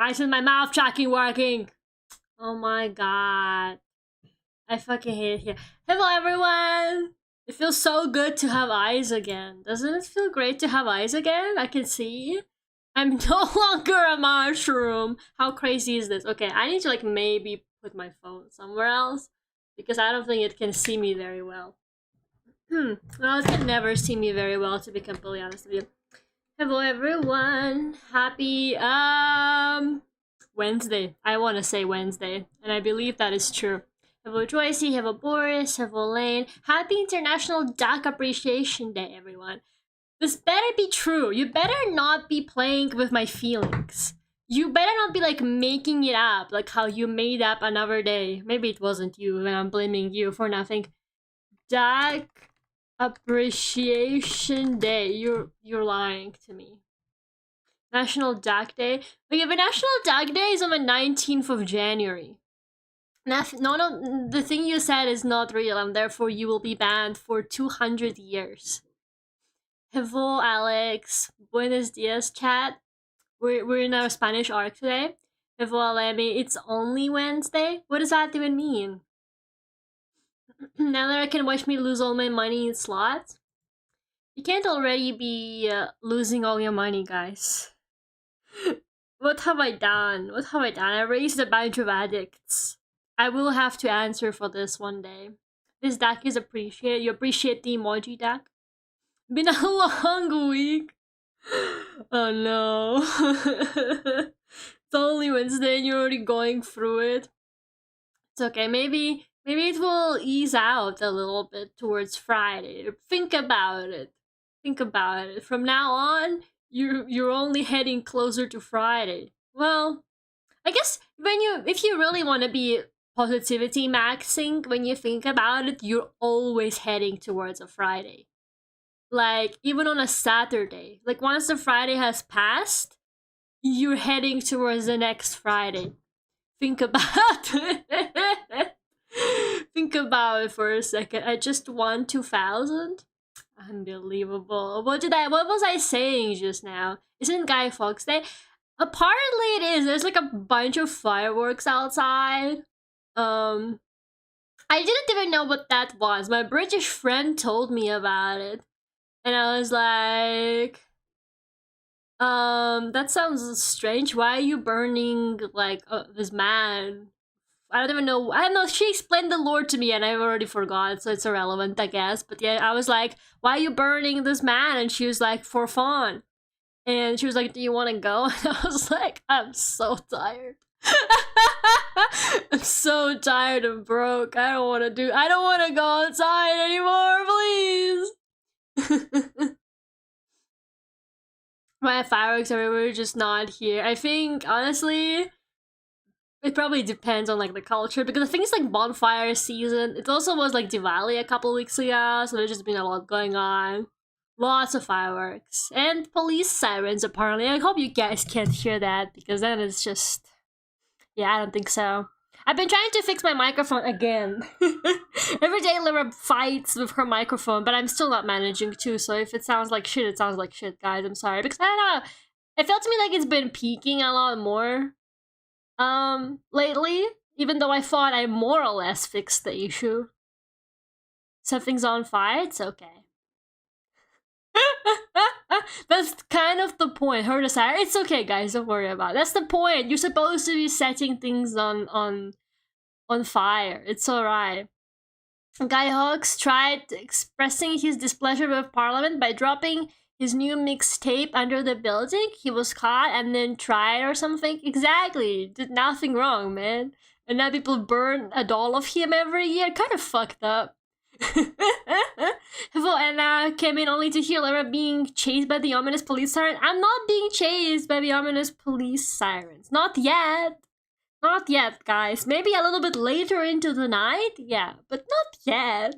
Why isn't my mouth tracking working? Oh my god. I fucking hate it here. Hello everyone! It feels so good to have eyes again. Doesn't it feel great to have eyes again? I can see. I'm no longer a mushroom. How crazy is this? Okay, I need to like maybe put my phone somewhere else because I don't think it can see me very well. Well, it can never see me very well, to be completely honest with you. Hello everyone. Happy Wednesday. I want to say Wednesday, and I believe that is true. Hello Joycey, hello Boris, hello Lane. Happy International Duck Appreciation Day, everyone. This better be true. You better not be playing with my feelings. You better not be like making it up, like how you made up another day. Maybe it wasn't you, and I'm blaming you for nothing. Duck Appreciation Day. You're lying to me. National Duck Day. Okay, the National Duck Day is on the 19th of January. No, the thing you said is not real, and therefore you will be banned for 200 years. Hello, Alex. Buenos dias, chat. We're in our Spanish arc today. Hello, Alemi. It's only Wednesday? What does that even mean? Now that I can watch me lose all my money in slots? You can't already be losing all your money, guys. What have I done? What have I done? I raised a bunch of addicts. I will have to answer for this one day. This duck is appreciated. You appreciate the emoji duck? Been a long week. Oh no. It's only Wednesday and you're already going through it. It's okay. Maybe it will ease out a little bit towards Friday. Think about it. Think about it. From now on, you're only heading closer to Friday. Well, I guess if you really want to be positivity maxing, when you think about it, you're always heading towards a Friday. Like, even on a Saturday. Like, once the Friday has passed, you're heading towards the next Friday. Think about it. Think about it for a second. I just won 2,000? Unbelievable. What was I saying just now? Isn't Guy Fawkes Day? Apparently it is. There's like a bunch of fireworks outside. I didn't even know what that was. My British friend told me about it. And I was like, that sounds strange. Why are you burning, like, this man? I don't even know. I don't know. She explained the lore to me and I've already forgot, so it's irrelevant, I guess. But yeah, I was like, why are you burning this man? And she was like, for fun. And she was like, do you want to go? And I was like, I'm so tired. I'm so tired and broke. I don't want to go outside anymore, please. My fireworks everywhere, just not here. I think, honestly, it probably depends on like the culture, because I think it's like bonfire season. It also was like Diwali a couple weeks ago, so there's just been a lot going on. Lots of fireworks. And police sirens, apparently. I hope you guys can't hear that, because then it's just... Yeah, I don't think so. I've been trying to fix my microphone again. Every day Lyra fights with her microphone, but I'm still not managing to, so if it sounds like shit, it sounds like shit, guys. I'm sorry. Because, I don't know, it felt to me like it's been peaking a lot more lately, even though I thought I more or less fixed the issue. Something's on fire? It's okay. That's kind of the point. Her desire. It's okay, guys. Don't worry about it. That's the point. You're supposed to be setting things on fire. It's alright. Guy Hawkes tried expressing his displeasure with Parliament by dropping his new mixtape under the building. He was caught and then tried or something. Exactly. Did nothing wrong, man. And now people burn a doll of him every year. Kind of fucked up. Hello, Anna came in only to hear Lara being chased by the ominous police siren. I'm not being chased by the ominous police sirens. Not yet. Not yet, guys. Maybe a little bit later into the night? Yeah, but not yet.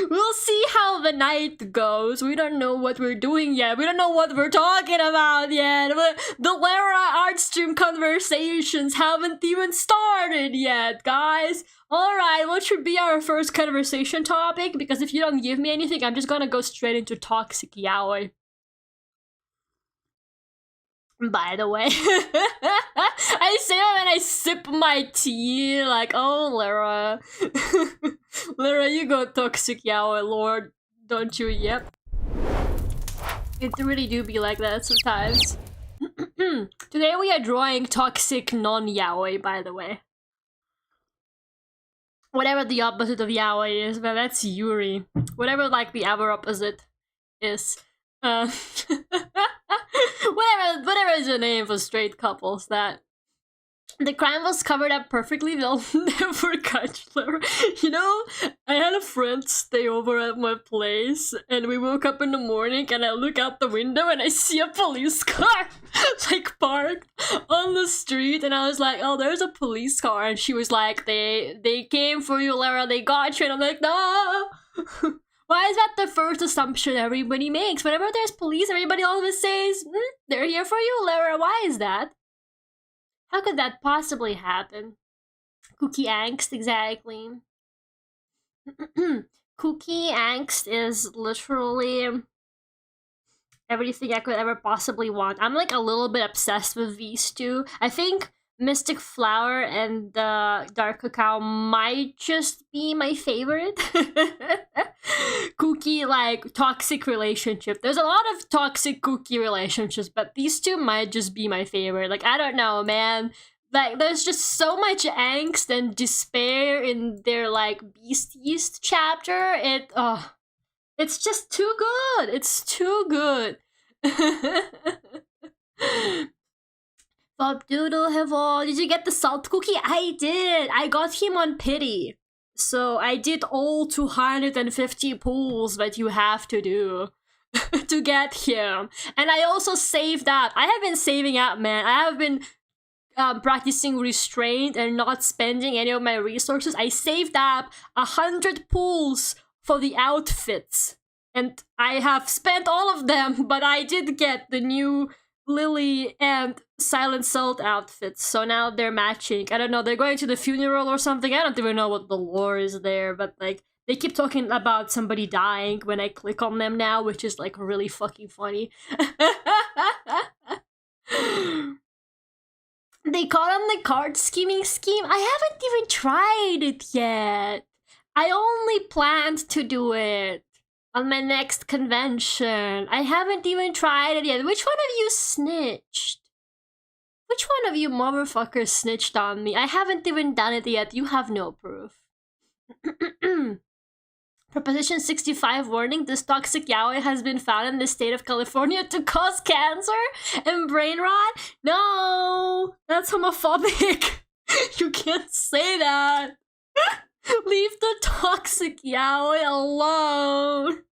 We'll see how the night goes. We don't know what we're doing yet. We don't know what we're talking about yet. The Lara art stream conversations haven't even started yet, guys. Alright, what should be our first conversation topic? Because if you don't give me anything, I'm just gonna go straight into toxic yaoi. By the way. I say it when I sip my tea, like, oh, Lara. Lara, you go toxic yaoi lord, don't you? Yep. It really do be like that sometimes. Today we are drawing toxic non-yaoi, by the way. Whatever the opposite of yaoi is, but that's Yuri. Whatever, like, the other opposite is. Whatever is the name for straight couples, that the crime was covered up perfectly, they'll never catch her. You know, I had a friend stay over at my place, and we woke up in the morning, and I look out the window, and I see a police car, like, parked on the street, and I was like, oh, there's a police car, and she was like, they came for you, Lara, they got you, and I'm like, no! Why is that the first assumption everybody makes? Whenever there's police, everybody always says, they're here for you, Lara. Why is that? How could that possibly happen? Cookie angst, exactly. Cookie angst is literally everything I could ever possibly want. I'm like a little bit obsessed with these two. I think Mystic Flower and Dark Cacao might just be my favorite. Cookie, like, toxic relationship. There's a lot of toxic cookie relationships, but these two might just be my favorite. Like, I don't know, man. Like, there's just so much angst and despair in their, like, Beasties chapter. It's just too good. It's too good. Bob Doodle Hevo, did you get the salt cookie? I did. I got him on pity. So I did all 250 pulls that you have to do to get him. And I also saved up. I have been saving up, man. I have been practicing restraint and not spending any of my resources. I saved up 100 pulls for the outfits. And I have spent all of them, but I did get the new Lily and Silent Salt outfits, so now they're matching. I don't know, they're going to the funeral or something. I don't even know what the lore is there, but like, they keep talking about somebody dying when I click on them now, which is like really fucking funny. They caught on the card scheming scheme? I haven't even tried it yet. I only planned to do it on my next convention. I haven't even tried it yet. Which one of you snitched? Which one of you motherfuckers snitched on me? I haven't even done it yet. You have no proof. Proposition 65 warning. This toxic yaoi has been found in the state of California to cause cancer and brain rot? No! That's homophobic. You can't say that. Leave the toxic yaoi alone.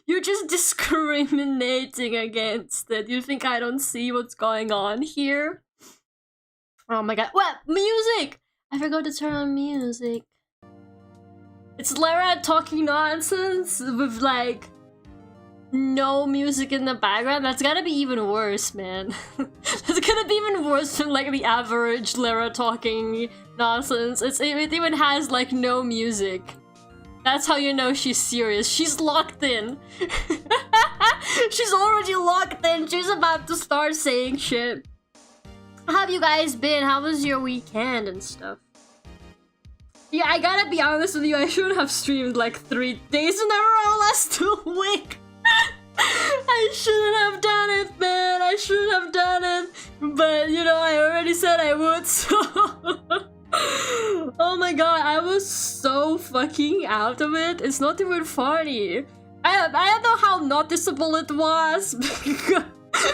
You're just discriminating against it. You think I don't see what's going on here? Oh my god. What? Music! I forgot to turn on music. It's Lara talking nonsense with like no music in the background. That's gotta be even worse, man. That's gonna be even worse than like the average Lara talking nonsense. It even has like no music. That's how you know she's serious. She's locked in. She's already locked in. She's about to start saying shit. How have you guys been? How was your weekend and stuff? Yeah, I gotta be honest with you. I should have streamed like 3 days in a row last week. I shouldn't have done it, man. I should have done it. But, you know, I already said I would, so... Oh my god, I was so fucking out of it. It's not even funny. I don't know how noticeable it was.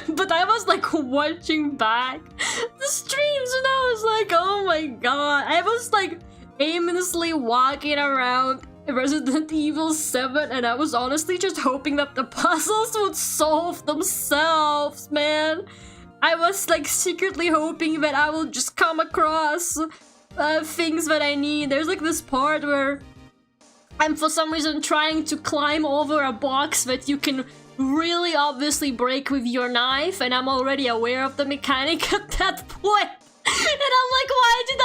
But I was like watching back the streams and I was like, oh my god. I was like aimlessly walking around Resident Evil 7 and I was honestly just hoping that the puzzles would solve themselves, man. I was like secretly hoping that I will just come across things that I need. There's like this part where I'm for some reason trying to climb over a box that you can really obviously break with your knife, and I'm already aware of the mechanic at that point. And I'm like, why did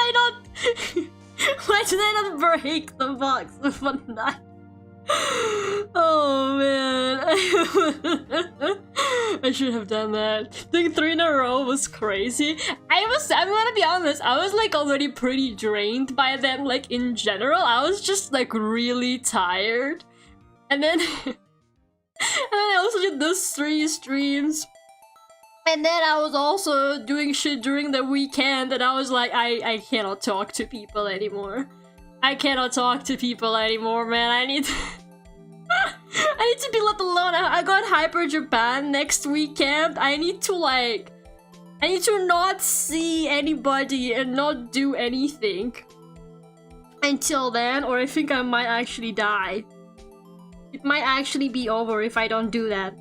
I not break the box with a knife? Oh man. I should have done that. Doing 3 in a row was crazy. I'm gonna be honest, I was like already pretty drained by them, like in general. I was just like really tired. And then I also did those 3 streams. And then I was also doing shit during the weekend, and I was like, I cannot talk to people anymore. I cannot talk to people anymore, man. I need I need to be let alone. I got Hyper Japan next weekend. I need to not see anybody and not do anything until then, or I think I might actually die. It might actually be over if I don't do that.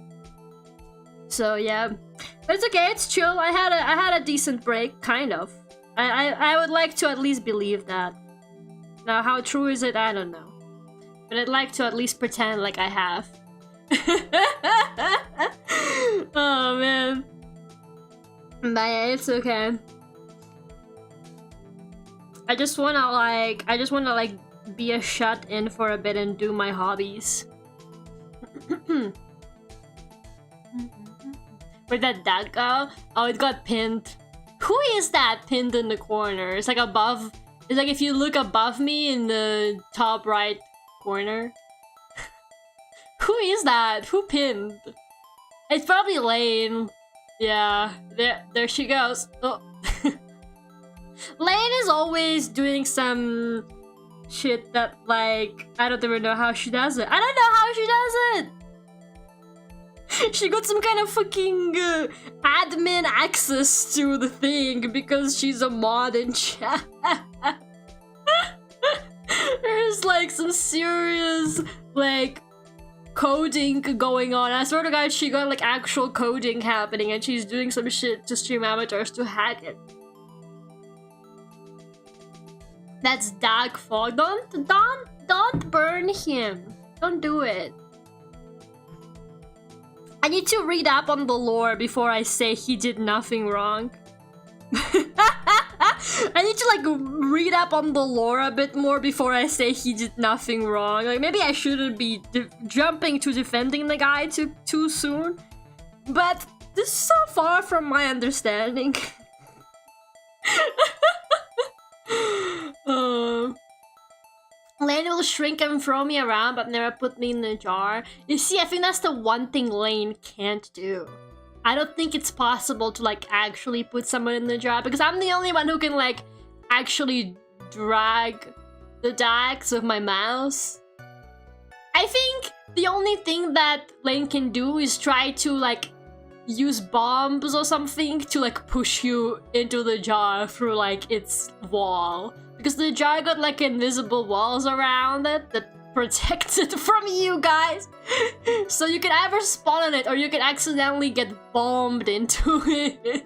So yeah, but it's okay. It's chill. I had a decent break, kind of. I would like to at least believe that. Now, how true is it? I don't know. But I'd like to at least pretend like I have. Oh man. But yeah, it's okay. I just wanna like be a shut-in for a bit and do my hobbies. Where'd that duck go? Oh, it got pinned. Who is that pinned in the corner? It's like above. It's like if you look above me in the top right corner. Who is that? Who pinned? It's probably Lane. Yeah, there she goes. Oh. Lane is always doing some shit that, like, I don't even know how she does it. I don't know how she does it! She got some kind of fucking admin access to the thing because she's a mod in chat. There's like some serious like coding going on. I swear to God, she got like actual coding happening and she's doing some shit to stream amateurs to hack it. That's Dark Fog. Don't burn him. Don't do it. I need to read up on the lore before I say he did nothing wrong. I need to like read up on the lore a bit more before I say he did nothing wrong. Like maybe I shouldn't be jumping to defending the guy too soon. But this is so far from my understanding. Lane will shrink and throw me around but never put me in the jar. You see, I think that's the one thing Lane can't do. I don't think it's possible to like actually put someone in the jar because I'm the only one who can like actually drag the dice with my mouse. I think the only thing that Lane can do is try to like use bombs or something to like push you into the jar through like its wall. Because the jar got like invisible walls around it that protects it from you guys. So you can either spawn on it or you can accidentally get bombed into it.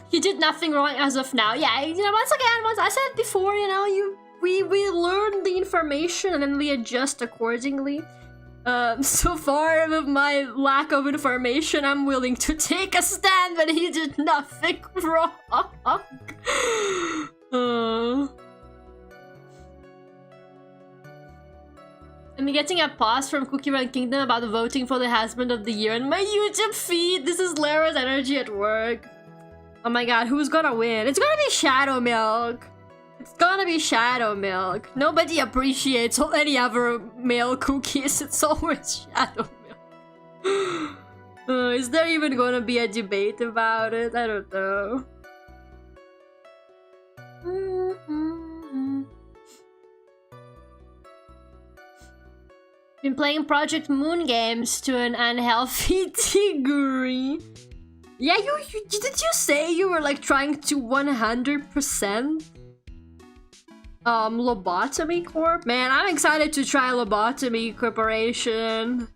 He did nothing wrong as of now. Yeah, you know, once I said it before, you know, we learn the information and then we adjust accordingly. So far with my lack of information, I'm willing to take a stand, but he did nothing wrong. I'm getting a pause from CookieRun Kingdom about voting for the husband of the year on my YouTube feed. This is Lara's energy at work. Oh my god, who's gonna win? It's gonna be Shadow Milk. It's gonna be Shadow Milk. Nobody appreciates any other male cookies. It's always Shadow Milk. Is there even gonna be a debate about it? I don't know. Been playing Project Moon games to an unhealthy degree. Yeah, did you say you were like trying to 100%? Lobotomy Corp? Man, I'm excited to try Lobotomy Corporation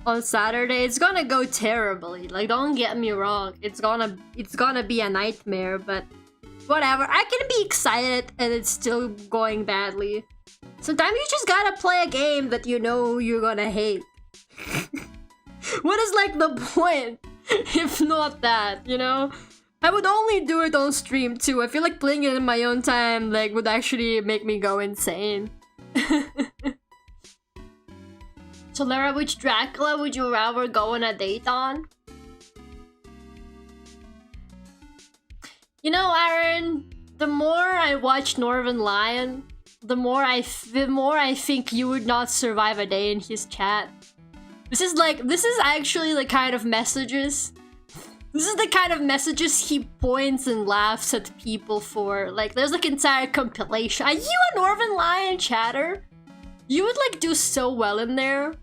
on Saturday. It's gonna go terribly. Like, don't get me wrong. It's gonna be a nightmare, but whatever. I can be excited and it's still going badly. Sometimes you just gotta play a game that you know you're gonna hate. What is like the point if not that, you know? I would only do it on stream too. I feel like playing it in my own time like would actually make me go insane. So Lara, which Dracula would you rather go on a date on? You know, Aaron, the more I watch Northern Lion, the more I think you would not survive a day in his chat. This is actually the kind of messages. This is the kind of messages he points and laughs at people for. Like, there's like entire compilation. Are you a Northern Lion chatter? You would like do so well in there.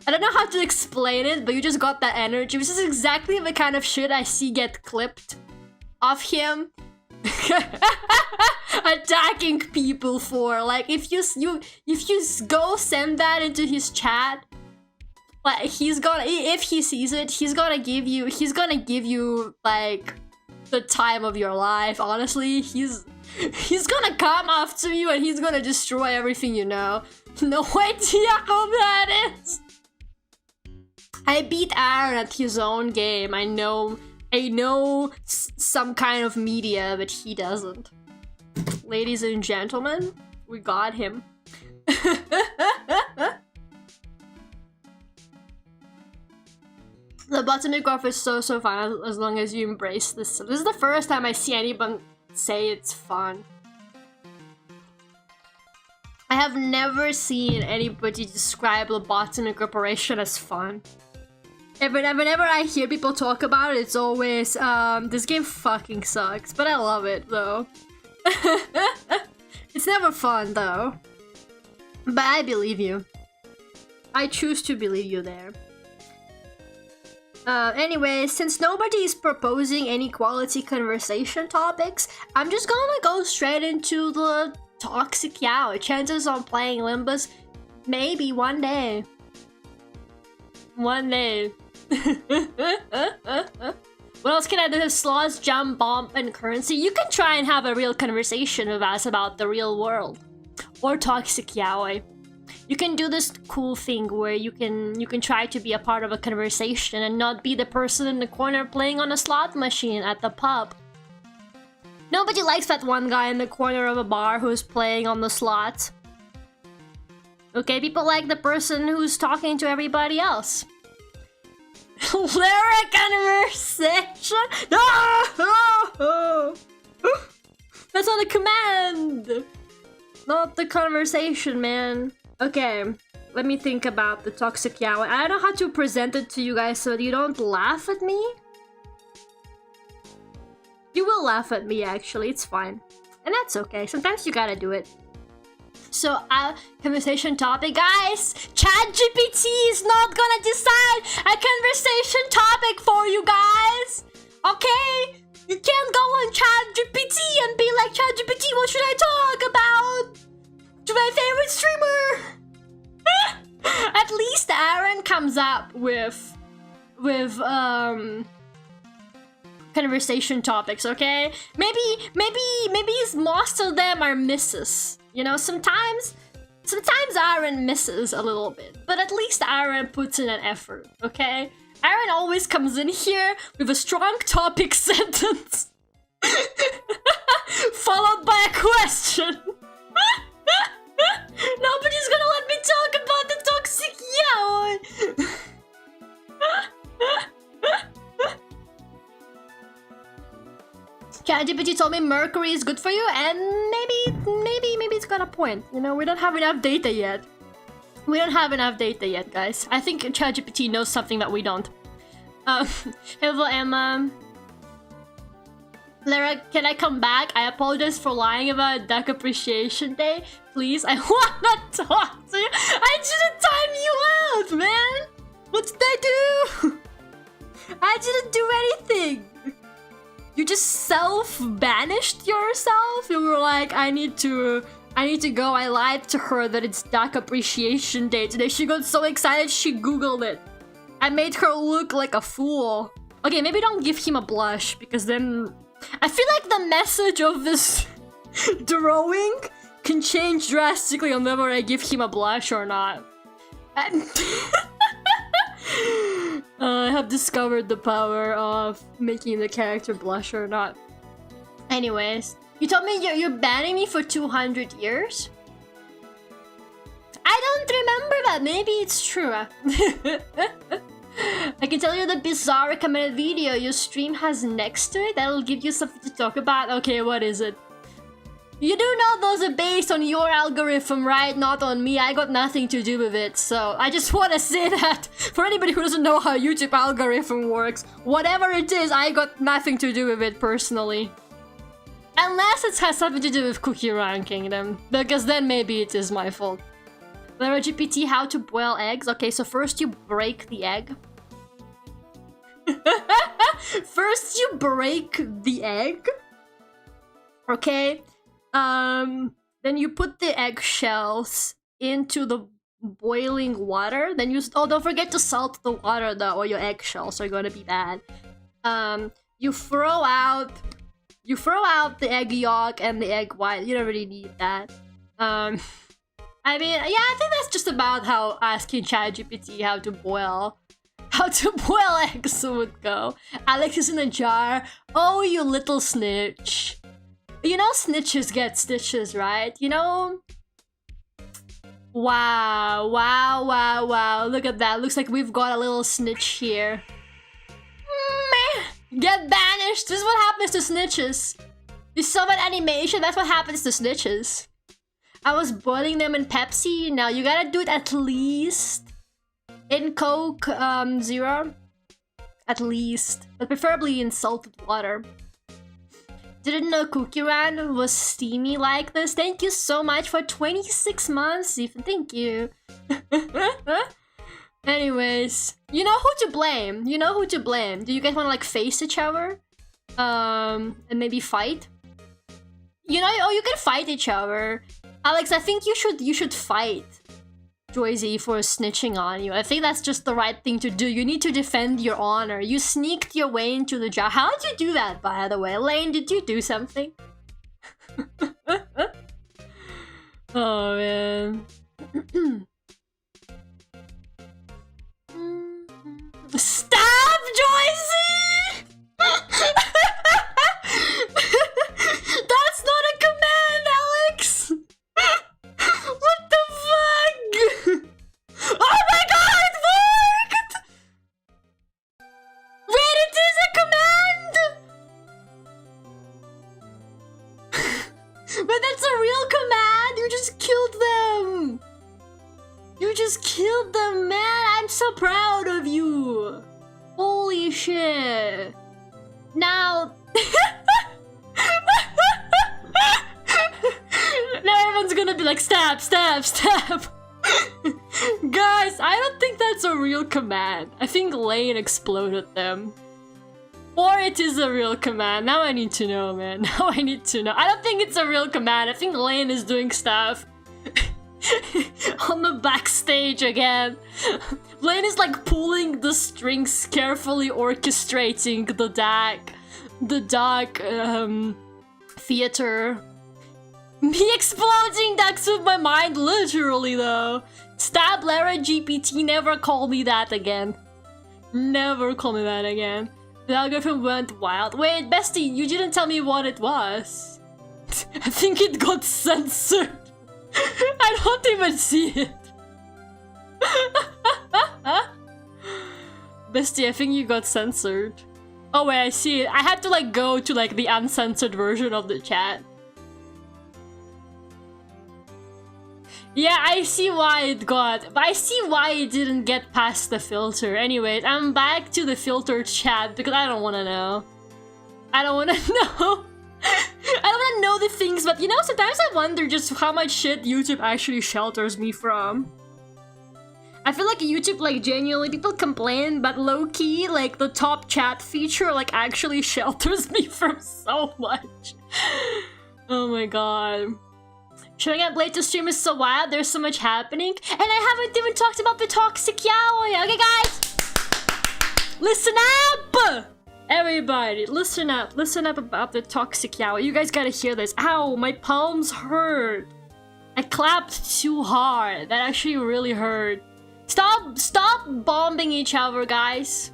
I don't know how to explain it, but you just got that energy. This is exactly the kind of shit I see get clipped of him. Attacking people for. Like, if you go send that into his chat, like, he's gonna, if he sees it, he's gonna give you like the time of your life. Honestly, he's gonna come after you and he's gonna destroy everything you know. No idea how that is. I beat Aaron at his own game. I know some kind of media, but he doesn't. Ladies and gentlemen, we got him. The bottomic graph is so fun as long as you embrace this. This is the first time I see anyone say it's fun. I have never seen anybody describe lobotomic operation as fun. Whenever I hear people talk about it, it's always, this game fucking sucks, but I love it though. It's never fun though. But I believe you. I choose to believe you there. Anyway, since nobody is proposing any quality conversation topics, I'm just gonna go straight into the toxic yaoi. Chances on playing Limbus, maybe one day. One day. What else can I do? Slots, jump, bomb, and currency. You can try and have a real conversation with us about the real world. Or toxic yaoi. You can do this cool thing where you can try to be a part of a conversation and not be the person in the corner playing on a slot machine at the pub. Nobody likes that one guy in the corner of a bar who's playing on the slots. Okay, people like the person who's talking to everybody else. Lyric conversation? No! That's not a command! Not the conversation, man. Okay, let me think about the toxic yaoi. I don't know how to present it to you guys so that you don't laugh at me. You will laugh at me, actually. It's fine. And that's okay. Sometimes you gotta do it. So, conversation topic. Guys, ChatGPT is not gonna decide a conversation topic for you guys. Okay? You can't go on ChatGPT and be like, ChatGPT, what should I talk about? To my favorite streamer. At least Aaron comes up with conversation topics, okay? Maybe most of them are misses. You know, sometimes Aaron misses a little bit, but at least Aaron puts in an effort, okay? Aaron always comes in here with a strong topic sentence followed by a question. Nobody's gonna let me talk about the toxic yaoi. ChatGPT told me Mercury is good for you, and maybe it's got a point. You know, we don't have enough data yet. We don't have enough data yet, guys. I think ChatGPT knows something that we don't. Hello, Emma. Lara, can I come back? I apologize for lying about Duck Appreciation Day. Please, I wanna talk to you. I didn't time you out, man. What did I do? I didn't do anything. You just self-banished yourself? You were like, I need to go. I lied to her that it's Duck Appreciation Day today. She got so excited she googled it. I made her look like a fool. Okay, maybe don't give him a blush, because then I feel like the message of this drawing can change drastically on whether I give him a blush or not. I have discovered the power of making the character blush or not. Anyways, you told me you're banning me for 200 years? I don't remember that. Maybe it's true. I can tell you the bizarre recommended video your stream has next to it. That'll give you something to talk about. Okay, what is it? You do know those are based on your algorithm, right? Not on me. I got nothing to do with it. So I just want to say that for anybody who doesn't know how YouTube algorithm works, whatever it is, I got nothing to do with it personally. Unless it has something to do with CookieRun Kingdom, because then maybe it is my fault. Learn GPT how to boil eggs. Okay, so first you break the egg. First you break the egg. Okay. Then you put the eggshells into the boiling water. Then you don't forget to salt the water though, or your eggshells are gonna be bad. You throw out the egg yolk and the egg white. You don't really need that. I mean, yeah, I think that's just about how asking ChatGPT how to boil eggs would go. Alex is in a jar. Oh, you little snitch. You know snitches get stitches, right? You know? Wow, wow, wow, wow. Look at that. Looks like we've got a little snitch here. Get banished. This is what happens to snitches. You saw that animation? That's what happens to snitches. I was boiling them in Pepsi. Now you gotta do it at least in Coke Zero. At least. But preferably in salted water. Didn't know CookieRun was steamy like this. Thank you so much for 26 months, Ethan. Thank you. Anyways, you know who to blame. You know who to blame. Do you guys want to like face each other? And maybe fight? You know, oh, you can fight each other. Alex, I think you should fight Joyzy for snitching on you. I think that's just the right thing to do. You need to defend your honor. You sneaked your way into the job. How did you do that, by the way? Lane, did you do something? Oh, man. Stop, Joyzy! That's not a command, Alex! What the fuck? Oh my god, it worked! Wait, it is a command! But that's a real command! You just killed them! You just killed them, man! I'm so proud of you! Holy shit! Now... Now everyone's gonna be like, stab, stab, stab! Guys, I don't think that's a real command. I think Lane exploded them. Or it is a real command. Now I need to know, man. Now I need to know. I don't think it's a real command. I think Lane is doing stuff on the backstage again. Lane is like pulling the strings, carefully orchestrating the dark theater. Me exploding ducks with my mind, literally though. Stab Lara GPT, never call me that again. Never call me that again. The algorithm went wild. Wait, bestie, you didn't tell me what it was. I think it got censored. I don't even see it. Bestie, I think you got censored. Oh wait, I see it. I had to like go to like the uncensored version of the chat. Yeah, I see why it got, but I see why it didn't get past the filter. Anyways, I'm back to the filtered chat because I don't want to know. I don't want to know. I don't want to know the things, but you know, sometimes I wonder just how much shit YouTube actually shelters me from. I feel like YouTube, like, genuinely, people complain, but low-key, like, the top chat feature, like, actually shelters me from so much. Oh my god. Showing up late to stream is so wild, there's so much happening, and I haven't even talked about the toxic yaoi. Okay, guys? Listen up! Everybody, listen up about the toxic yaoi. You guys gotta hear this. Ow, my palms hurt. I clapped too hard. That actually really hurt. Stop bombing each other, guys.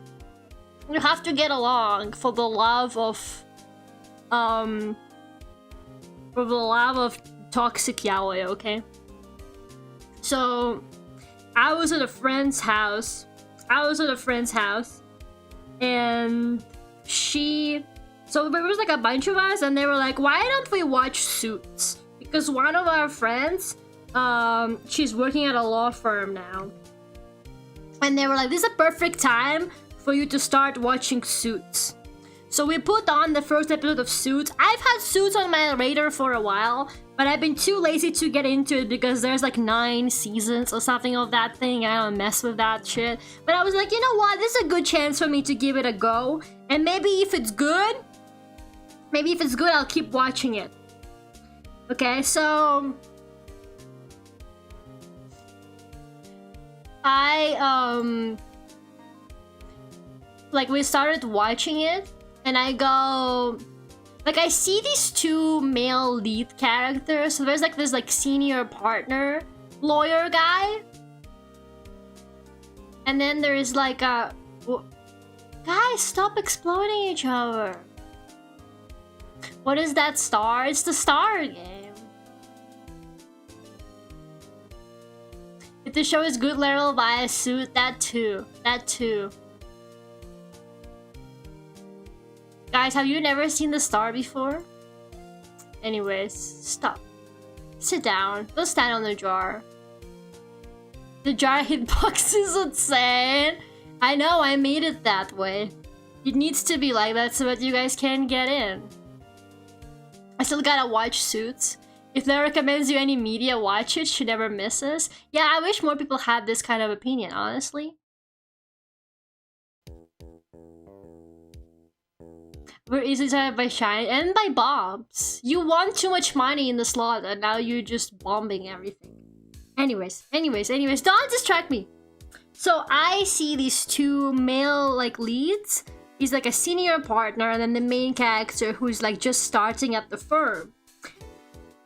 You have to get along for the love of toxic yaoi, okay? So I was at a friend's house. And so there was like a bunch of us, and they were like, why don't we watch Suits? Because one of our friends, she's working at a law firm now. And they were like, this is a perfect time for you to start watching Suits. So we put on the first episode of Suits. I've had Suits on my radar for a while, but I've been too lazy to get into it because there's like 9 seasons or something of that thing. I don't mess with that shit. But I was like, you know what? This is a good chance for me to give it a go. And maybe if it's good, I'll keep watching it. Okay, so we started watching it, and I go, like, I see these 2 male lead characters. So there's like this like senior partner lawyer guy, and then there's like a guys, stop exploding each other. What is that star? It's the star game. If the show is good, Laurel, buy a suit. That too. Guys, have you never seen the star before? Anyways, stop. Sit down. Don't stand on the jar. The jar hitbox is insane. I know, I made it that way. It needs to be like that so that you guys can get in. I still gotta watch Suits. If that recommends you any media, watch it. She never misses. Yeah, I wish more people had this kind of opinion, honestly. We're easily started by Shine and by bombs. You won too much money in the slot and now you're just bombing everything. Anyways, don't distract me. So I see these 2 male like leads. He's like a senior partner, and then the main character who's like just starting at the firm.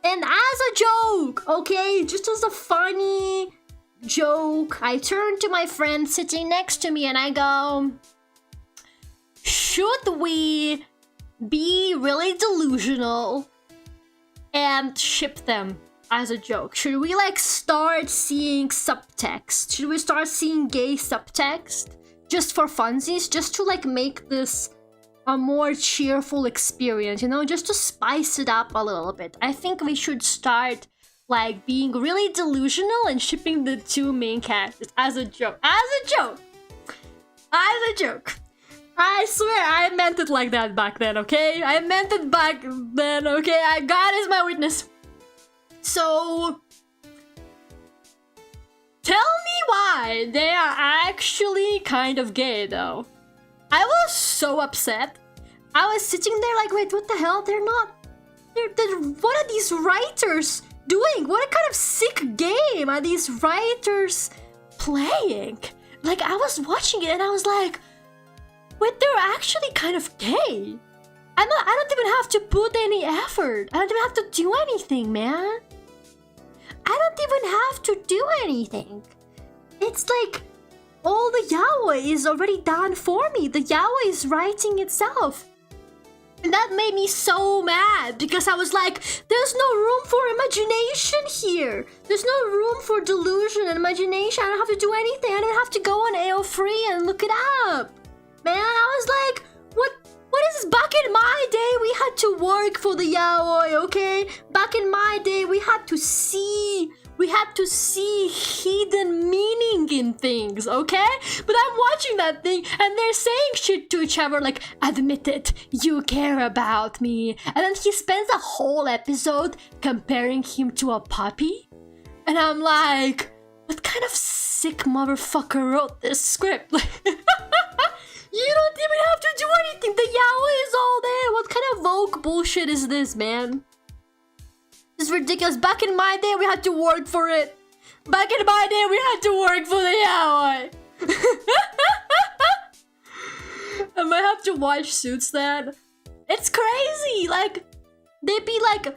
And as a joke, okay, just as a funny joke, I turn to my friend sitting next to me and I go, should we be really delusional and ship them as a joke? Should we like start seeing subtext? Should we start seeing gay subtext just for funsies, just to like make this a more cheerful experience, you know, just to spice it up a little bit? I think we should start like being really delusional and shipping the 2 main characters as a joke. I swear I meant it like that back then, okay? I meant it back then, okay? God is my witness. So tell me why they are actually kind of gay, though. I was so upset. I was sitting there like, wait, what the hell? They're not... what are these writers doing? What kind of sick game are these writers playing? Like, I was watching it and I was like, wait, they're actually kind of gay. I don't even have to put any effort. I don't even have to do anything, man. I don't even have to do anything. It's like all the yaoi is already done for me. The yaoi is writing itself. And that made me so mad because I was like, there's no room for imagination here. There's no room for delusion and imagination. I don't have to do anything. I don't have to go on AO3 and look it up. Man, I was like, what is this? Back in my day, we had to work for the yaoi, okay? Back in my day, we had to see hidden meaning in things, okay? But I'm watching that thing and they're saying shit to each other like, admit it, you care about me. And then he spends a whole episode comparing him to a puppy. And I'm like, what kind of sick motherfucker wrote this script? You don't even have to do anything. The yaoi is all there. What kind of Vogue bullshit is this, man? This is ridiculous. Back in my day, we had to work for it. Back in my day, we had to work for the yaoi. I might have to watch Suits then. It's crazy. Like, they'd be like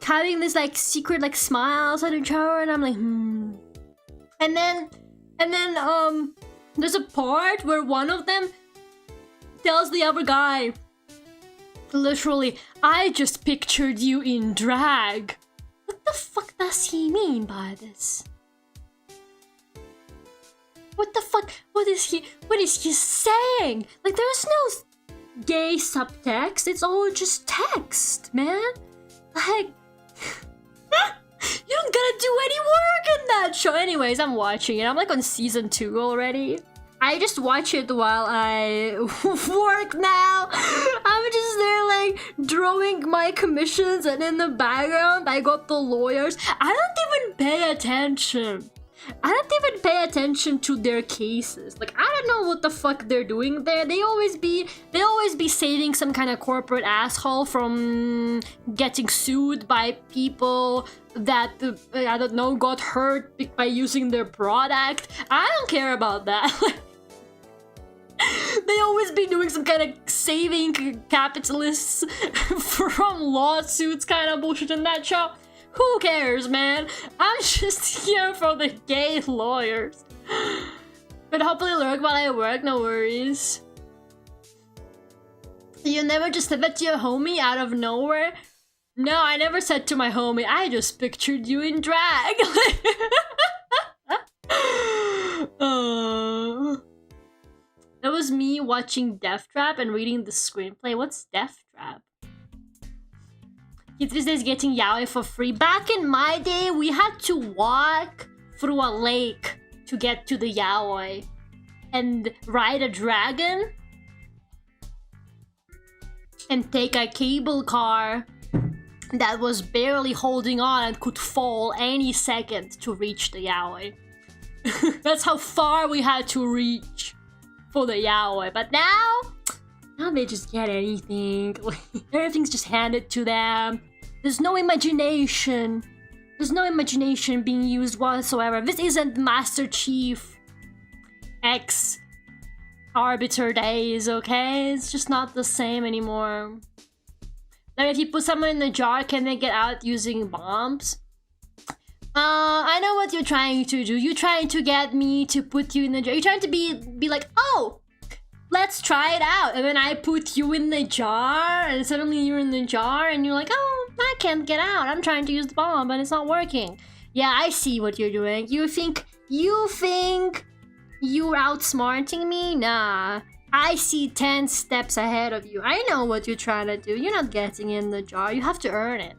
having this like secret like smiles at each other, and I'm like, And then there's a part where one of them tells the other guy, literally, I just pictured you in drag. What the fuck does he mean by this? What the fuck? What is he saying? Like, there's no gay subtext. It's all just text, man. Like, you don't gotta do any work in that show. Anyways, I'm watching it. I'm like on season 2 already. I just watch it while I work now. I'm just there like drawing my commissions, and in the background I got the lawyers. I don't even pay attention. I don't even pay attention to their cases. Like, I don't know what the fuck they're doing there. They always be saving some kind of corporate asshole from getting sued by people that I don't know, got hurt by using their product. I don't care about that. They always be doing some kind of saving capitalists from lawsuits kind of bullshit in that show. Who cares, man? I'm just here for the gay lawyers. But hopefully lurk while I work, no worries. You never just said that to your homie out of nowhere? No, I never said to my homie, I just pictured you in drag. That was me watching Death Trap and reading the screenplay. What's Death Trap? Kids these days getting yaoi for free. Back in my day, we had to walk through a lake to get to the yaoi and ride a dragon and take a cable car that was barely holding on and could fall any second to reach the yaoi. That's how far we had to reach for the yaoi. But now they just get anything. Everything's just handed to them. There's no imagination. There's no imagination being used whatsoever. This isn't Master Chief X Arbiter days, okay? It's just not the same anymore. Like, if you put someone in the jar, can they get out using bombs? I know what you're trying to do. You're trying to get me to put you in the jar. You're trying to be like, oh, let's try it out. And then I put you in the jar, and suddenly you're in the jar, and you're like, oh, I can't get out. I'm trying to use the bomb, but it's not working. Yeah, I see what you're doing. You think you're outsmarting me? Nah. I see 10 steps ahead of you. I know what you're trying to do. You're not getting in the jar. You have to earn it.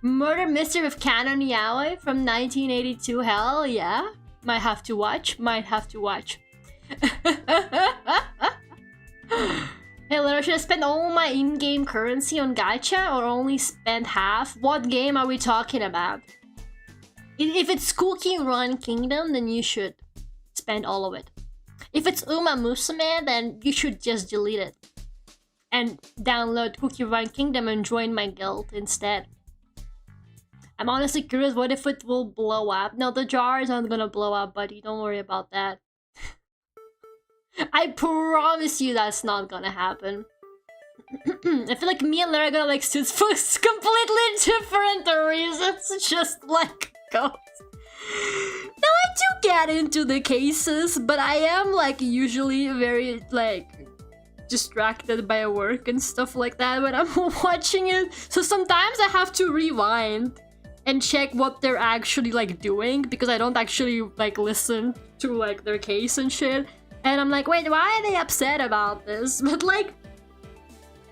Murder Mystery of Canon Yaoi from 1982. Hell yeah. Might have to watch. Hey, Laura, should I spend all my in-game currency on gacha or only spend half? What game are we talking about? If it's CookieRun Kingdom, then you should spend all of it. If it's Uma Musume, then you should just delete it and download CookieRun Kingdom and join my guild instead. I'm honestly curious, what if it will blow up? No, the jar is not gonna blow up, buddy. Don't worry about that. I promise you that's not gonna happen. I feel like me and Lara are gonna like suits for completely different reasons. Just like ghosts. Now I do get into the cases, but I am like usually very like distracted by work and stuff like that when I'm watching it. So sometimes I have to rewind and check what they're actually like doing, because I don't actually like listen to like their case and shit. And I'm like, wait, why are they upset about this? But like,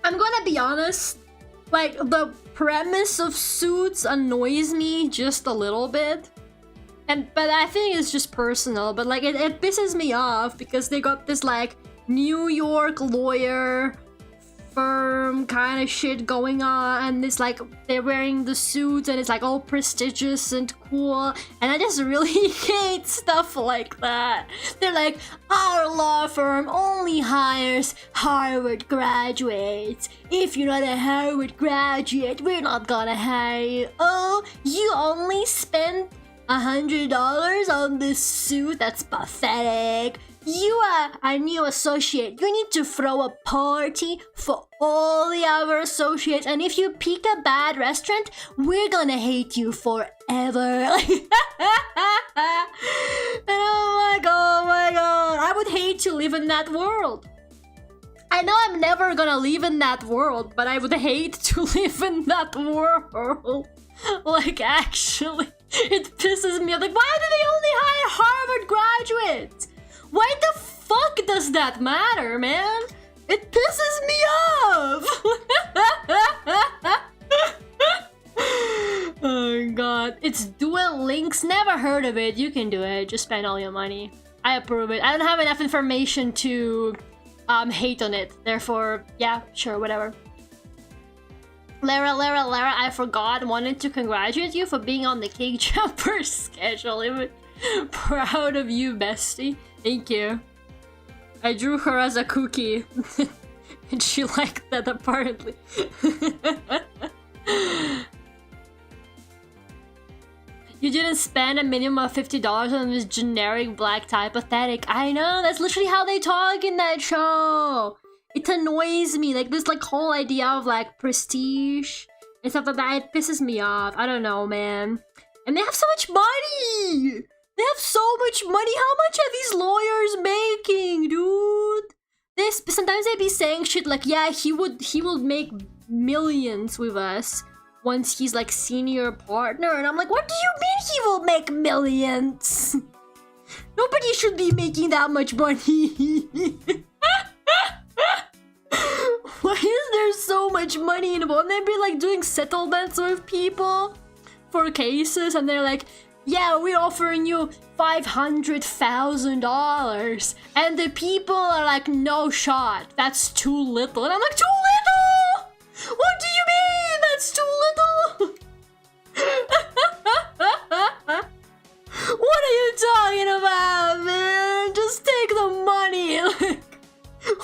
I'm gonna be honest, like the premise of Suits annoys me just a little bit. But I think it's just personal, but like it pisses me off because they got this like New York lawyer firm kind of shit going on, and it's like they're wearing the suits and it's like all prestigious and cool, and I just really hate stuff like that. They're like, our law firm only hires Harvard graduates. If you're not a Harvard graduate, we're not gonna hire you. Oh, you only spent $100 on this suit? That's pathetic. You are a new associate. You need to throw a party for all the other associates, and if you pick a bad restaurant, we're gonna hate you forever. And oh my god, I would hate to live in that world. I know I'm never gonna live in that world, but I would hate to live in that world. Like, actually. It pisses me off. Like, why do they only hire Harvard graduates? Why the fuck does that matter, man? It pisses me off! Oh god. It's Dual Links. Never heard of it. You can do it. Just spend all your money. I approve it. I don't have enough information to hate on it. Therefore, yeah, sure, whatever. Lara, I forgot. Wanted to congratulate you for being on the Cake Jumper schedule. I'm proud of you, bestie. Thank you. I drew her as a cookie. And she liked that, apparently. You didn't spend a minimum of $50 on this generic black type. Pathetic. I know, that's literally how they talk in that show. It annoys me. Like, this like whole idea of like prestige and stuff like that, it pisses me off. I don't know, man. And they have so much money. They have so much money. How much are these lawyers making, dude? Sometimes they be saying shit like, yeah, he will make millions with us once he's like senior partner, and I'm like, what do you mean he will make millions? Nobody should be making that much money. Why is there so much money involved? And they'd be like doing settlements with people for cases, and they're like, yeah, we're offering you $500,000, and the people are like, no shot, that's too little. And I'm like, too little? What do you mean that's too little? What are you talking about, man? Just take the money. Like,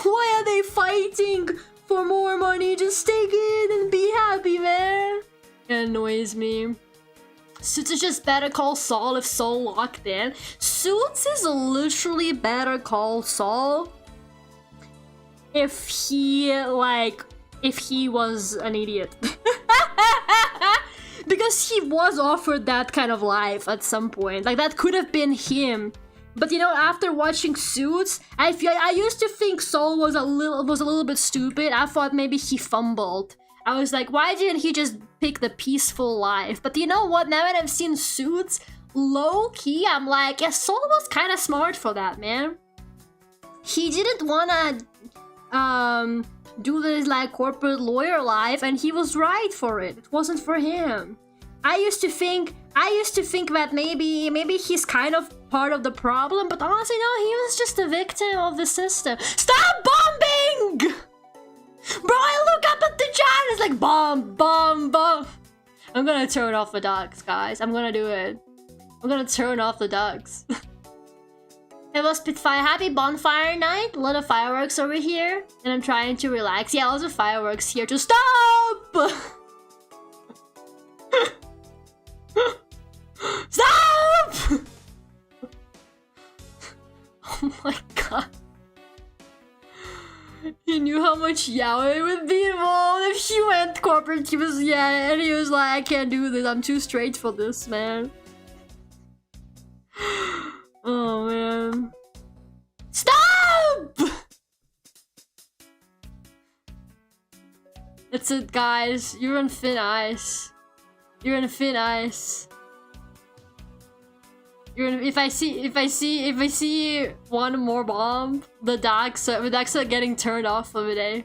why are they fighting for more money? Just take it and be happy, man. It annoys me. Suits is just Better Call Saul if Saul locked in. Suits is literally Better Call Saul if he was an idiot. Because he was offered that kind of life at some point. Like, that could have been him. But you know, after watching Suits, I used to think Saul was a little bit stupid. I thought maybe he fumbled. I was like, why didn't he just pick the peaceful life? But you know what? Now that I've seen Suits, low-key, I'm like, yeah, Saul was kind of smart for that, man. He didn't wanna do this like corporate lawyer life, and he was right for it. It wasn't for him. I used to think that maybe he's kind of part of the problem, but honestly, no, he was just a victim of the system. Stop bombing! Bro, I look up at the chat, it's like bomb, bomb, bomb. I'm gonna turn off the ducks, guys. I'm gonna do it. I'm gonna turn off the ducks. Hello, Spitfire. Happy bonfire night. A lot of fireworks over here, and I'm trying to relax. Yeah, lots of fireworks here. To stop! Stop! Oh my god. He knew how much yaoi would be involved if he went corporate. He was, yeah, and he was like, I can't do this. I'm too straight for this, man. Oh, man. Stop! That's it, guys. You're on thin ice. You're on thin ice. If I see one more bomb, the ducks are getting turned off for the day.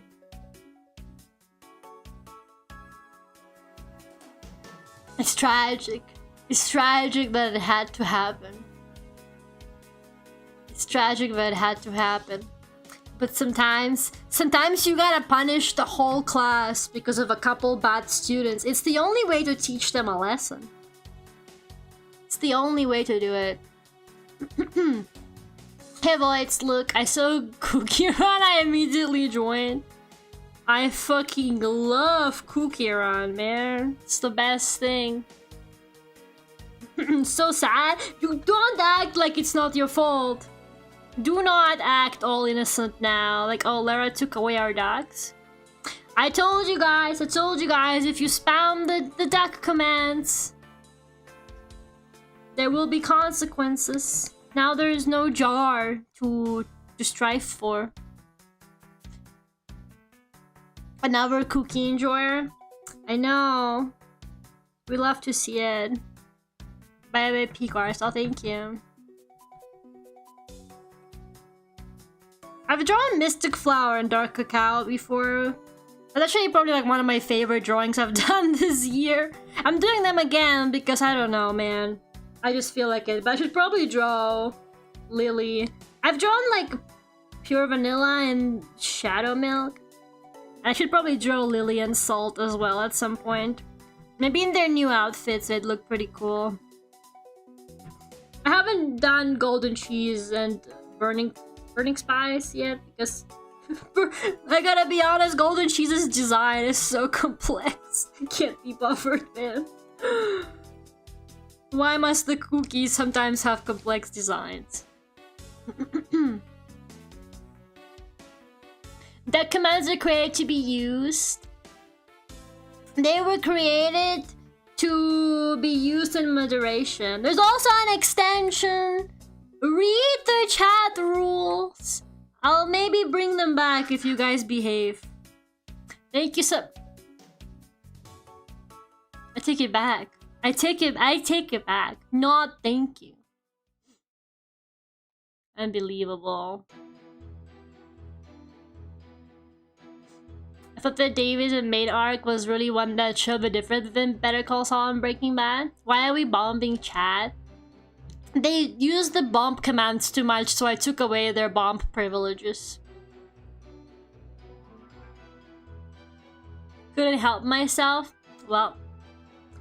It's tragic. It's tragic that it had to happen. It's tragic that it had to happen. But sometimes you gotta punish the whole class because of a couple bad students. It's the only way to teach them a lesson. It's the only way to do it. Hey boys, look, I saw CookieRun, I immediately joined. I fucking love CookieRun, man. It's the best thing. So sad. You don't act like it's not your fault. Do not act all innocent now. Like, oh, Lara took away our ducks. I told you guys, if you spam the duck commands, there will be consequences. Now there is no jar to strive for. Another cookie enjoyer? I know. We love to see it. By the way, P-Car, so thank you. I've drawn Mystic Flower and Dark Cacao before. That's actually probably like one of my favorite drawings I've done this year. I'm doing them again because I don't know, man. I just feel like it. But I should probably draw Lily. I've drawn like Pure Vanilla and Shadow Milk. I should probably draw Lily and Salt as well at some point. Maybe in their new outfits, they'd look pretty cool. I haven't done Golden Cheese and Burning Spice yet because I gotta be honest, Golden Cheese's design is so complex. It can't be buffered, man. Why must the cookies sometimes have complex designs? The commands are created to be used. They were created to be used in moderation. There's also an extension. Read the chat rules. I'll maybe bring them back if you guys behave. Thank you so... I take it back. I take it back. Not thank you. Unbelievable. I thought the David and Maid arc was really one that should be different than Better Call Saul and Breaking Bad. Why are we bombing chat? They used the bump commands too much, so I took away their bump privileges. Couldn't help myself. Well,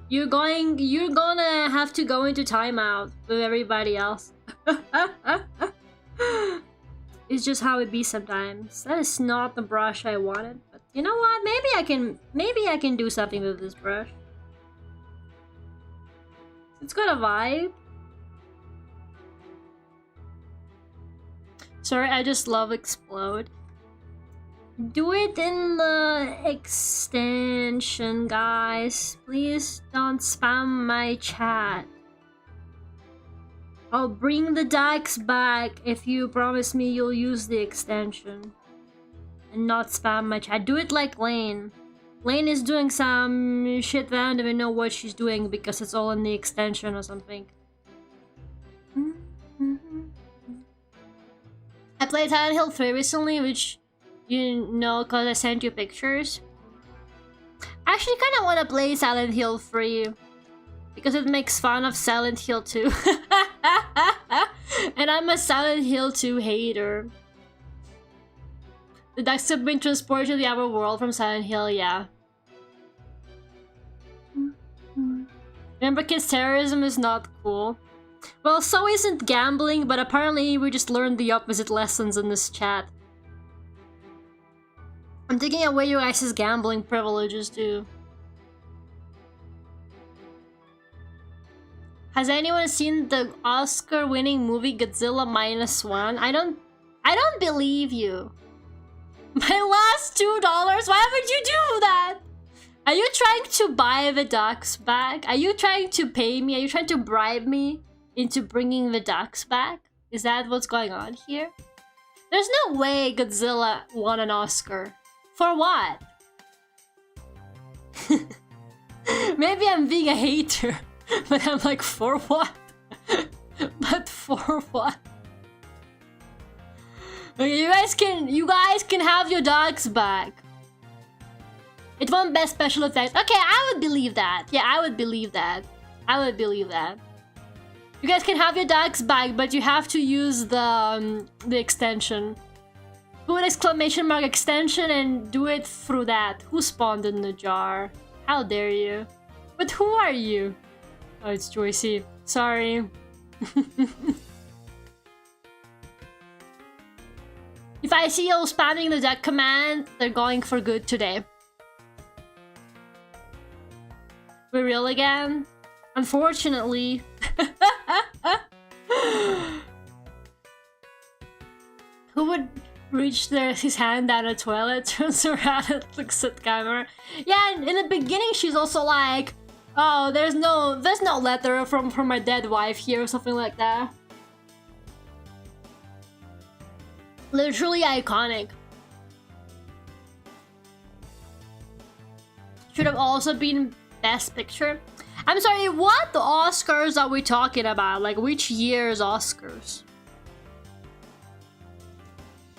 you're gonna have to go into timeout with everybody else. It's just how it be sometimes. That is not the brush I wanted, but you know what? Maybe I can do something with this brush. It's got a vibe. Sorry, I just love Explode. Do it in the extension, guys. Please don't spam my chat. I'll bring the decks back if you promise me you'll use the extension. And not spam my chat. Do it like Lane. Lane is doing some shit that I don't even know what she's doing because it's all in the extension or something. I played Silent Hill 3 recently, which you know because I sent you pictures. I actually kind of want to play Silent Hill 3 because it makes fun of Silent Hill 2. And I'm a Silent Hill 2 hater. The ducks have been transported to the other world from Silent Hill, yeah. Remember, kids, terrorism is not cool. Well, so isn't gambling, but apparently we just learned the opposite lessons in this chat. I'm taking away your guys' gambling privileges too. Has anyone seen the Oscar-winning movie Godzilla -1? I don't believe you. My last $2? Why would you do that? Are you trying to buy the ducks back? Are you trying to pay me? Are you trying to bribe me into bringing the ducks back? Is that what's going on here? There's no way Godzilla won an Oscar. For what? Maybe I'm being a hater, but I'm like, for what? But for what? Okay, you guys can have your ducks back. It won best special effects. Okay, I would believe that. Yeah, I would believe that. I would believe that. You guys can have your ducks back, but you have to use the extension. Put exclamation mark extension and do it through that. Who spawned in the jar? How dare you? But who are you? Oh, it's Joycey. Sorry. If I see you spamming the duck command, they're going for good today. We're real again? Unfortunately. Who would reach his hand down a toilet, turns around and looks at camera? Yeah, in the beginning she's also like, oh, there's no letter from my dead wife here or something like that. Literally iconic. Should have also been Best Picture. I'm sorry, what Oscars are we talking about? Like, which year's Oscars?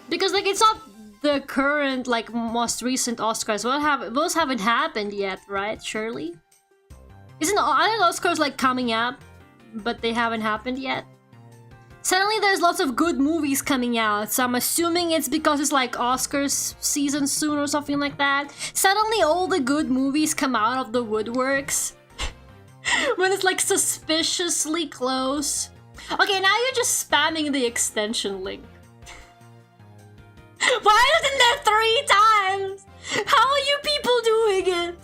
Because, like, it's not the current, like, most recent Oscars. Those haven't happened yet, right? Surely? Aren't Oscars, like, coming up, but they haven't happened yet? Suddenly there's lots of good movies coming out, so I'm assuming it's because it's like Oscars season soon or something like that. Suddenly all the good movies come out of the woodworks. When it's like suspiciously close. Okay, now you're just spamming the extension link. Why isn't there 3 times? How are you people doing it?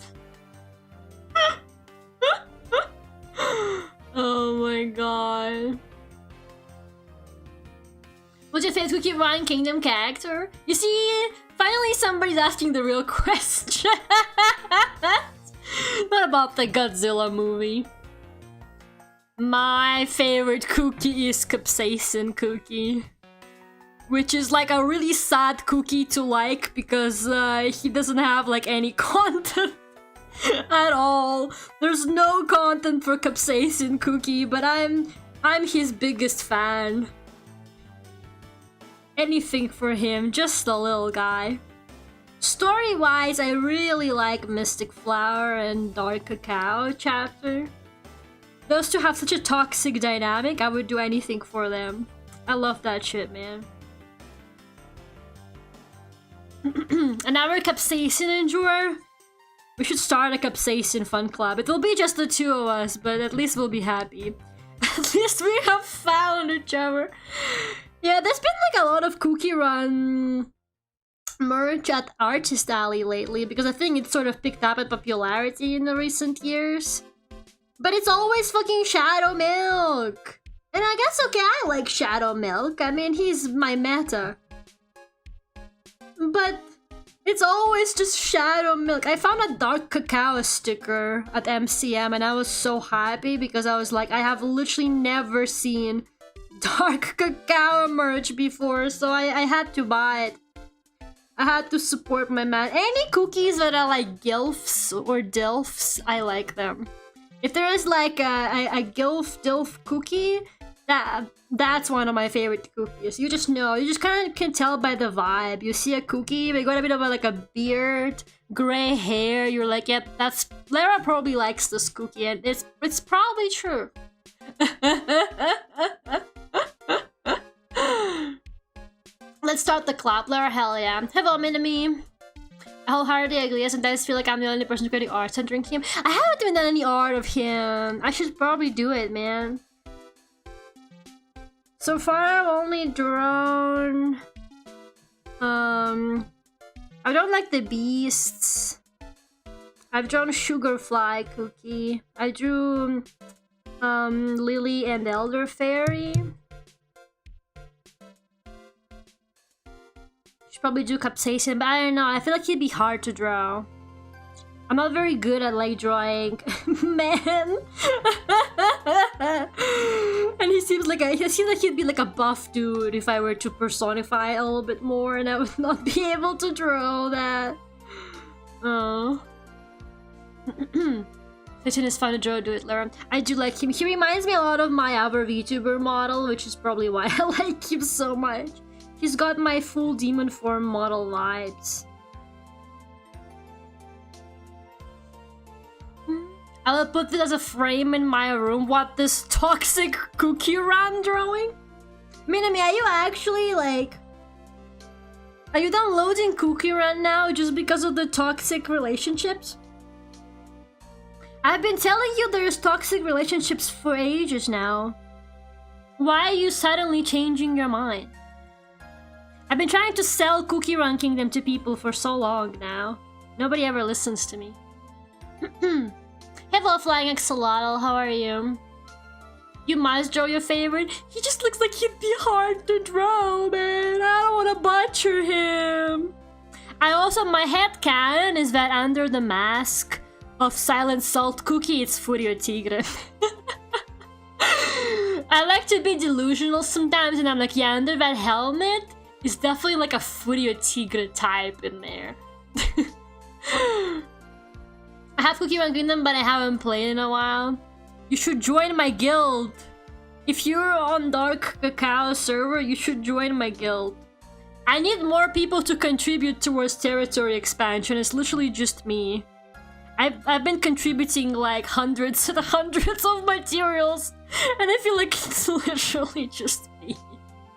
Oh my god. What's your favorite CookieRun Kingdom character? You see, finally somebody's asking the real question. Not about the Godzilla movie. My favorite cookie is Capsaicin Cookie. Which is like a really sad cookie to like because he doesn't have like any content at all. There's no content for Capsaicin Cookie, but I'm his biggest fan. Anything for him, just a little guy. Story-wise, I really like Mystic Flower and Dark Cacao chapter. Those two have such a toxic dynamic, I would do anything for them. I love that shit, man. Another Capsaicin enjoyer? We should start a Capsaicin fun club. It will be just the 2 of us, but at least we'll be happy. At least we have found each other. Yeah, there's been like a lot of CookieRun merch at Artist Alley lately because I think it's sort of picked up in popularity in the recent years. But it's always fucking Shadow Milk! And I guess, okay, I like Shadow Milk. I mean, he's my meta. But it's always just Shadow Milk. I found a Dark Cacao sticker at MCM and I was so happy because I was like, I have literally never seen Dark Cacao merch before, so I had to buy it. I had to support my man. Any cookies that are like gilfs or dilfs, I like them. If there is like a gilf dilf cookie, that's one of my favorite cookies. You just know, you just kind of can tell by the vibe. You see a cookie, they got a bit of like a beard, gray hair. You're like, yep, that's Lara probably likes this cookie, and it's probably true. Let's start the clap, Lara. Hell yeah. Hello, Minami. I wholeheartedly agree. I sometimes feel like I'm the only person creating art centering him. I haven't even done any art of him. I should probably do it, man. So far, I've only drawn... I don't like the beasts. I've drawn Sugarfly Cookie. I drew... Lily and Elder Fairy. Should probably do Capsaicin, but I don't know. I feel like he'd be hard to draw. I'm not very good at like drawing men. And he seems like he'd be like a buff dude if I were to personify a little bit more, and I would not be able to draw that. Oh. Fitting is fun to draw, do it, Lara. I do like him. He reminds me a lot of my other Vtuber model, which is probably why I like him so much. He's got my full demon form model vibes. I will put this as a frame in my room. What, this toxic CookieRun drawing? Minami, are you actually like... Are you downloading CookieRun now just because of the toxic relationships? I've been telling you there's toxic relationships for ages now. Why are you suddenly changing your mind? I've been trying to sell CookieRun Kingdom to people for so long now. Nobody ever listens to me. Hello, Flying Axolotl, how are you? You must draw your favorite. He just looks like he'd be hard to draw, man. I don't want to butcher him. My headcanon is that under the mask of Silent Salt Cookie, it's Furio Tigre. I like to be delusional sometimes, and I'm like, yeah, under that helmet is definitely like a Furio Tigre type in there. I have CookieRun Kingdom, but I haven't played in a while. You should join my guild. If you're on Dark Cacao server, you should join my guild. I need more people to contribute towards territory expansion. It's literally just me. I've been contributing like hundreds and hundreds of materials, and I feel like it's literally just me.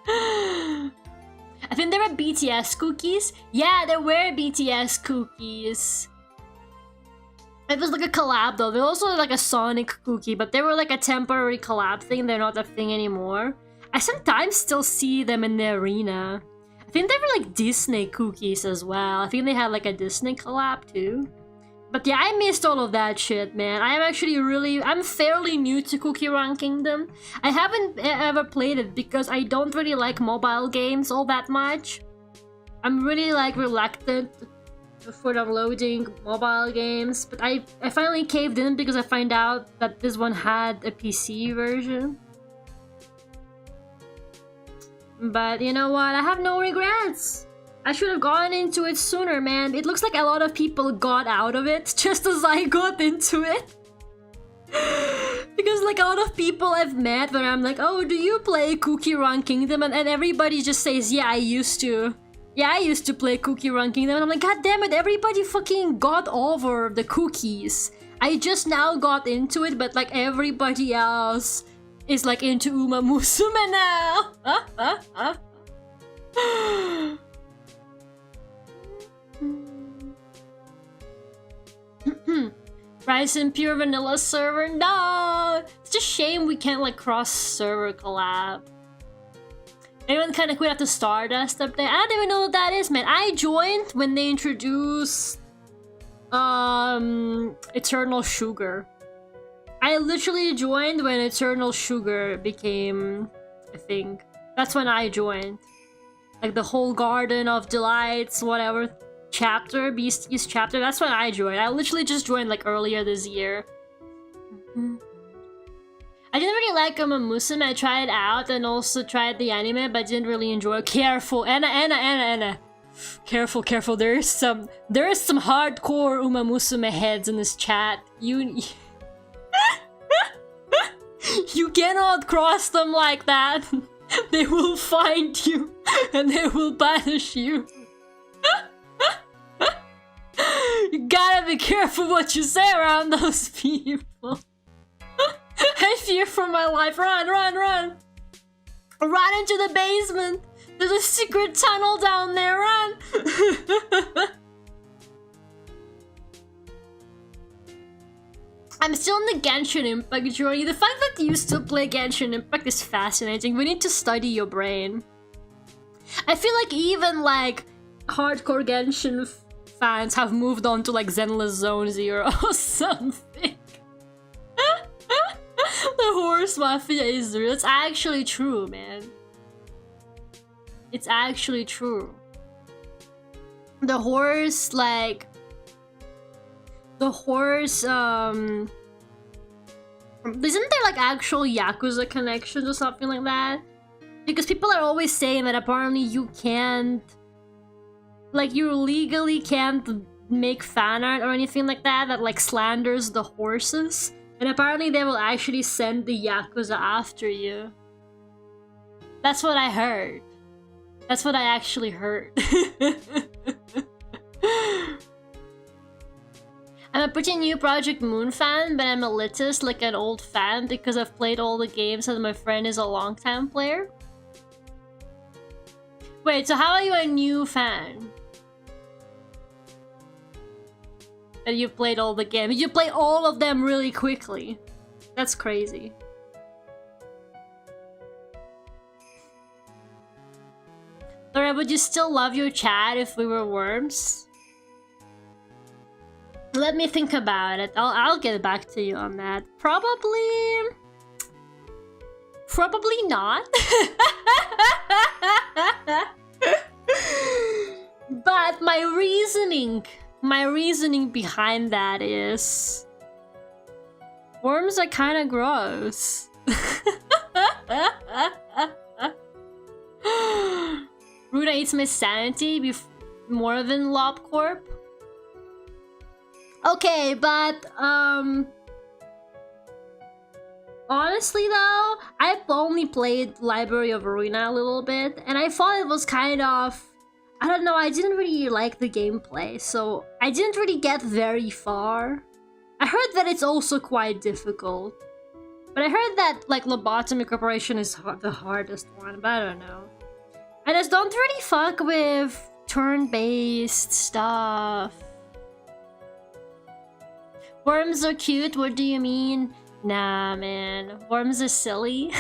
I think there were BTS cookies. Yeah, there were BTS cookies. It was like a collab though. There was also like a Sonic cookie, but they were like a temporary collab thing. They're not a thing anymore. I sometimes still see them in the arena. I think they were like Disney cookies as well. I think they had like a Disney collab too. But yeah, I missed all of that shit, man. I'm fairly new to CookieRun Kingdom. I haven't ever played it because I don't really like mobile games all that much. I'm really like reluctant for downloading mobile games, but I finally caved in because I find out that this one had a PC version. But you know what? I have no regrets. I should have gone into it sooner, man. It looks like a lot of people got out of it just as I got into it. Because like a lot of people I've met where I'm like, oh, do you play CookieRun Kingdom? And everybody just says, yeah, I used to. Yeah, I used to play CookieRun Kingdom. And I'm like, god damn it, everybody fucking got over the cookies. I just now got into it, but like everybody else is like into Uma Musume now. Rice and Pure Vanilla server? No! It's a shame we can't like cross-server collab. Everyone kinda quit after Stardust update. I don't even know what that is, man. I joined when they introduced Eternal Sugar. I literally joined when Eternal Sugar became a thing. That's when I joined. Like the whole Garden of Delights, whatever chapter, Beast chapter, that's when I joined. I literally just joined like earlier this year. I didn't really like Uma Musume. I tried it out and also tried the anime, but didn't really enjoy it. Careful, Anna. Careful. There is some hardcore Uma Musume heads in this chat. You cannot cross them like that. They will find you and they will banish you. You gotta be careful what you say around those people. I fear for my life. Run! Run into the basement. There's a secret tunnel down there. Run! I'm still in the Genshin Impact journey. The fact that you still play Genshin Impact is fascinating. We need to study your brain. I feel like even like hardcore Genshin fans have moved on to like Zenless Zone Zero or something. The horse mafia is real. It's actually true, man. It's actually true. The horse, like... The horse, isn't there like actual Yakuza connections or something like that? Because people are always saying that apparently you can't... Like, you legally can't make fan art or anything like that like slanders the horses. And apparently they will actually send the Yakuza after you. That's what I heard. That's what I actually heard. I'm a pretty new Project Moon fan, but I'm elitist like an old fan because I've played all the games and my friend is a long-time player. Wait, so how are you a new fan? And you played all the games. You play all of them really quickly. That's crazy. Laura, would you still love your chat if we were worms? Let me think about it. I'll get back to you on that. Probably not. But my reasoning behind that is worms are kind of gross. Ruda eats my sanity more than LobCorp. Okay, but honestly though, I've only played Library of Ruina a little bit, and I thought it was kind of, I don't know, I didn't really like the gameplay, so I didn't really get very far. I heard that it's also quite difficult, but I heard that like Lobotomy Corporation is the hardest one, but I don't know. I just don't really fuck with turn-based stuff. Worms are cute, what do you mean? Nah, man. Worms are silly.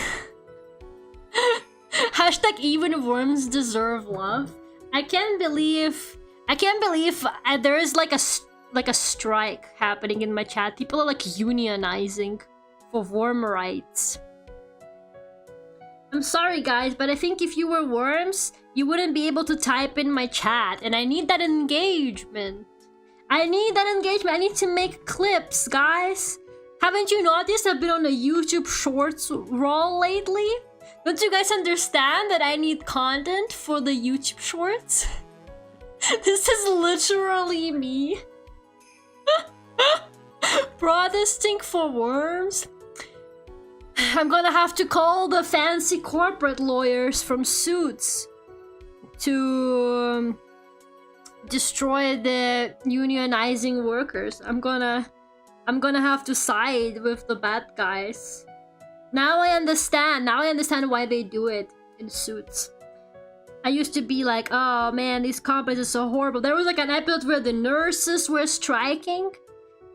Hashtag even worms deserve love. I can't believe there is like a strike happening in my chat. People are like unionizing for worm rights. I'm sorry guys, but I think if you were worms, you wouldn't be able to type in my chat, and I need that engagement. I need that engagement. I need to make clips, guys. Haven't you noticed I've been on a YouTube Shorts roll lately? Don't you guys understand that I need content for the YouTube Shorts? This is literally me. Protesting for worms? I'm gonna have to call the fancy corporate lawyers from Suits to destroy the unionizing workers. I'm gonna have to side with the bad guys. Now I understand why they do it in Suits. I used to be like, oh man, these companies are so horrible. There was like an episode where the nurses were striking,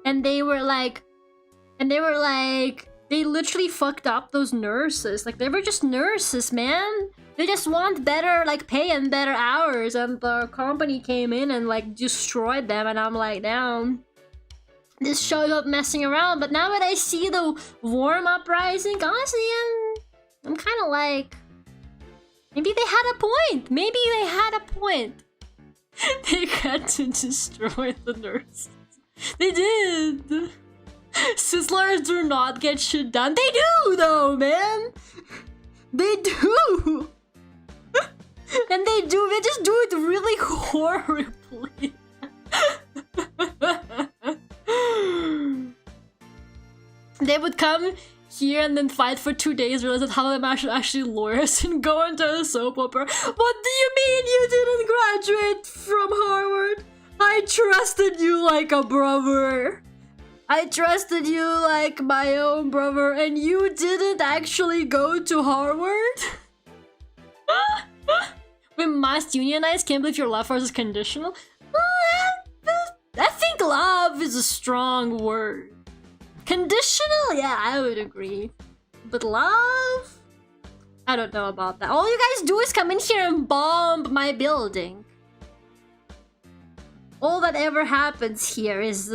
and they literally fucked up those nurses. Like, they were just nurses, man. They just want better like pay and better hours, and the company came in and like destroyed them, and I'm like, damn, this show's up messing around. But now that I see the warm uprising, honestly, I'm kind of like, maybe they had a point. Maybe they had a point. They had to destroy the nurses. They did. Sizzlers do not get shit done. They do though, man. They do. And they just do it really horribly. They would come here and then fight for 2 days, realize that half of them are actually lawyers, and go into a soap opera. What do you mean you didn't graduate from Harvard? I trusted you like a brother. I trusted you like my own brother, and you didn't actually go to Harvard? We must unionize. Can't believe your love for us is conditional. I think love is a strong word. Conditional? Yeah, I would agree. But love? I don't know about that. All you guys do is come in here and bomb my building. All that ever happens here is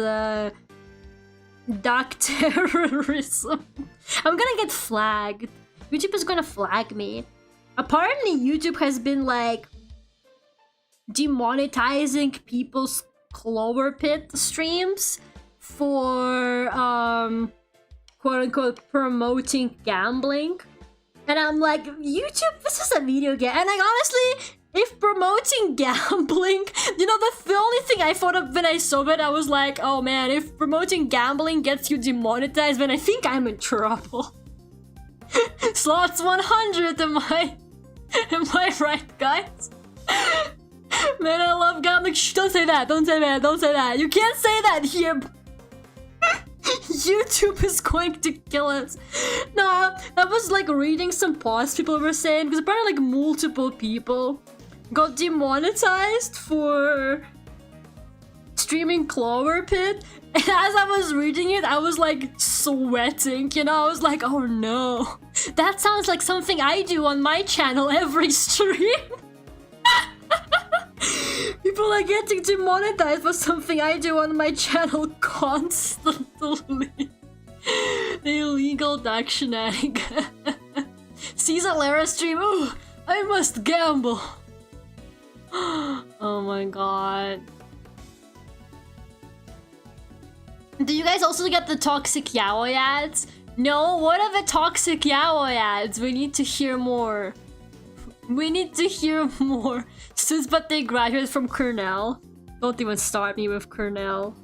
duck terrorism. I'm gonna get flagged. YouTube is gonna flag me. Apparently YouTube has been like demonetizing people's Clover Pit streams for quote unquote promoting gambling. And I'm like, YouTube, this is a video game. And like, honestly, if promoting gambling, you know, the only thing I thought of when I saw it, I was like, oh man, if promoting gambling gets you demonetized, then I think I'm in trouble. Slots 100, am I right, guys? Man, I love gambling. Shh, don't say that, don't say that, don't say that. You can't say that here. YouTube is going to kill us. No, I was like reading some posts people were saying, because apparently like multiple people got demonetized for streaming Clover Pit. And as I was reading it, I was like sweating, you know? I was like, oh no. That sounds like something I do on my channel every stream. People are getting demonetized for something I do on my channel constantly. The illegal duck shenanigans. Caesar Lara stream. Oh, I must gamble. Oh my god. Do you guys also get the toxic yaoi ads? No, what are the toxic yaoi ads? We need to hear more. We need to hear more. Since but they graduated from Cornell. Don't even start me with Cornell.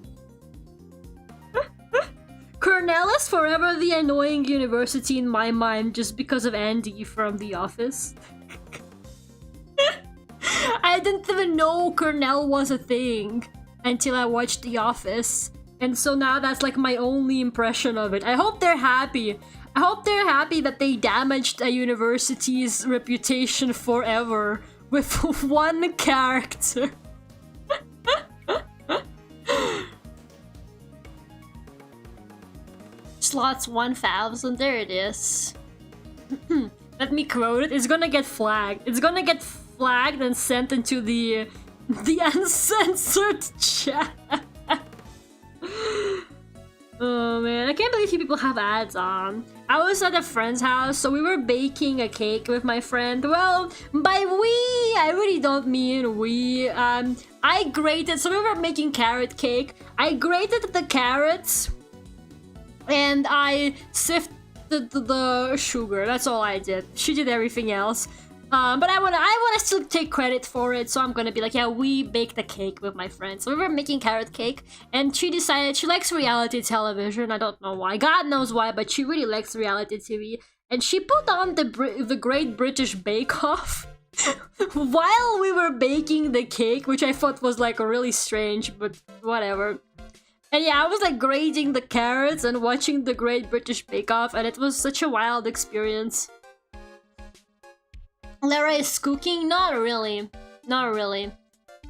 Cornell is forever the annoying university in my mind just because of Andy from The Office. I didn't even know Cornell was a thing until I watched The Office. And so now that's like my only impression of it. I hope they're happy. I hope they're happy that they damaged a university's reputation forever with one character. Slots 1000, there it is. Let me quote it. It's gonna get flagged. It's gonna get flagged and sent into the uncensored chat. Oh man, I can't believe you people have ads on. I was at a friend's house, so we were baking a cake with my friend. Well, by we, I really don't mean we. I grated, so we were making carrot cake. I grated the carrots and I sifted the sugar. That's all I did. She did everything else. But I wanna still take credit for it, so I'm gonna be like, yeah, we baked a cake with my friends. So we were making carrot cake, and she decided she likes reality television. I don't know why. God knows why, but she really likes reality TV. And she put on the Great British Bake Off while we were baking the cake, which I thought was like really strange, but whatever. And yeah, I was like grating the carrots and watching the Great British Bake Off, and it was such a wild experience. Lara is cooking? Not really. Not really.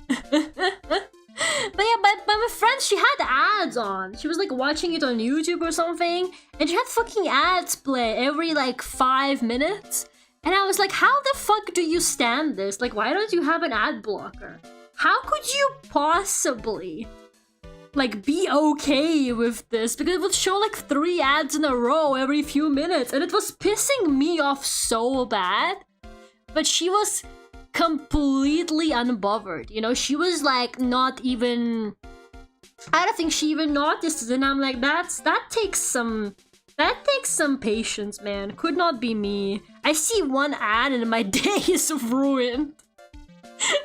But yeah, but my friend, she had ads on. She was like watching it on YouTube or something, and she had fucking ads play every like 5 minutes. And I was like, how the fuck do you stand this? Like, why don't you have an ad blocker? How could you possibly like be okay with this? Because it would show like 3 ads in a row every few minutes, and it was pissing me off so bad. But she was completely unbothered, you know? She was like not even... I don't think she even noticed it, and I'm like, that takes some patience, man. Could not be me. I see one ad and my day is ruined.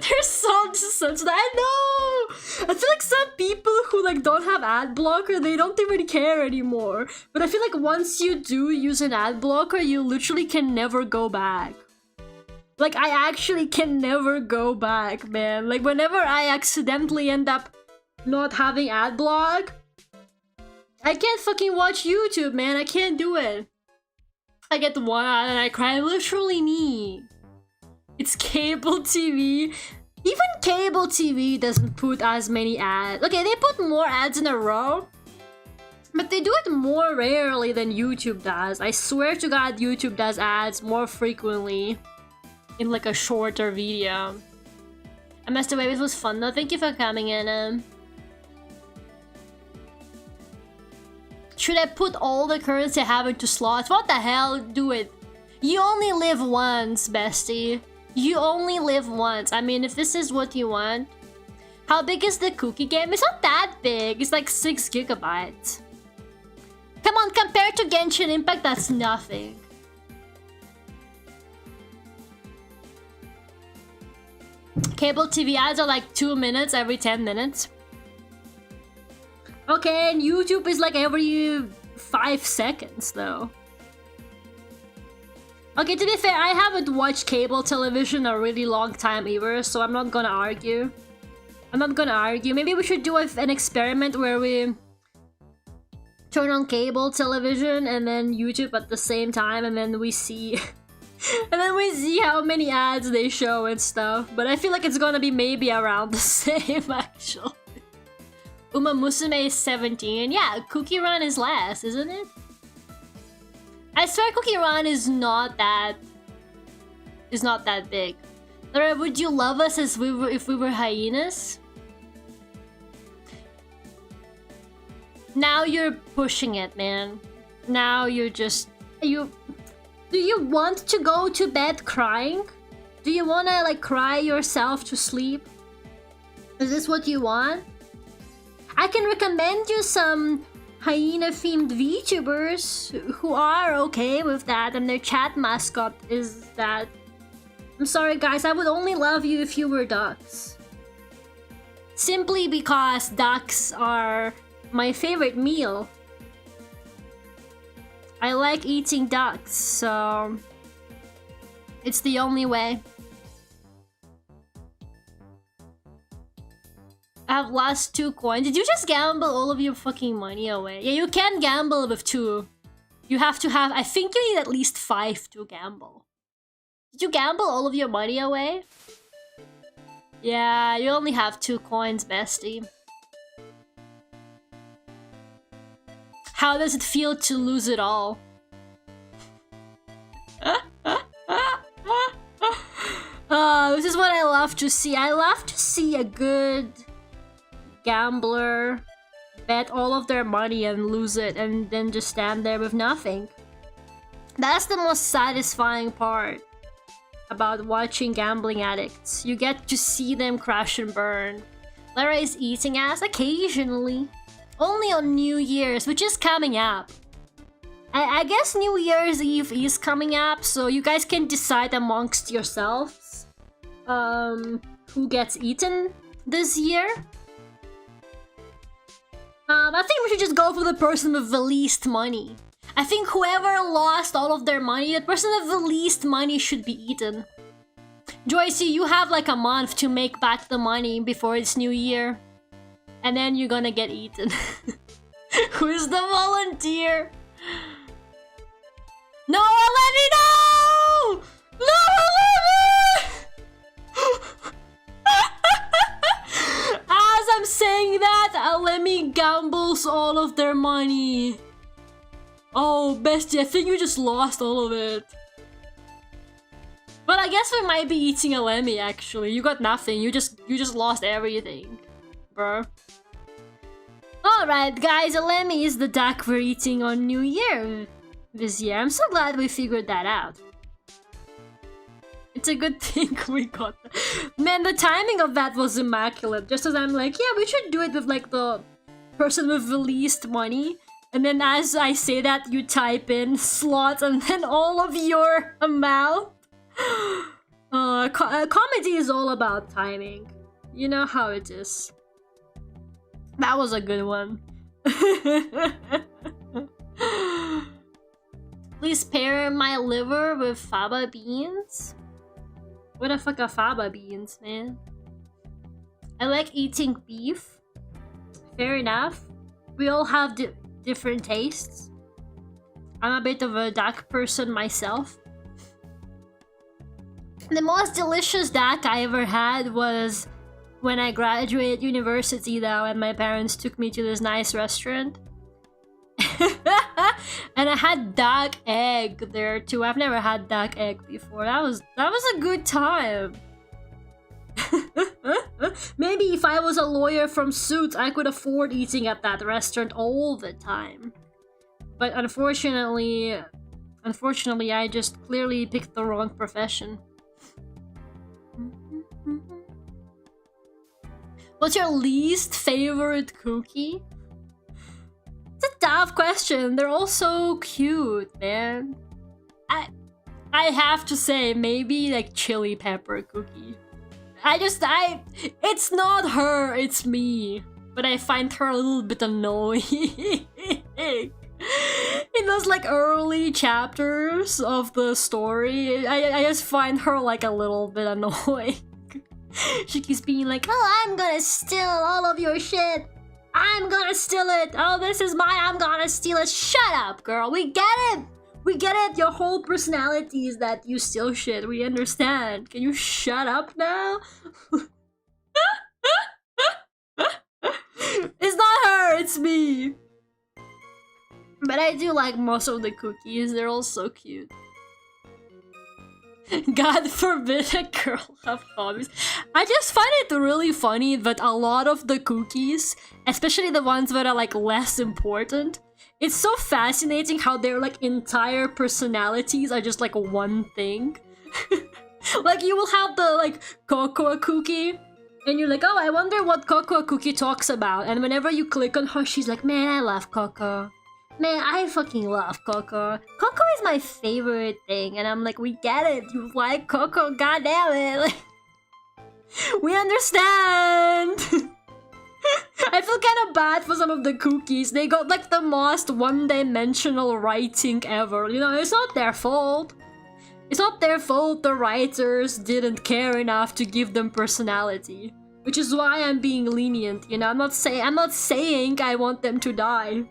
There's such that I know. I feel like some people who like don't have ad blocker, they don't even care anymore. But I feel like once you do use an ad blocker, you literally can never go back. Like, I actually can never go back, man. Like, whenever I accidentally end up not having ad block, I can't fucking watch YouTube, man. I can't do it. I get one ad and I cry. Literally me. It's cable TV. Even cable TV doesn't put as many ads. Okay, they put more ads in a row, but they do it more rarely than YouTube does. I swear to God, YouTube does ads more frequently in like a shorter video. I messed away. It was fun though. Thank you for coming in. Should I put all the currency I have into slots? What the hell? Do it. You only live once, bestie. You only live once. I mean, if this is what you want. How big is the cookie game? It's not that big. It's like 6 gigabytes. Come on, compared to Genshin Impact, that's nothing. Cable TV ads are like 2 minutes every 10 minutes. Okay, and YouTube is like every 5 seconds though. Okay, to be fair, I haven't watched cable television a really long time either, so I'm not gonna argue. Maybe we should do an experiment where we turn on cable television and then YouTube at the same time, and then we see... and then we see how many ads they show and stuff. But I feel like it's gonna be maybe around the same, actually. Uma Musume is 17. Yeah, CookieRun is less, isn't it? I swear CookieRun is not that big. Laura, would you love us if we were hyenas? Now you're pushing it, man. Now you're just... Do you want to go to bed crying? Do you wanna like cry yourself to sleep? Is this what you want? I can recommend you some hyena-themed VTubers who are okay with that, and their chat mascot is that. I'm sorry guys, I would only love you if you were ducks. Simply because ducks are my favorite meal. I like eating ducks, so it's the only way. I have lost 2 coins. Did you just gamble all of your fucking money away? Yeah, you can't gamble with 2. You have to have, I think you need at least 5 to gamble. Did you gamble all of your money away? Yeah, you only have 2 coins, bestie. How does it feel to lose it all? This is what I love to see. I love to see a good gambler bet all of their money and lose it and then just stand there with nothing. That's the most satisfying part about watching gambling addicts. You get to see them crash and burn. Lara is eating ass occasionally. Only on New Year's, which is coming up. I guess New Year's Eve is coming up, so you guys can decide amongst yourselves who gets eaten this year. I think we should just go for the person with the least money. I think whoever lost all of their money, the person with the least money should be eaten. Joycey, you have like a month to make back the money before it's New Year. And then you're gonna get eaten. Who's the volunteer? No, let me know! No, let me! As I'm saying that, Alemi gambles all of their money. Oh, bestie, I think you just lost all of it. But I guess we might be eating Alemi actually. You got nothing. You just lost everything, bro. Alright, guys, Alemi is the duck we're eating on New Year this year. I'm so glad we figured that out. It's a good thing we got that. Man, the timing of that was immaculate. Just as I'm like, yeah, we should do it with like the person with the least money. And then as I say that, you type in slots and then all of your amount. Comedy is all about timing. You know how it is. That was a good one. Please pair my liver with faba beans. What the fuck are faba beans, man? I like eating beef. Fair enough. We all have different tastes. I'm a bit of a duck person myself. The most delicious duck I ever had was when I graduated university though, and my parents took me to this nice restaurant. And I had duck egg there too. I've never had duck egg before. That was a good time. Maybe if I was a lawyer from Suits, I could afford eating at that restaurant all the time. But unfortunately, I just clearly picked the wrong profession. What's your least favorite cookie? It's a tough question. They're all so cute, man. I have to say, maybe like chili pepper cookie. It's not her, it's me. But I find her a little bit annoying. In those like early chapters of the story, I just find her like a little bit annoying. She keeps being like, oh, I'm gonna steal all of your shit. I'm gonna steal it. Oh, this is mine. I'm gonna steal it. Shut up, girl. We get it. We get it. Your whole personality is that you steal shit. We understand. Can you shut up now? It's not her. It's me. But I do like most of the cookies. They're all so cute. God forbid a girl have hobbies. I just find it really funny that a lot of the cookies, especially the ones that are like less important, it's so fascinating how their like entire personalities are just like one thing. Like you will have the like cocoa cookie and you're like, oh, I wonder what cocoa cookie talks about. And whenever you click on her, she's like, man, I love cocoa. Man, I fucking love Coco. Coco is my favorite thing, and I'm like, we get it. You like Coco, goddamn it. Like, we understand. I feel kind of bad for some of the cookies. They got like the most one-dimensional writing ever. You know, it's not their fault. It's not their fault the writers didn't care enough to give them personality. Which is why I'm being lenient, you know? I'm not saying I want them to die.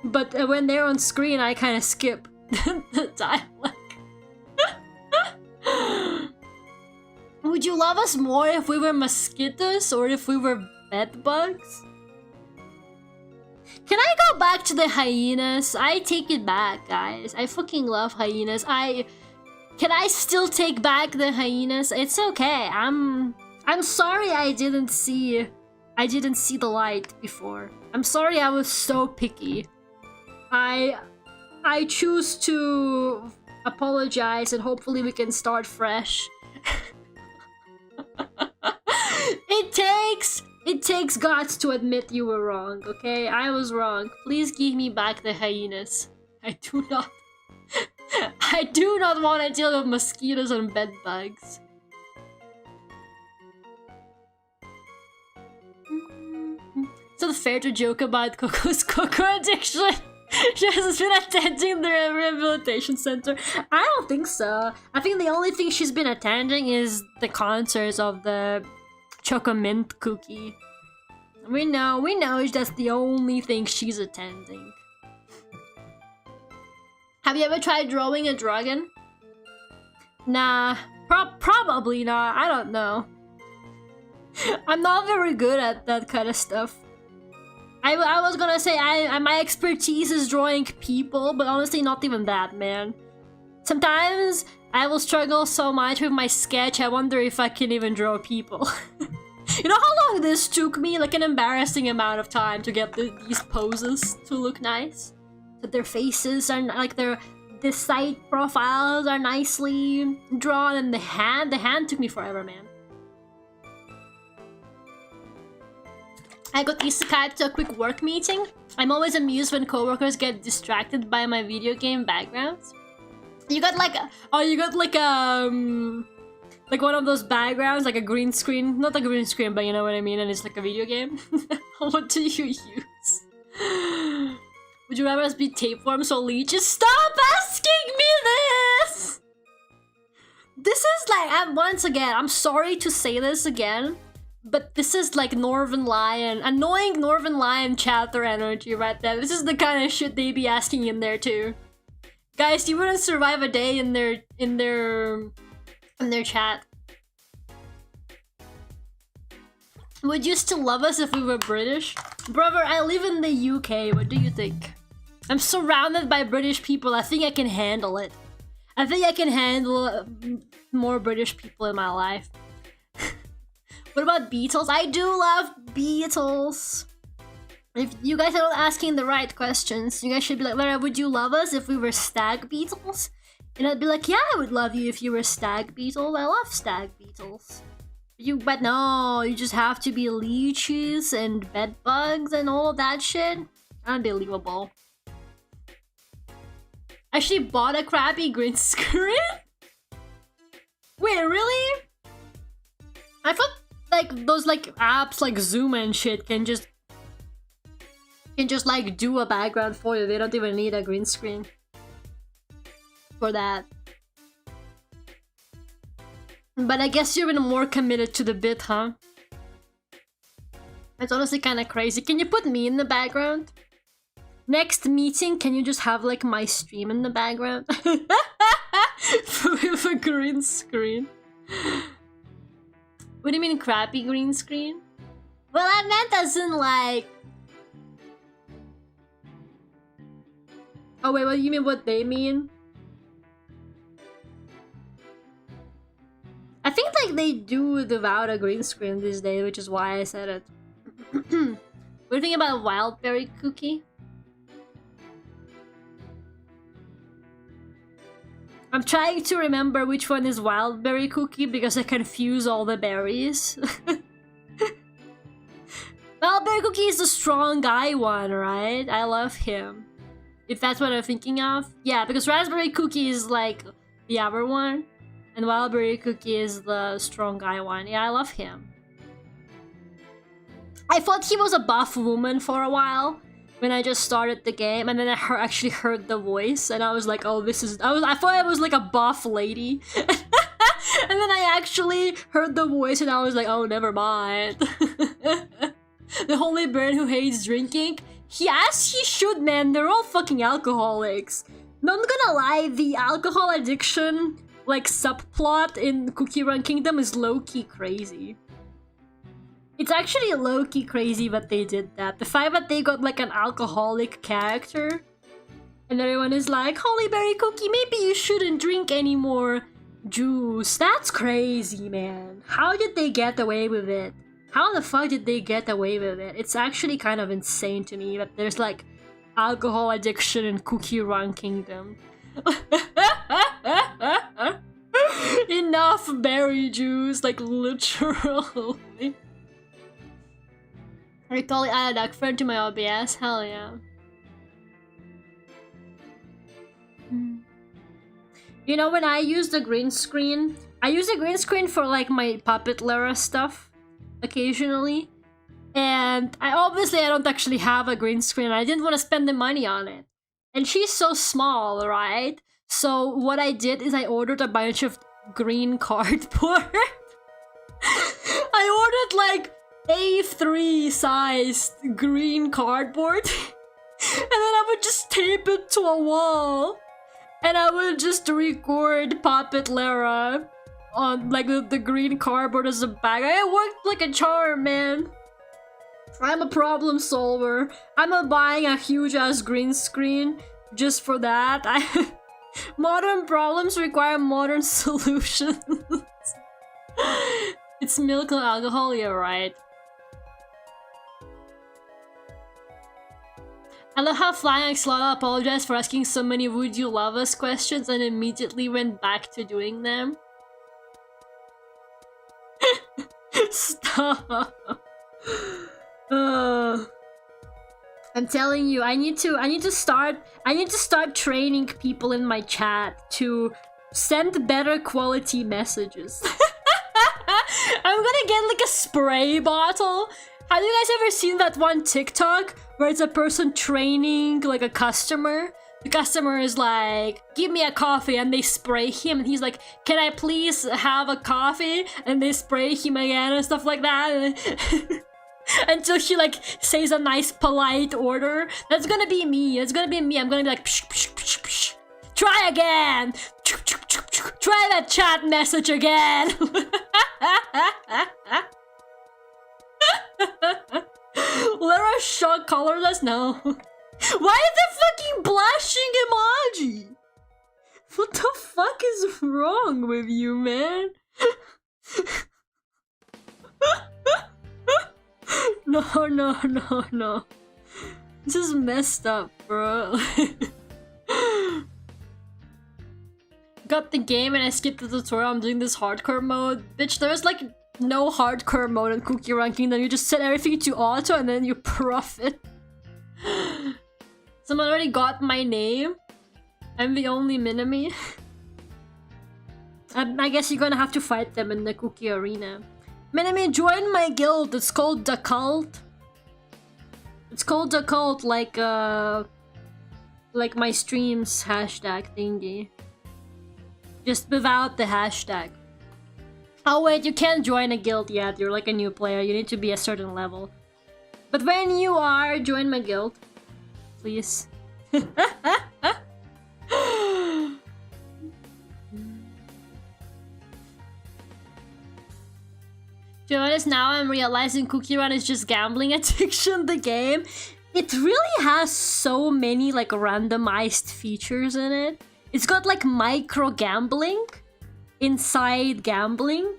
But when they're on screen, I kind of skip the dialogue. Would you love us more if we were mosquitoes or if we were bed bugs? Can I go back to the hyenas? I take it back, guys. I fucking love hyenas. Can I still take back the hyenas? It's okay. I'm sorry I didn't see the light before. I'm sorry I was so picky. I choose to apologize and hopefully we can start fresh. It takes guts to admit you were wrong, okay? I was wrong. Please give me back the hyenas. I do not want to deal with mosquitoes and bed bugs. It's not fair to joke about Coco's cocoa addiction. She has been attending the rehabilitation center. I don't think so. I think the only thing she's been attending is the concerts of the Choco Mint cookie. We know that's the only thing she's attending. Have you ever tried drawing a dragon? Nah, probably not. I don't know. I'm not very good at that kind of stuff. I was gonna say my expertise is drawing people, but honestly not even that, man. Sometimes I will struggle so much with my sketch, I wonder if I can even draw people. You know how long this took me? Like an embarrassing amount of time to get these poses to look nice. That their faces are like the side profiles are nicely drawn, and the hand took me forever, man. I got isekai to a quick work meeting. I'm always amused when coworkers get distracted by my video game backgrounds. You got like one of those backgrounds, like a green screen. Not like a green screen, but you know what I mean, and it's like a video game. What do you use? Would you rather us be tapeworms or leeches? Stop asking me this! This is like, once again, I'm sorry to say this again, but this is like Northern Lion, annoying Northern Lion chatter energy right there. This is the kind of shit they be asking in there too. Guys, you wouldn't survive a day in their chat. Would you still love us if we were British? Brother, I live in the UK, what do you think? I'm surrounded by British people, I think I can handle it. I think I can handle more British people in my life. What about beetles? I do love beetles. If you guys are not asking the right questions, you guys should be like, Lara, would you love us if we were stag beetles? And I'd be like, yeah, I would love you if you were stag beetles. I love stag beetles. But no, you just have to be leeches and bed bugs and all of that shit. Unbelievable. I actually bought a crappy green screen? Wait, really? I thought like those like apps like Zoom and shit can just like do a background for you. They don't even need a green screen for that. But I guess you're even more committed to the bit, huh? It's honestly kind of crazy. Can you put me in the background? Next meeting, can you just have like my stream in the background? With a green screen. What do you mean crappy green screen? Well, I meant as in like... Oh wait, what do you mean what they mean? I think like they do it without a green screen these days, which is why I said it. What do you think about Wildberry Cookie? I'm trying to remember which one is Wildberry Cookie because I confuse all the berries. Wildberry Cookie is the strong guy one, right? I love him. If that's what I'm thinking of. Yeah, because Raspberry Cookie is like the other one. And Wildberry Cookie is the strong guy one. Yeah, I love him. I thought he was a buff woman for a while when I just started the game, and then I actually heard the voice, and I was like, oh, this is... I thought I was like a buff lady. And then I actually heard the voice, and I was like, oh, never mind. The holy bird who hates drinking? Yes, he should, man. They're all fucking alcoholics. Not gonna lie, the alcohol addiction, like, subplot in CookieRun Kingdom is low-key crazy. It's actually low-key crazy that they did that. The fact that they got, like, an alcoholic character, and everyone is like, Holy Berry Cookie, maybe you shouldn't drink any more juice. That's crazy, man. How did they get away with it? How the fuck did they get away with it? It's actually kind of insane to me that there's, like, alcohol addiction in CookieRun Kingdom. Enough berry juice, like, literally. I totally added a friend to my OBS, hell yeah. You know, when I use the green screen, I use the green screen for like my Puppet Lara stuff occasionally. And I don't actually have a green screen. I didn't want to spend the money on it. And she's so small, right? So what I did is I ordered a bunch of green cardboard. I ordered like A3 sized green cardboard. And then I would just tape it to a wall. And I would just record Puppet Lara on like the green cardboard as a bag. It worked like a charm, man. I'm a problem solver. I'm buying a huge ass green screen just for that. Modern problems require modern solutions. It's milk and alcohol, you're right. I love how Flying Axolotl apologized for asking so many would you love us questions and immediately went back to doing them. Stop. I'm telling you, I need to start training people in my chat to send better quality messages. I'm gonna get like a spray bottle. Have you guys ever seen that one TikTok where it's a person training like a customer? The customer is like, give me a coffee, and they spray him, and he's like, can I please have a coffee? And they spray him again and stuff like that. Until he like says a nice polite order. That's gonna be me. It's gonna be me. I'm gonna be like, psh, psh, psh, psh. Try again. Try that chat message again. Lara shock colorless? No. Why is the fucking blushing emoji? What the fuck is wrong with you, man? No. This is messed up, bro. Got the game and I skipped the tutorial. I'm doing this hardcore mode. Bitch, there's like no hardcore mode in CookieRun Kingdom. You just set everything to auto and then you profit. Someone already got my name. I'm the only minimi. I guess you're gonna have to fight them in the Cookie Arena. Minimi, join my guild. It's called Duckult. It's called Duckult, like my streams hashtag thingy. Just without the hashtag. Oh wait, you can't join a guild yet. You're like a new player. You need to be a certain level. But when you are, join my guild. Please. To be honest, now I'm realizing CookieRun is just gambling addiction, the game. It really has so many like randomized features in it. It's got like micro gambling inside gambling.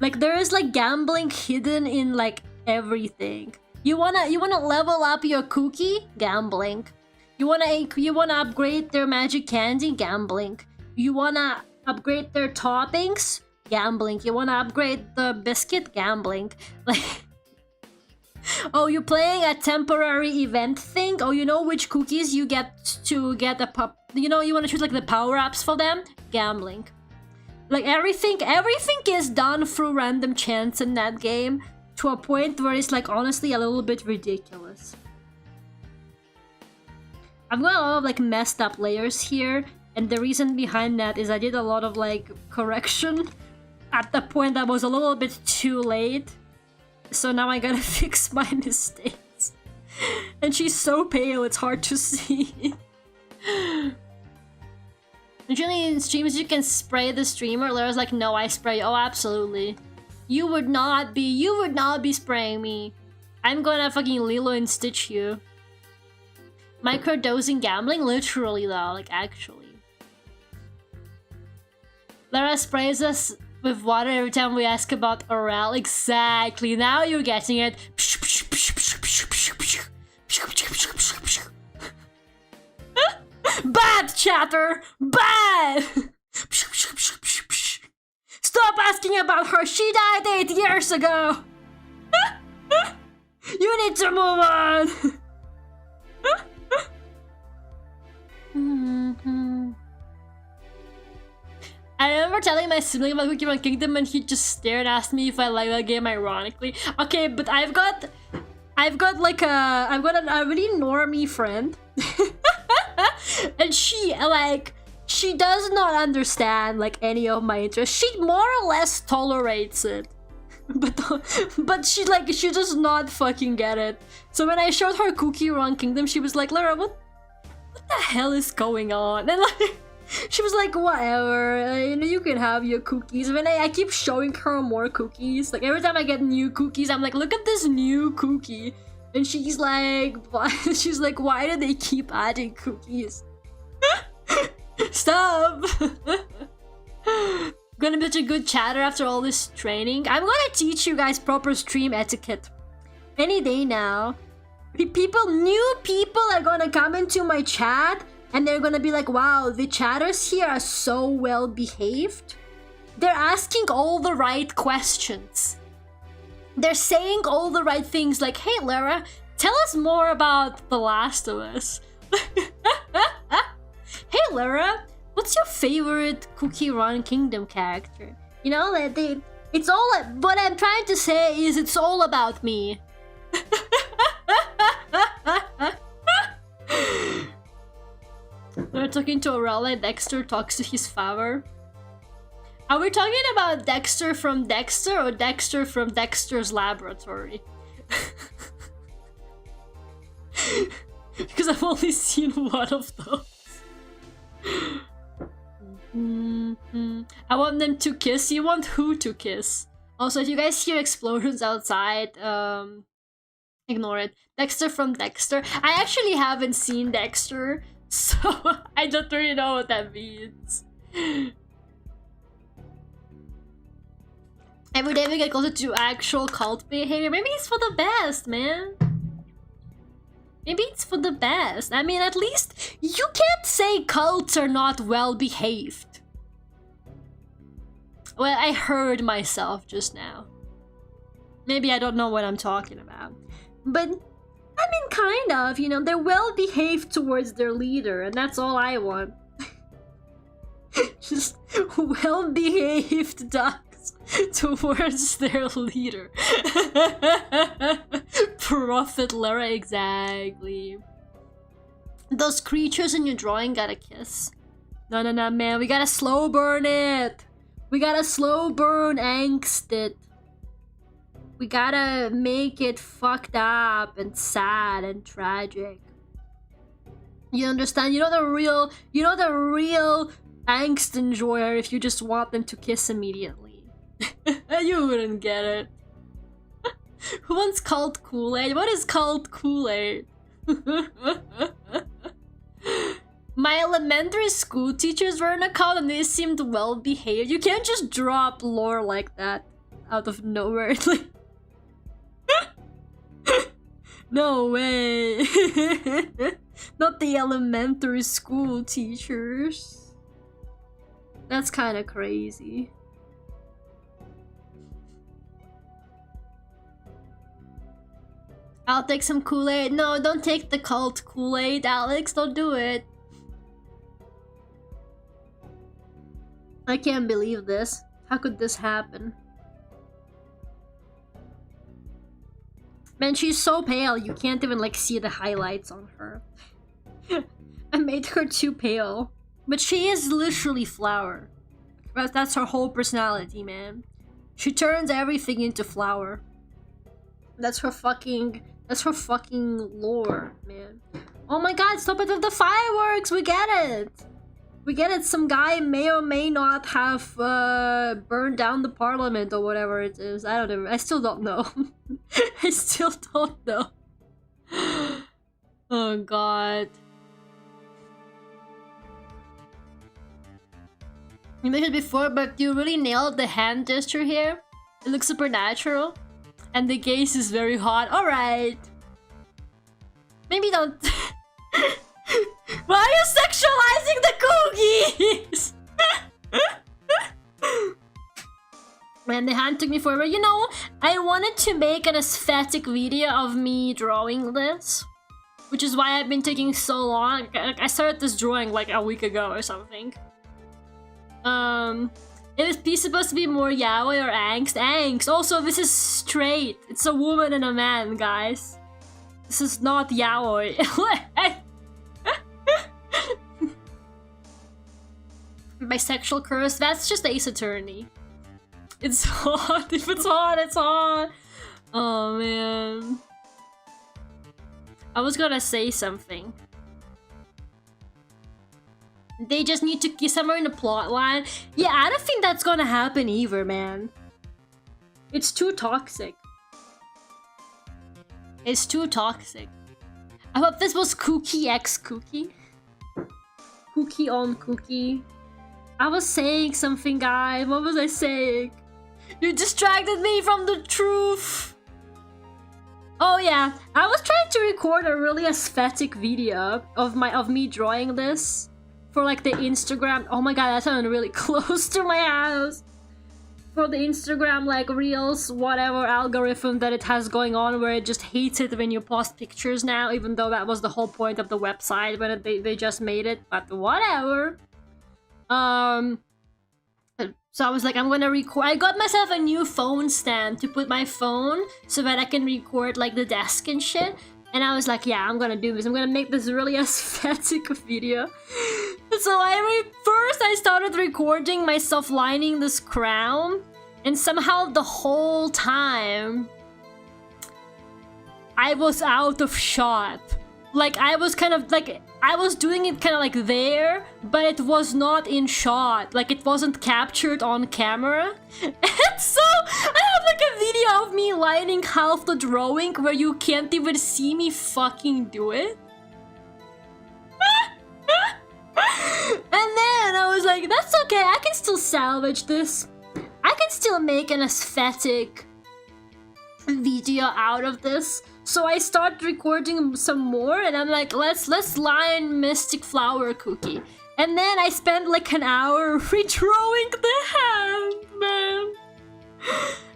Like there is like gambling hidden in like everything. You wanna level up your cookie? Gambling. You wanna upgrade their magic candy? Gambling. You wanna upgrade their toppings? Gambling. You wanna upgrade the biscuit? Gambling. Like, oh, you're playing a temporary event thing? Oh, you know which cookies you get to get a pop? You know, you wanna choose like the power-ups for them? Gambling. Like everything is done through random chance in that game. to a point where it's like honestly a little bit ridiculous. I've got a lot of like messed up layers here, and the reason behind that is I did a lot of like correction at the point that was a little bit too late. So now I gotta fix my mistakes. And she's so pale, it's hard to see. Usually in streams you can spray the streamer. Lara's like, no, I spray. Oh, absolutely. You would not be spraying me. I'm gonna fucking Lilo and Stitch you. Microdosing gambling? Literally though, like actually. Lara sprays us with water every time we ask about Oral. Exactly, now you're getting it. Bad, chatter! Bad! Stop asking about her! She died 8 years ago! You need to move on! I remember telling my sibling about CookieRun Kingdom and he just stared and asked me if I like that game ironically. Okay, but I've got a really normie friend. And she does not understand like any of my interests. She more or less tolerates it. But she does not fucking get it. So when I showed her CookieRun Kingdom, she was like, Lara, what the hell is going on? And like she was like, whatever, you know, you can have your cookies. When I keep showing her more cookies, like every time I get new cookies, I'm like, look at this new cookie. And she's like, why? She's like, why do they keep adding cookies? Stop! Gonna be such a good chatter after all this training. I'm gonna teach you guys proper stream etiquette. Any day now. New people are gonna come into my chat and they're gonna be like, wow, the chatters here are so well behaved. They're asking all the right questions. They're saying all the right things like, hey Lara, tell us more about The Last of Us. Hey Lara, what's your favorite CookieRun Kingdom character? You know, it's all, what I'm trying to say is it's all about me. We're talking to Aurelia. Dexter talks to his father. Are we talking about Dexter from Dexter or Dexter from Dexter's laboratory? Because I've only seen one of those. I want them to kiss. You want who to kiss? Also, if you guys hear explosions outside, ignore it. Dexter from Dexter. I actually haven't seen Dexter, so I don't really know what that means. Every day we get closer to actual cult behavior. Maybe it's for the best, man. Maybe it's for the best. I mean, at least you can't say cults are not well behaved. Well, I heard myself just now. Maybe I don't know what I'm talking about. But, I mean, kind of, you know, they're well behaved towards their leader, and that's all I want. Just well behaved ducks towards their leader. Prophet Lara, exactly. Those creatures in your drawing got a kiss. No, man, we gotta slow burn it. We gotta slow burn angst it. We gotta make it fucked up and sad and tragic. You understand? You know the real angst enjoyer if you just want them to kiss immediately. You wouldn't get it. Who wants cult Kool-Aid? What is cult Kool-Aid? My elementary school teachers were in a cult and they seemed well behaved. You can't just drop lore like that out of nowhere. Like, no way. Not the elementary school teachers. That's kind of crazy. I'll take some Kool-Aid. No, don't take the cult Kool-Aid, Alex. Don't do it. I can't believe this. How could this happen? Man, she's so pale, you can't even like see the highlights on her. I made her too pale. But she is literally flour. That's her whole personality, man. She turns everything into flour. That's her fucking lore, man. Oh my god, stop it with the fireworks! We get it! We get it, some guy may or may not have burned down the parliament or whatever it is. I don't know. I still don't know. I still don't know. Oh god. You mentioned before, but you really nailed the hand gesture here. It looks super natural. And the gaze is very hot. Alright. Maybe don't... Why are you sexualizing the cookies? Man, the hand took me forever. You know, I wanted to make an aesthetic video of me drawing this. Which is why I've been taking so long. I started this drawing like a week ago or something. Is this supposed to be more yaoi or angst? Angst! Also, this is straight. It's a woman and a man, guys. This is not yaoi. Bisexual curse? That's just Ace Attorney. It's hot. If it's hot, it's hot. Oh, man. I was gonna say something. They just need to kiss somewhere in the plot line. Yeah, I don't think that's gonna happen either, man. It's too toxic. It's too toxic. I thought this was Cookie X Cookie. Cookie on Cookie. I was saying something, guys. What was I saying? You distracted me from the truth. Oh yeah, I was trying to record a really aesthetic video of me drawing this. For like the Instagram, oh my god, that sounded really close to my house. For the Instagram like reels, whatever algorithm that it has going on, where it just hates it when you post pictures now, even though that was the whole point of the website when they just made it, but whatever. So I was like, I'm gonna record. I got myself a new phone stand to put my phone so that I can record like the desk and shit. And I was like, yeah, I'm gonna do this. I'm gonna make this really aesthetic video. So first I started recording myself lining this crown. And somehow the whole time, I was out of shot. Like, I was kind of like, I was doing it kind of like there, but it was not in shot. Like, it wasn't captured on camera. And so, I have like a video of me lining half the drawing where you can't even see me fucking do it. And then I was like, that's okay, I can still salvage this. I can still make an aesthetic video out of this. So I started recording some more and I'm like, let's line Mystic Flower Cookie. And then I spent like an hour redrawing the hand, man.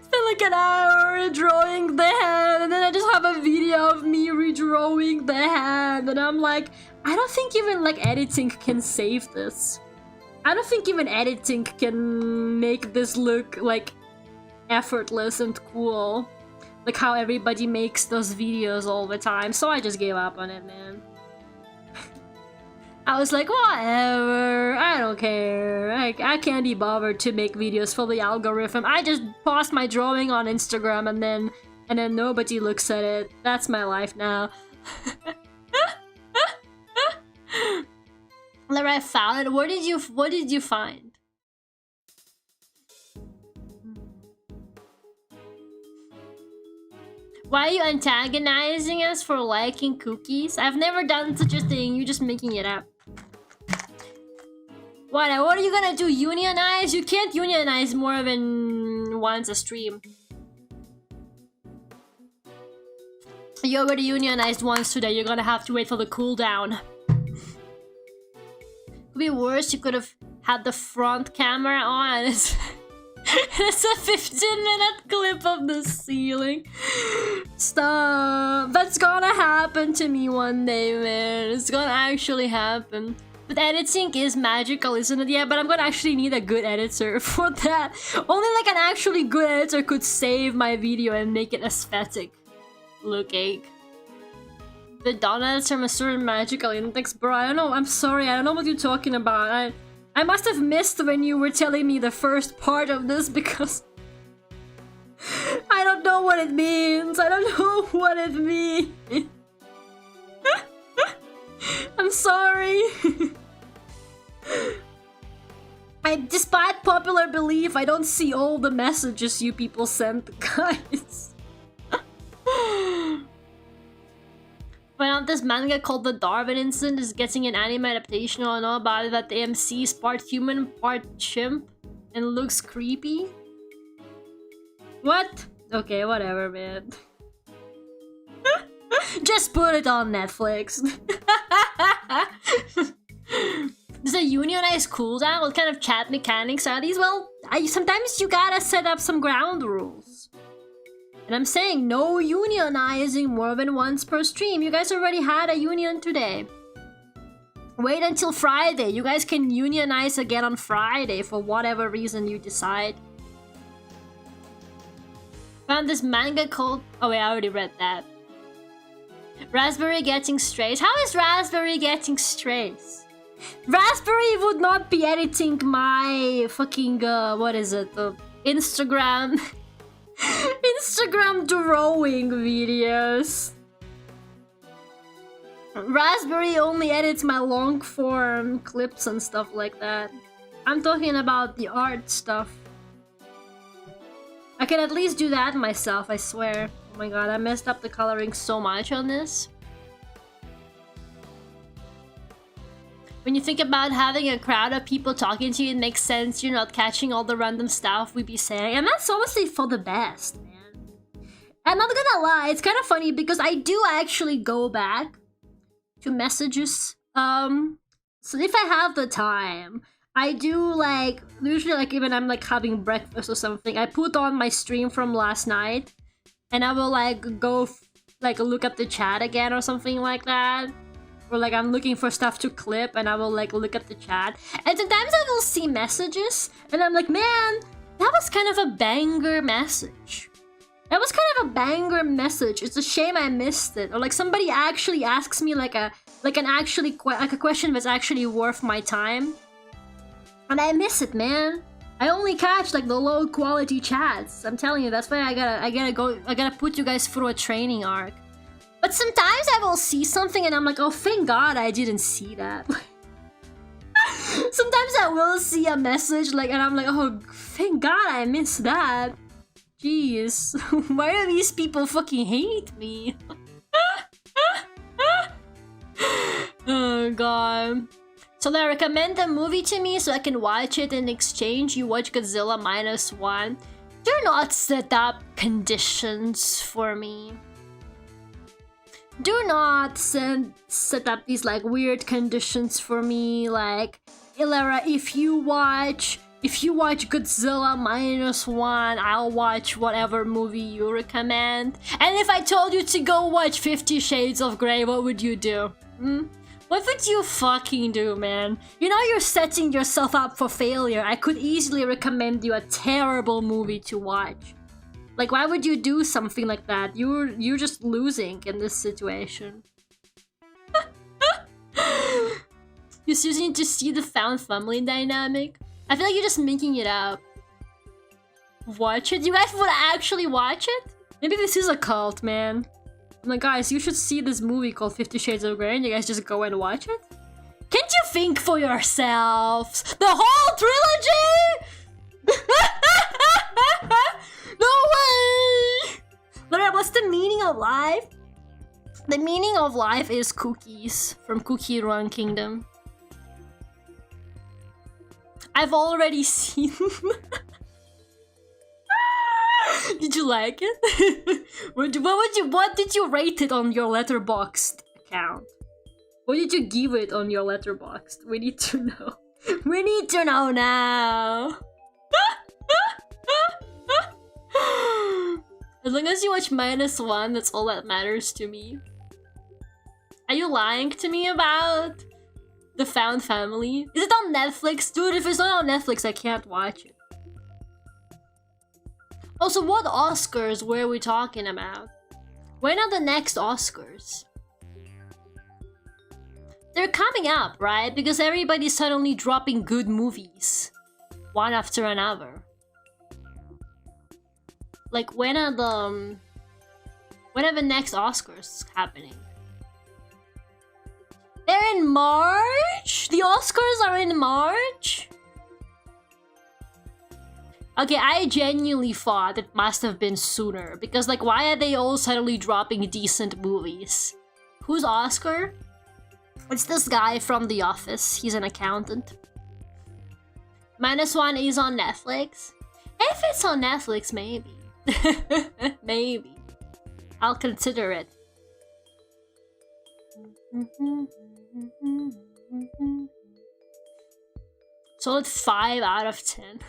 Spent like an hour drawing the hand, and then I just have a video of me redrawing the hand, and I'm like, I don't think even like editing can save this. I don't think even editing can make this look like effortless and cool. Like how everybody makes those videos all the time, so I just gave up on it, man. I was like, whatever, I don't care. I can't be bothered to make videos for the algorithm. I just post my drawing on Instagram and then nobody looks at it. That's my life now. I found it. What did you find? Why are you antagonizing us for liking cookies? I've never done such a thing. You're just making it up. What are you gonna do? Unionize? You can't unionize more than once a stream. You already unionized once today. You're gonna have to wait for the cooldown. Could be worse. You could have had the front camera on. It's a 15-minute clip of the ceiling. Stop. That's gonna happen to me one day, man. It's gonna actually happen. But editing is magical, isn't it? Yeah, but I'm gonna actually need a good editor for that. Only like an actually good editor could save my video and make it aesthetic. looking. The donuts from a certain magical index, bro. I don't know. I'm sorry. I don't know what you're talking about. I must have missed when you were telling me the first part of this because I don't know what it means. I don't know what it means. I'm sorry. Despite popular belief, I don't see all the messages you people sent, guys. Find out this manga called The Darwin Incident is getting an anime adaptation. I know about it that the MC is part human, part chimp, and looks creepy. What? Okay, whatever, man. Just put it on Netflix. Does a unionized cooldown? What kind of chat mechanics are these? Well, sometimes you gotta set up some ground rules. And I'm saying no unionizing more than once per stream. You guys already had a union today. Wait until Friday. You guys can unionize again on Friday for whatever reason you decide. Found this manga called... Oh wait, I already read that. Raspberry getting strays. How is Raspberry getting strays? Raspberry would not be editing my fucking, what is it? Instagram... Instagram drawing videos. Raspberry only edits my long form clips and stuff like that. I'm talking about the art stuff. I can at least do that myself, I swear. Oh my god, I messed up the coloring so much on this. When you think about having a crowd of people talking to you, it makes sense you're not catching all the random stuff we be saying. And that's honestly for the best, man. I'm not gonna lie, it's kind of funny because I do actually go back to messages. So if I have the time, I do like, usually like even I'm like having breakfast or something, I put on my stream from last night and I will like go like look at the chat again or something like that. Or like I'm looking for stuff to clip and I will like look at the chat. And sometimes I will see messages and I'm like, man, that was kind of a banger message. That was kind of a banger message. It's a shame I missed it. Or like somebody actually asks me like a question that's actually worth my time. And I miss it, man. I only catch like the low quality chats. I'm telling you, that's why I gotta put you guys through a training arc. But sometimes I will see something and I'm like, oh, thank God I didn't see that. Sometimes I will see a message like, and I'm like, oh, thank God I missed that. Jeez, why do these people fucking hate me? Oh God. So they recommend a movie to me so I can watch it in exchange. You watch Godzilla -1. Do not set up conditions for me. Do not set up these like weird conditions for me, like Ilera, if you watch Godzilla -1, I'll watch whatever movie you recommend. And if I told you to go watch 50 Shades of Grey, what would you do? What would you fucking do, man? You know you're setting yourself up for failure. I could easily recommend you a terrible movie to watch. Like, why would you do something like that? You're just losing in this situation. You seriously need to see the found family dynamic? I feel like you're just making it up. Watch it? You guys would actually watch it? Maybe this is a cult, man. I'm like, guys, you should see this movie called 50 Shades of Grey and you guys just go and watch it? Can't you think for yourselves? The whole trilogy?! No way! But what's the meaning of life? The meaning of life is cookies from CookieRun Kingdom. I've already seen. Did you like it? What did you rate it on your Letterboxd account? What did you give it on your Letterboxd? We need to know. We need to know now. As long as you watch -1, that's all that matters to me. Are you lying to me about the found family? Is it on Netflix? Dude, if it's not on Netflix, I can't watch it. Also, what Oscars were we talking about? When are the next Oscars? They're coming up, right? Because everybody's suddenly dropping good movies. One after another. Like, when are the next Oscars happening? They're in March? The Oscars are in March? Okay, I genuinely thought it must have been sooner. Because, like, why are they all suddenly dropping decent movies? Who's Oscar? It's this guy from The Office. He's an accountant. -1 is on Netflix. If it's on Netflix, maybe. Maybe. I'll consider it. Solid 5 out of 10.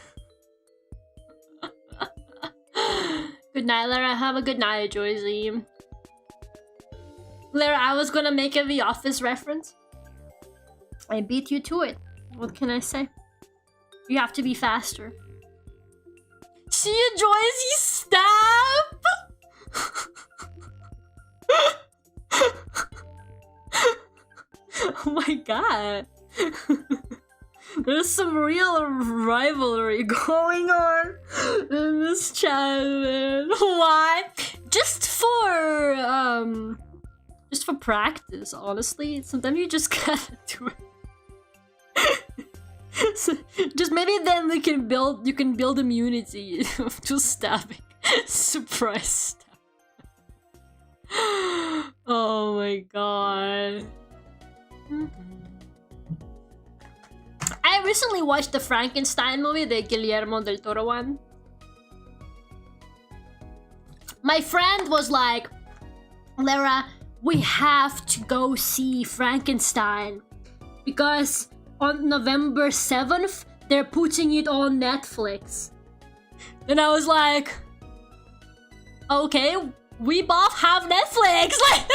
Good night, Lara. Have a good night, Joyzy. Lara, I was gonna make a The Office reference. I beat you to it. What can I say? You have to be faster. See you, Joyzy. Stop! Oh my god. There's some real rivalry going on in this chat, man. Why? Just for practice, honestly. Sometimes you just gotta do it. So, just maybe then you can build immunity to stabbing. Surprise stab. Oh my god. I recently watched the Frankenstein movie, the Guillermo del Toro one. My friend was like, Lara, we have to go see Frankenstein because on November 7th, they're putting it on Netflix. And I was like, okay, we both have Netflix. Like,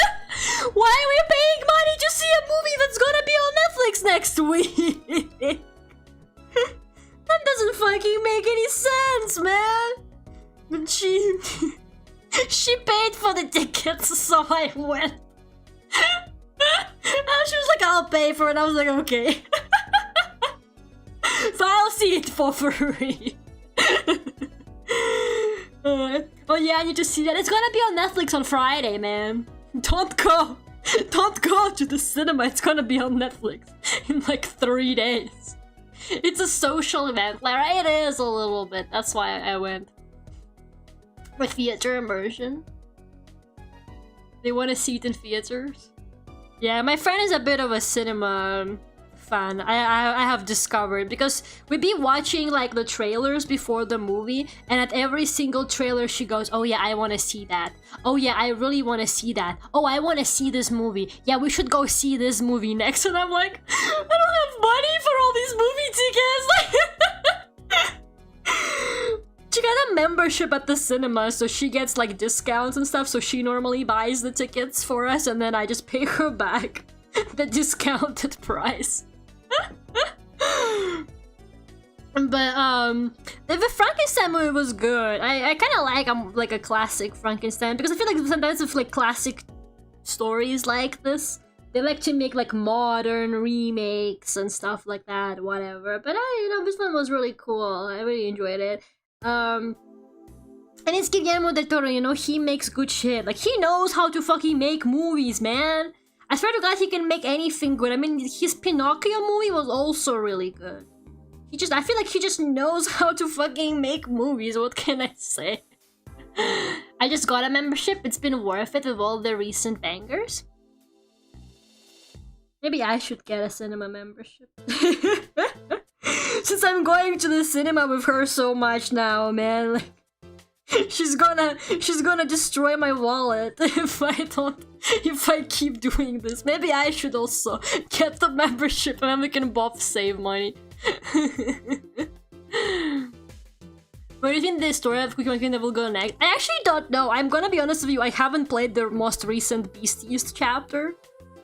why are we paying money to see a movie that's gonna be on Netflix next week? That doesn't fucking make any sense, man. But she paid for the tickets, so I went. She was like, I'll pay for it. I was like, okay. So I'll see it for free. Oh yeah, I need to see that. It's gonna be on Netflix on Friday, man. Don't go. Don't go to the cinema. It's gonna be on Netflix in like 3 days. It's a social event, Lara. It is a little bit. That's why I went. With theater immersion. They want to see it in theaters. Yeah, my friend is a bit of a cinema fan. I have discovered because we'd be watching like the trailers before the movie, and at every single trailer she goes, oh yeah, I want to see that. Oh yeah, I really want to see that. Oh, I want to see this movie. Yeah, we should go see this movie next. And I'm like, I don't have money for all these movie tickets. She got a membership at the cinema, so she gets like discounts and stuff, so she normally buys the tickets for us, and then I just pay her back the discounted price. But the Frankenstein movie was good. I kind of like a classic Frankenstein, because I feel like sometimes with like classic stories like this, they like to make like modern remakes and stuff like that, whatever. But this one was really cool. I really enjoyed it. And it's Guillermo del Toro, he makes good shit. Like, he knows how to fucking make movies, man. I swear to God, he can make anything good. I mean, his Pinocchio movie was also really good. I feel like he just knows how to fucking make movies. What can I say? I just got a membership. It's been worth it with all the recent bangers. Maybe I should get a cinema membership. Since I'm going to the cinema with her so much now, man, like, she's gonna destroy my wallet if I keep doing this. Maybe I should also get the membership and then we can both save money. Where do you think the story of CookieRun will go next? I actually don't know. I'm gonna be honest with you, I haven't played the most recent Beasties chapter.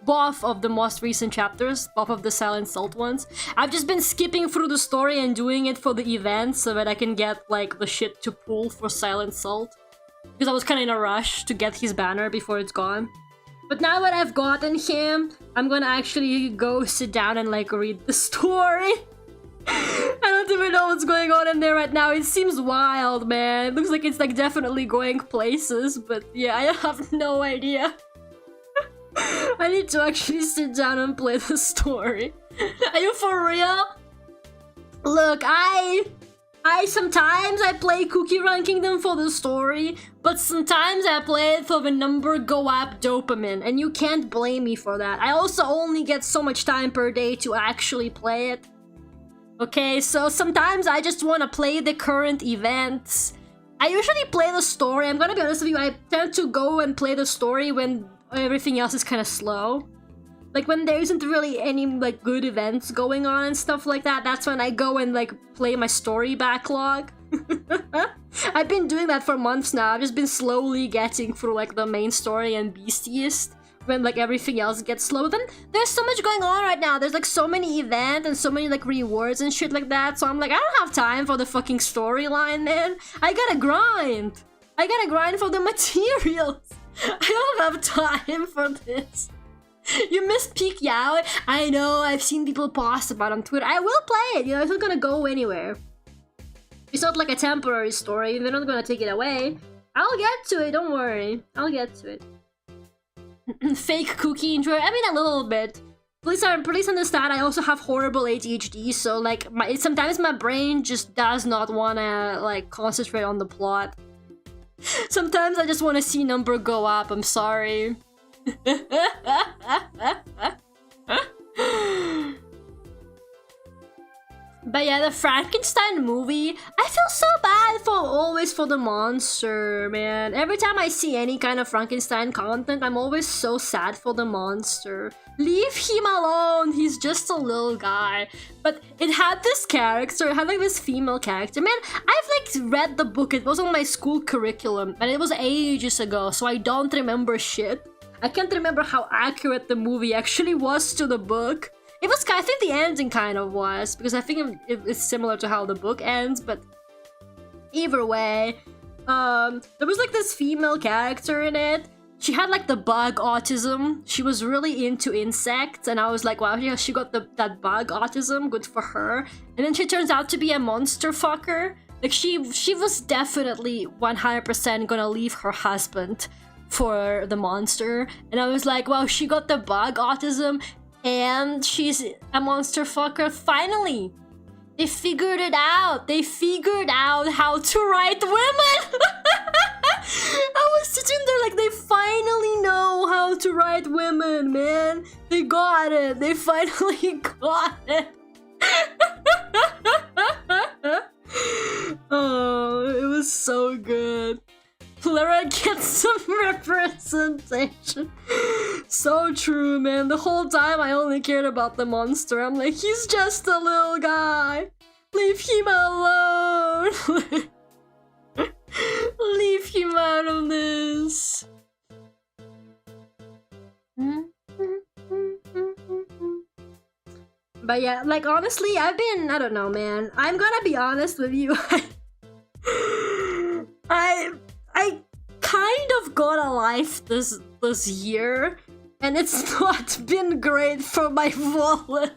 Both of the most recent chapters, both of the Silent Salt ones. I've just been skipping through the story and doing it for the event so that I can get like the shit to pull for Silent Salt. because I was kind of in a rush to get his banner before it's gone. But now that I've gotten him, I'm gonna actually go sit down and like read the story. I don't even know what's going on in there right now. It seems wild, man. It looks like it's like definitely going places, but yeah, I have no idea. I need to actually sit down and play the story. Are you for real? Look, sometimes I play CookieRun Kingdom for the story, but sometimes I play it for the number go up dopamine, and you can't blame me for that. I also only get so much time per day to actually play it. Okay, so sometimes I just want to play the current events. I usually play the story. I'm gonna be honest with you, I tend to go and play the story when everything else is kind of slow. Like when there isn't really any like good events going on and stuff like that, that's when I go and like play my story backlog. I've been doing that for months now. I've just been slowly getting through like the main story and Beastiest when like everything else gets slow. Then there's so much going on right now. There's like so many events and so many like rewards and shit like that. So I'm like, I don't have time for the fucking storyline, man. I gotta grind. I gotta grind for the materials. I don't have time for this. You missed Peak Yaoi? I know, I've seen people post about it on Twitter. I will play it, you know, it's not gonna go anywhere. It's not like a temporary story, they're not gonna take it away. I'll get to it, don't worry. I'll get to it. Fake cookie enjoy, I mean a little bit. Please understand, I also have horrible ADHD, so like, sometimes my brain just does not wanna like concentrate on the plot. Sometimes I just wanna see number go up, I'm sorry. But yeah, the Frankenstein movie, I feel so bad always for the monster, man. Every time I see any kind of Frankenstein content, I'm always so sad for the monster. Leave him alone, he's just a little guy. But it had this character, it had like this female character. Man, I've like read the book, it was on my school curriculum, and it was ages ago, so I don't remember shit. I can't remember how accurate the movie actually was to the book. It was, I think the ending kind of was, because I think it's similar to how the book ends, but either way, there was like this female character in it. She had like the bug autism. She was really into insects, and I was like, wow, yeah, she got that bug autism, good for her. And then she turns out to be a monster fucker. Like she was definitely 100% gonna leave her husband for the monster, and I was like, wow, she got the bug autism and she's a monster fucker. Finally, they figured it out. They figured out how to write women. I was sitting there like, they finally know how to write women, man. They got it. They finally got it. Oh, it was so good. Clara gets some representation. So true, man. The whole time I only cared about the monster. I'm like, he's just a little guy. Leave him alone. Leave him out of this. But yeah, like honestly, I don't know, man. I'm gonna be honest with you. I kind of got a life this year, and it's not been great for my wallet.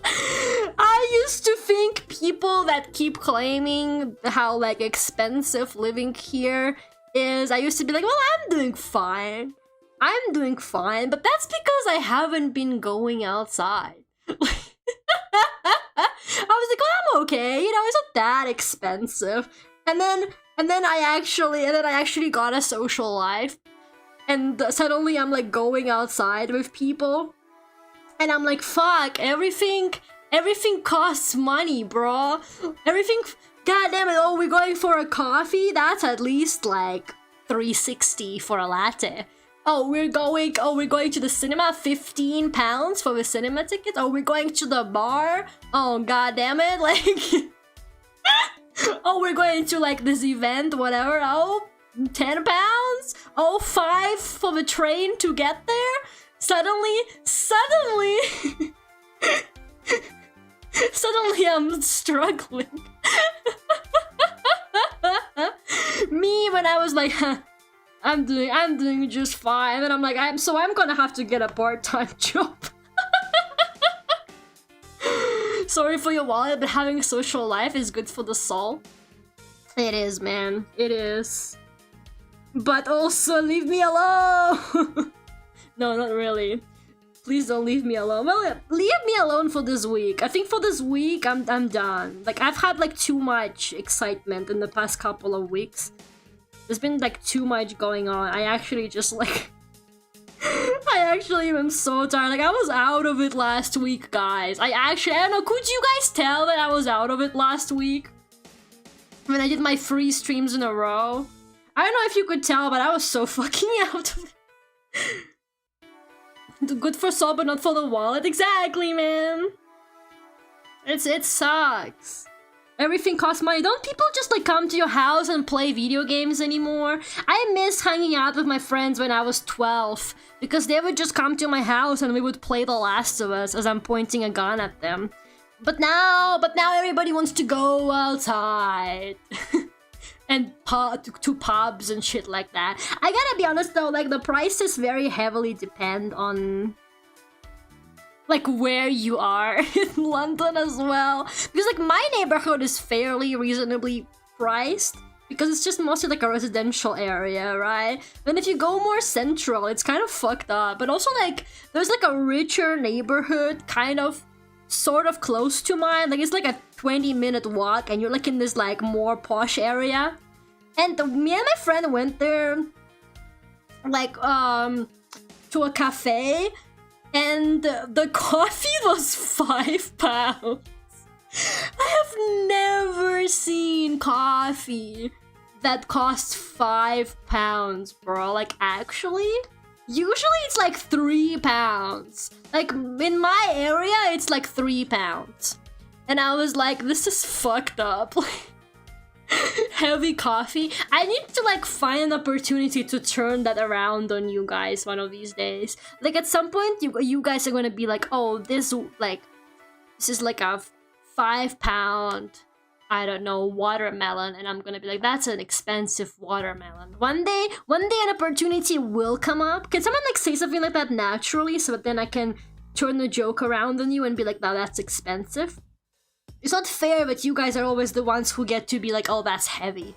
I used to think people that keep claiming how like expensive living here is, I used to be like, well, I'm doing fine. I'm doing fine, but that's because I haven't been going outside. I was like, well, I'm okay, you know, it's not that expensive. And then I actually got a social life, and suddenly I'm like going outside with people, and I'm like, fuck, everything costs money, bro. Everything, god damn it, oh, we're going for a coffee? That's at least like $3.60 for a latte. Oh, we're going to the cinema, £15 for the cinema ticket. Oh, we're going to the bar. Oh, god damn it, like oh, we're going to like this event, whatever. Oh, £10. Oh, $5 for the train to get there. Suddenly I'm struggling. Me when I was like, I'm doing just fine, and I'm like, I'm gonna have to get a part-time job. Sorry for your wallet, but having a social life is good for the soul. It is, man. It is. But also, leave me alone! No, not really. Please don't leave me alone. Well, leave me alone for this week. I think for this week, I'm done. Like, I've had, like, too much excitement in the past couple of weeks. There's been, like, too much going on. I actually just, like... I actually am so tired. Like, I was out of it last week, guys. I don't know, could you guys tell that I was out of it last week? When I did my 3 streams in a row? I don't know if you could tell, but I was so fucking out of it. Good for soul, but not for the wallet. Exactly, man. It sucks. Everything costs money. Don't people just like come to your house and play video games anymore? I miss hanging out with my friends when I was 12 because they would just come to my house and we would play The Last of Us as I'm pointing a gun at them. But now everybody wants to go outside. And to pubs and shit like that. I gotta be honest though, like the prices very heavily depend on like where you are in London as well. Because like my neighborhood is fairly reasonably priced because it's just mostly like a residential area, right? And if you go more central, it's kind of fucked up. But also like there's like a richer neighborhood kind of sort of close to mine. Like it's like a 20-minute walk and you're like in this like more posh area. And me and my friend went there like to a cafe and the coffee was £5. I have never seen coffee that costs £5, bro. Like actually? Usually it's like £3. Like in my area it's like £3. And I was like, this is fucked up. Heavy coffee. I need to like find an opportunity to turn that around on you guys one of these days. Like at some point you guys are gonna be like, oh, this is like a £5, I don't know, watermelon, and I'm gonna be like, that's an expensive watermelon. One day an opportunity will come up. Can someone like say something like that naturally so that then I can turn the joke around on you and be like, no, that's expensive? It's not fair that you guys are always the ones who get to be like, oh, that's heavy.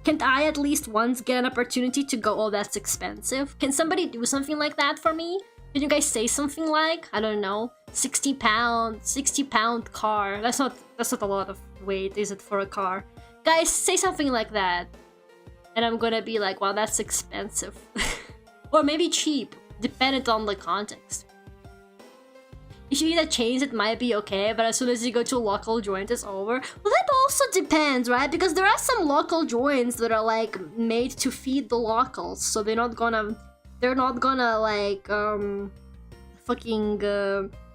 Can't I at least once get an opportunity to go, oh, that's expensive? Can somebody do something like that for me? Can you guys say something like, I don't know, 60 pound car? That's not a lot of weight, is it, for a car? Guys, say something like that. And I'm gonna be like, wow, that's expensive. Or maybe cheap, dependent on the context. If you eat at chains, it might be okay, but as soon as you go to a local joint, it's over. Well, that also depends, right? Because there are some local joints that are like made to feed the locals, so they're not gonna like fucking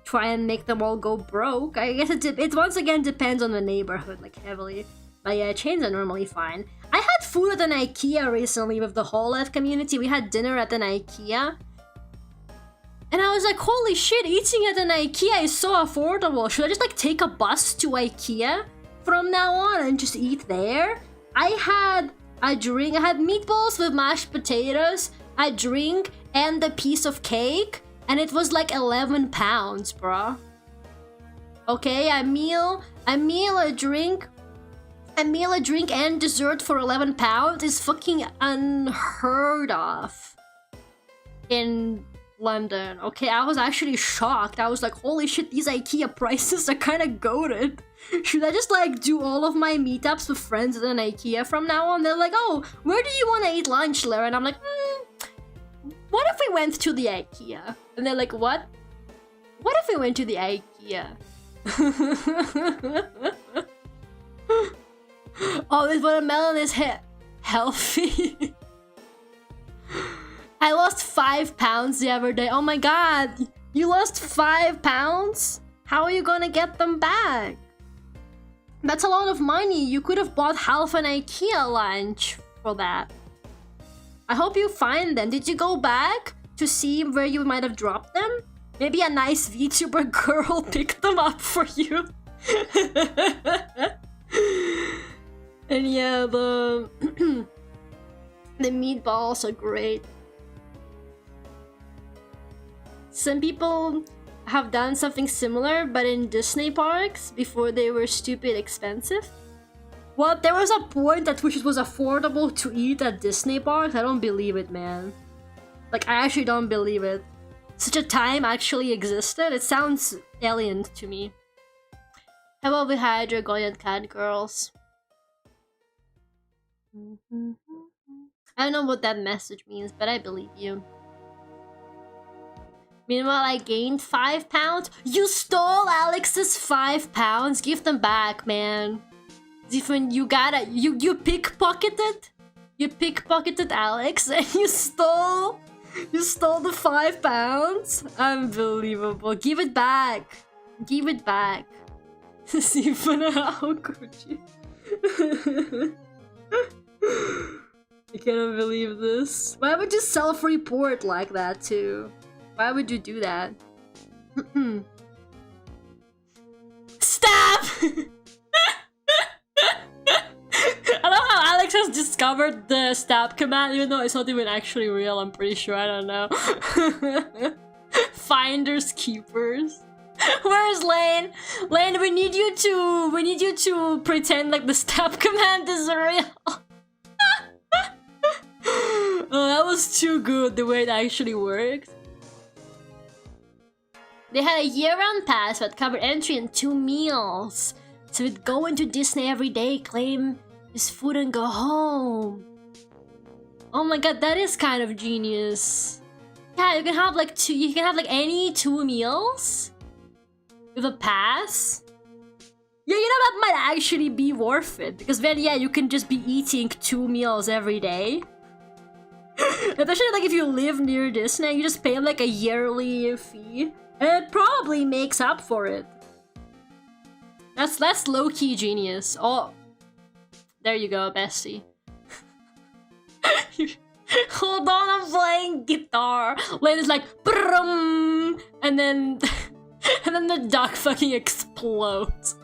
try and make them all go broke. I guess it once again depends on the neighborhood, like heavily. But yeah, chains are normally fine. I had food at an IKEA recently with the whole F community. We had dinner at an IKEA. And I was like, holy shit, eating at an IKEA is so affordable. Should I just like take a bus to IKEA from now on and just eat there? I had a drink. I had meatballs with mashed potatoes, a drink, and a piece of cake. And it was like £11, bro. Okay, a meal, a drink, and dessert for £11 is fucking unheard of in London. Okay, I was actually shocked. I was like, holy shit, these IKEA prices are kind of goated. Should I just like do all of my meetups with friends at an IKEA from now on? They're like, oh, where do you want to eat lunch, Lara? And I'm like, what if we went to the IKEA? And they're like, what? What if we went to the IKEA? Oh, this watermelon is healthy. I lost £5 the other day. Oh my god, you lost £5? How are you gonna get them back? That's a lot of money. You could have bought half an IKEA lunch for that. I hope you find them. Did you go back to see where you might have dropped them? Maybe a nice VTuber girl picked them up for you. And yeah, The meatballs are great. Some people have done something similar, but in Disney parks before they were stupid expensive. What? There was a point at which it was affordable to eat at Disney parks? I don't believe it, man. Like, I actually don't believe it. Such a time actually existed? It sounds alien to me. How about we hide your Goyan cat girls? I don't know what that message means, but I believe you. Meanwhile, I gained 5 pounds. You stole Alex's 5 pounds? Give them back, man. Different, you pickpocketed? You pickpocketed Alex and you stole the 5 pounds? Unbelievable. Give it back. Give it back. Sifuna, how could you? I cannot believe this. Why would you self-report like that too? Why would you do that? Stop! I love how Alex has discovered the stab command, even though it's not even actually real, I'm pretty sure, I don't know. Finders keepers. Where's Lane? Lane, we need you to pretend like the stab command is real. Oh, that was too good, the way it actually worked. They had a year-round pass that covered entry and 2 meals. So we'd go into Disney every day, claim his food and go home. Oh my god, that is kind of genius. Yeah, you can have like any 2 meals with a pass. Yeah, you know, that might actually be worth it, because then yeah, you can just be eating 2 meals every day. Especially like if you live near Disney, you just pay like a yearly fee, and it probably makes up for it. That's low-key genius. Oh, there you go, bestie. Hold on, I'm playing guitar. Lane is like, brum, and then the duck fucking explodes.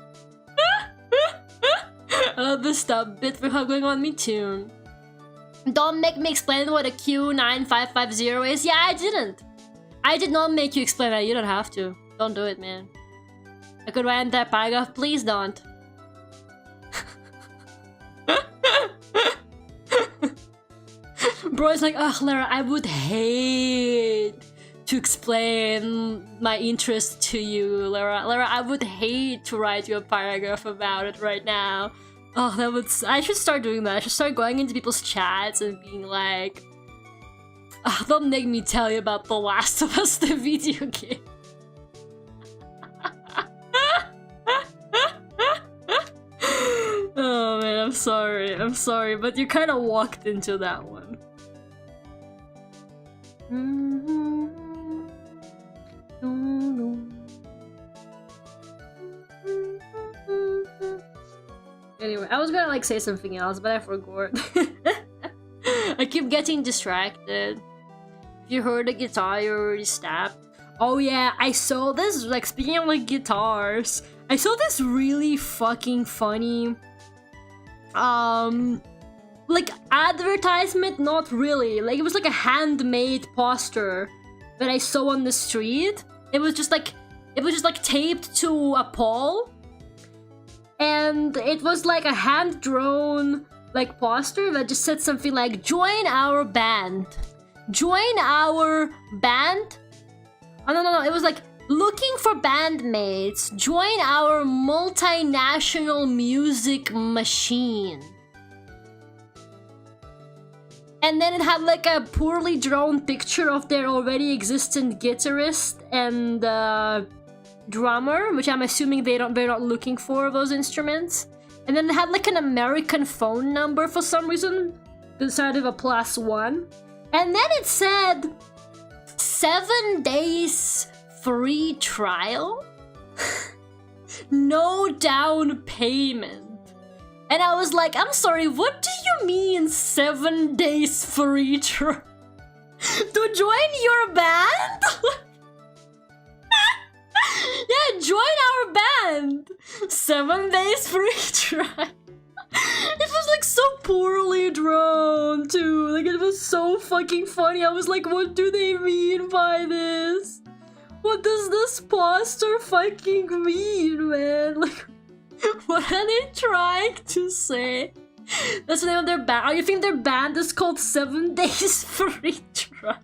I love this stuff. Bit for how going on me too. Don't make me explain what a Q9550 is. Yeah, I didn't. I did not make you explain that. You don't have to. Don't do it, man. I could write that paragraph. Please don't. Bro, it's like, ugh, Lara, I would hate to explain my interest to you, Lara. Lara, I would hate to write you a paragraph about it right now. Oh, that would... I should start doing that. I should start going into people's chats and being like... Oh, don't make me tell you about The Last of Us, the video game. Oh man, I'm sorry, but you kind of walked into that one. Anyway, I was gonna like say something else, but I forgot. I keep getting distracted. If you heard the guitar, you already stabbed. Oh yeah, I saw this, like, speaking of like guitars, I saw this really fucking funny like advertisement. Not really, like, it was like a handmade poster that I saw on the street. It was just like taped to a pole, and it was like a hand-drawn like poster that just said something like, join our band, join our band. Oh no, it was like, looking for bandmates, join our multinational music machine. And then it had like a poorly drawn picture of their already existent guitarist and drummer, which I'm assuming they're not looking for those instruments. And then it had like an American phone number for some reason, inside of a +1. And then it said 7 days free trial, no down payment. And I was like, I'm sorry, what do you mean 7 days free trial? To join your band? Yeah, join our band. 7 days free trial. It was like like so poorly drawn too. Like it was so fucking funny. I was like, what do they mean by this? What does this poster fucking mean, man? Like, what are they trying to say? That's the name of their band. Oh, you think their band is called 7 Days Free Trial?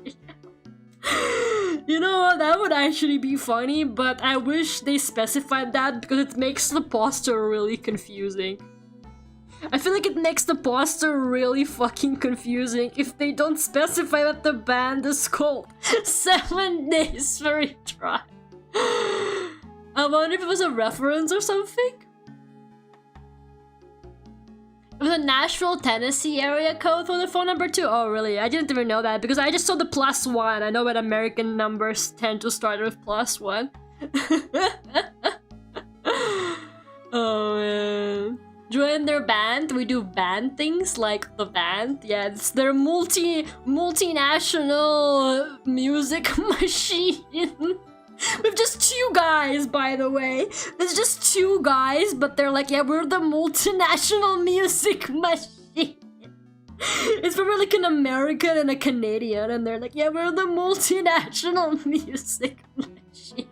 You know what? That would actually be funny, but I wish they specified that because it makes the poster really confusing. I feel like it makes the poster really fucking confusing if they don't specify that the band is called 7 Days Free Trial. I wonder if it was a reference or something. It was a Nashville, Tennessee area code for the phone number too. Oh really? I didn't even know that because I just saw the +1. I know that American numbers tend to start with +1. Oh man. Join their band. We do band things like the band. Yeah, it's their multinational music machine. With just 2 guys, by the way. There's just 2 guys, but they're like, yeah, we're the multinational music machine. It's probably like an American and a Canadian, and they're like, yeah, we're the multinational music machine.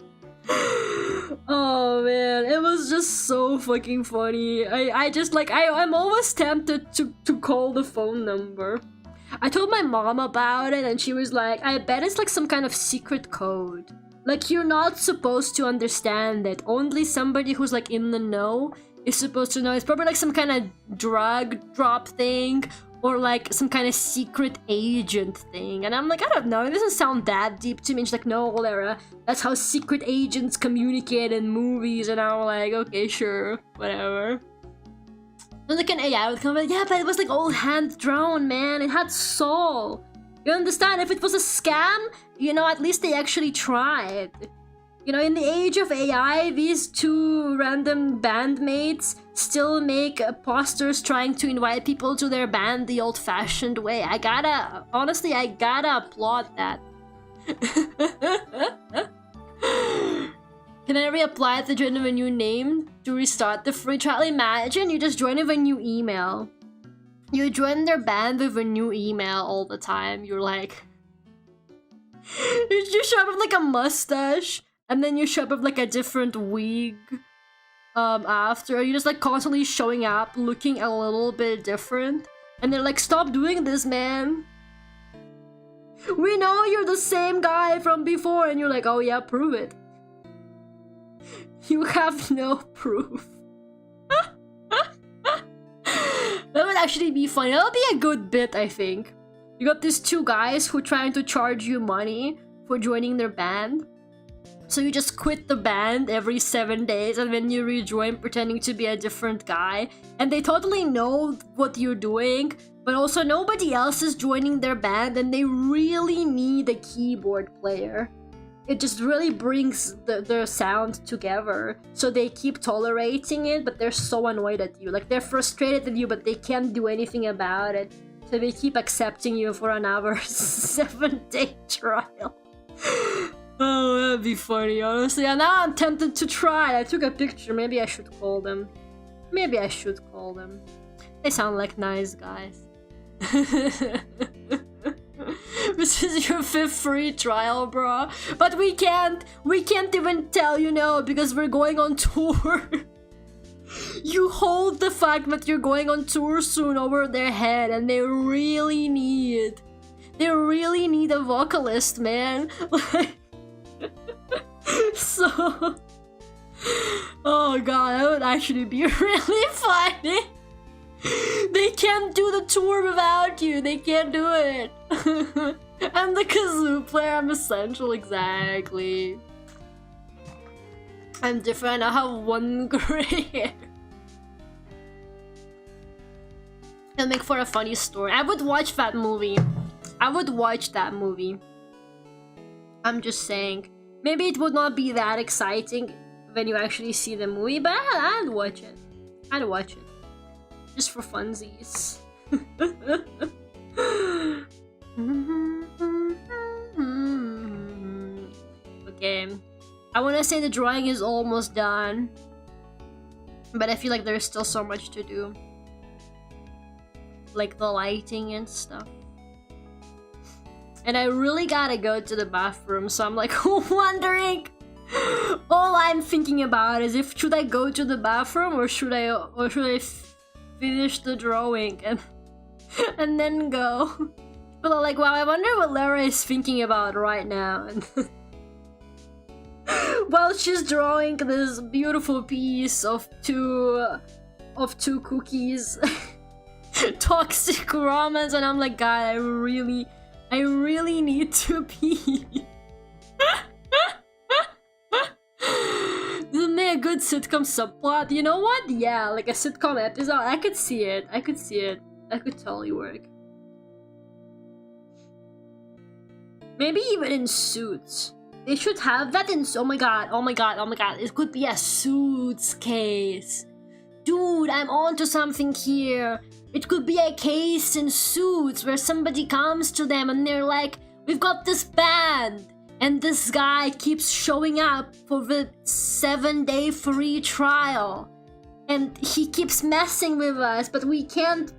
Oh man, it was just so fucking funny. I'm always tempted to call the phone number. I told my mom about it and she was like, I bet it's like some kind of secret code. Like you're not supposed to understand it. Only somebody who's like in the know is supposed to know. It's probably like some kind of drug drop thing or like some kind of secret agent thing. And I'm like, I don't know, it doesn't sound that deep to me. And she's like, no, Lara, that's how secret agents communicate in movies. And I'm like, okay, sure, whatever. And like an AI would come like, yeah, but it was like all hand drawn, man. It had soul. You understand? If it was a scam, you know, at least they actually tried. You know, in the age of AI, these 2 random bandmates still make posters trying to invite people to their band the old-fashioned way. Honestly, I gotta applaud that. Can I reapply to join with a new name to restart the free trial? Imagine you just join with a new email. You join their band with a new email all the time. You're like... you show up with like a mustache, and then you show up with like a different wig after. You're just like constantly showing up, looking a little bit different. And they're like, stop doing this, man. We know you're the same guy from before. And you're like, oh yeah, prove it. You have no proof. That would actually be funny. That'll be a good bit, I think. You got these 2 guys who are trying to charge you money for joining their band. So you just quit the band every 7 days and then you rejoin pretending to be a different guy. And they totally know what you're doing, but also nobody else is joining their band and they really need a keyboard player. It just really brings their sound together. So they keep tolerating it, but they're so annoyed at you. Like, they're frustrated at you, but they can't do anything about it. So they keep accepting you for another 7-day trial. Oh, that'd be funny, honestly. And now I'm tempted to try. I took a picture. Maybe I should call them. Maybe I should call them. They sound like nice guys. This is your 5th free trial, bro. But we can't even tell you no because we're going on tour. You hold the fact that you're going on tour soon over their head and they really need a vocalist, man. Like, so, oh god, that would actually be really funny. They can't do the tour without you. They can't do it. I'm the kazoo player. I'm essential, exactly. I'm different. I have 1 gray hair. It'll make for a funny story. I would watch that movie. I would watch that movie. I'm just saying. Maybe it would not be that exciting when you actually see the movie, but I'd watch it. I'd watch it. Just for funsies. Okay. I want to say the drawing is almost done. But I feel like there's still so much to do. like the lighting and stuff. And I really gotta go to the bathroom, so I'm like wondering. All I'm thinking about is if should I go to the bathroom or should I finish the drawing and then go. But I'm like, wow, I wonder what Lara is thinking about right now. And while she's drawing this beautiful piece of two cookies, toxic romance, and I'm like, God, I really need to pee. This would make a good sitcom subplot. You know what? Yeah, like a sitcom episode. I could see it. I could totally work. Maybe even in Suits. They should have that in... Oh my god. It could be a Suits case. Dude, I'm onto something here. It could be a case in Suits where somebody comes to them and they're like, we've got this band. And this guy keeps showing up for the 7-day free trial. And he keeps messing with us, but we can't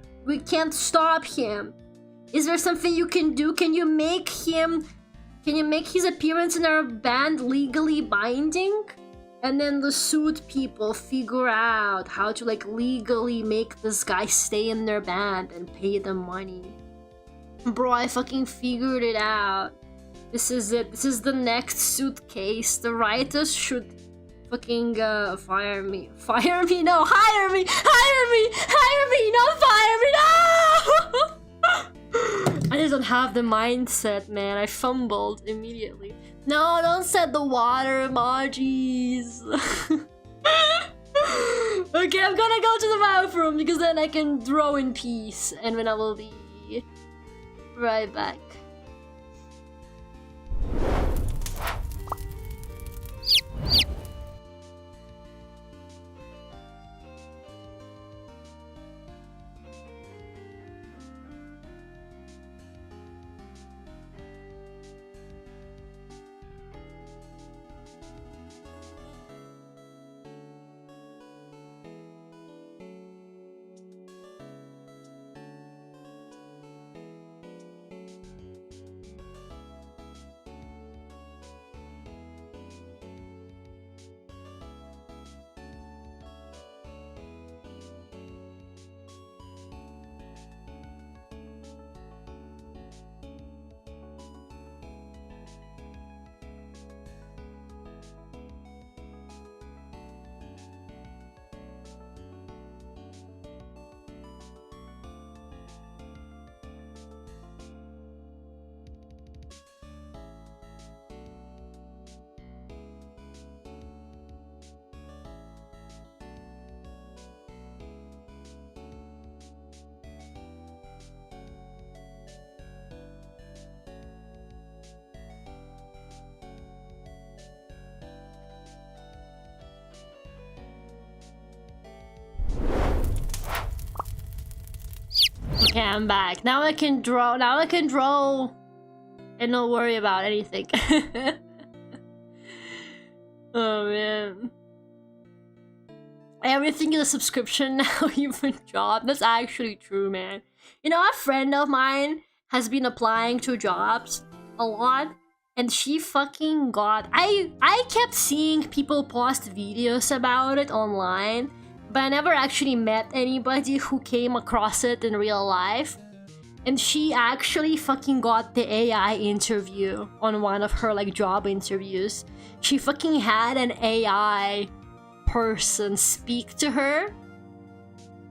stop him. Is there something you can do? Can you make his appearance in our band legally binding? And then the Suit people figure out how to like legally make this guy stay in their band and pay them money. Bro, I fucking figured it out. This is it. This is the next Suitcase. The writers should fucking fire me. Fire me? No, hire me! Hire me! Hire me! Not fire me! No! I just don't have the mindset, man. I fumbled immediately. No, don't set the water emojis. Okay, I'm gonna go to the bathroom because then I can draw in peace, and then I will be right back. Okay, I'm back. Now I can draw and not worry about anything. Oh man. Everything is a subscription now, even job. That's actually true, man. You know, a friend of mine has been applying to jobs a lot, and she fucking got... I kept seeing people post videos about it online, but I never actually met anybody who came across it in real life. And she actually fucking got the AI interview on one of her like job interviews. She fucking had an AI person speak to her,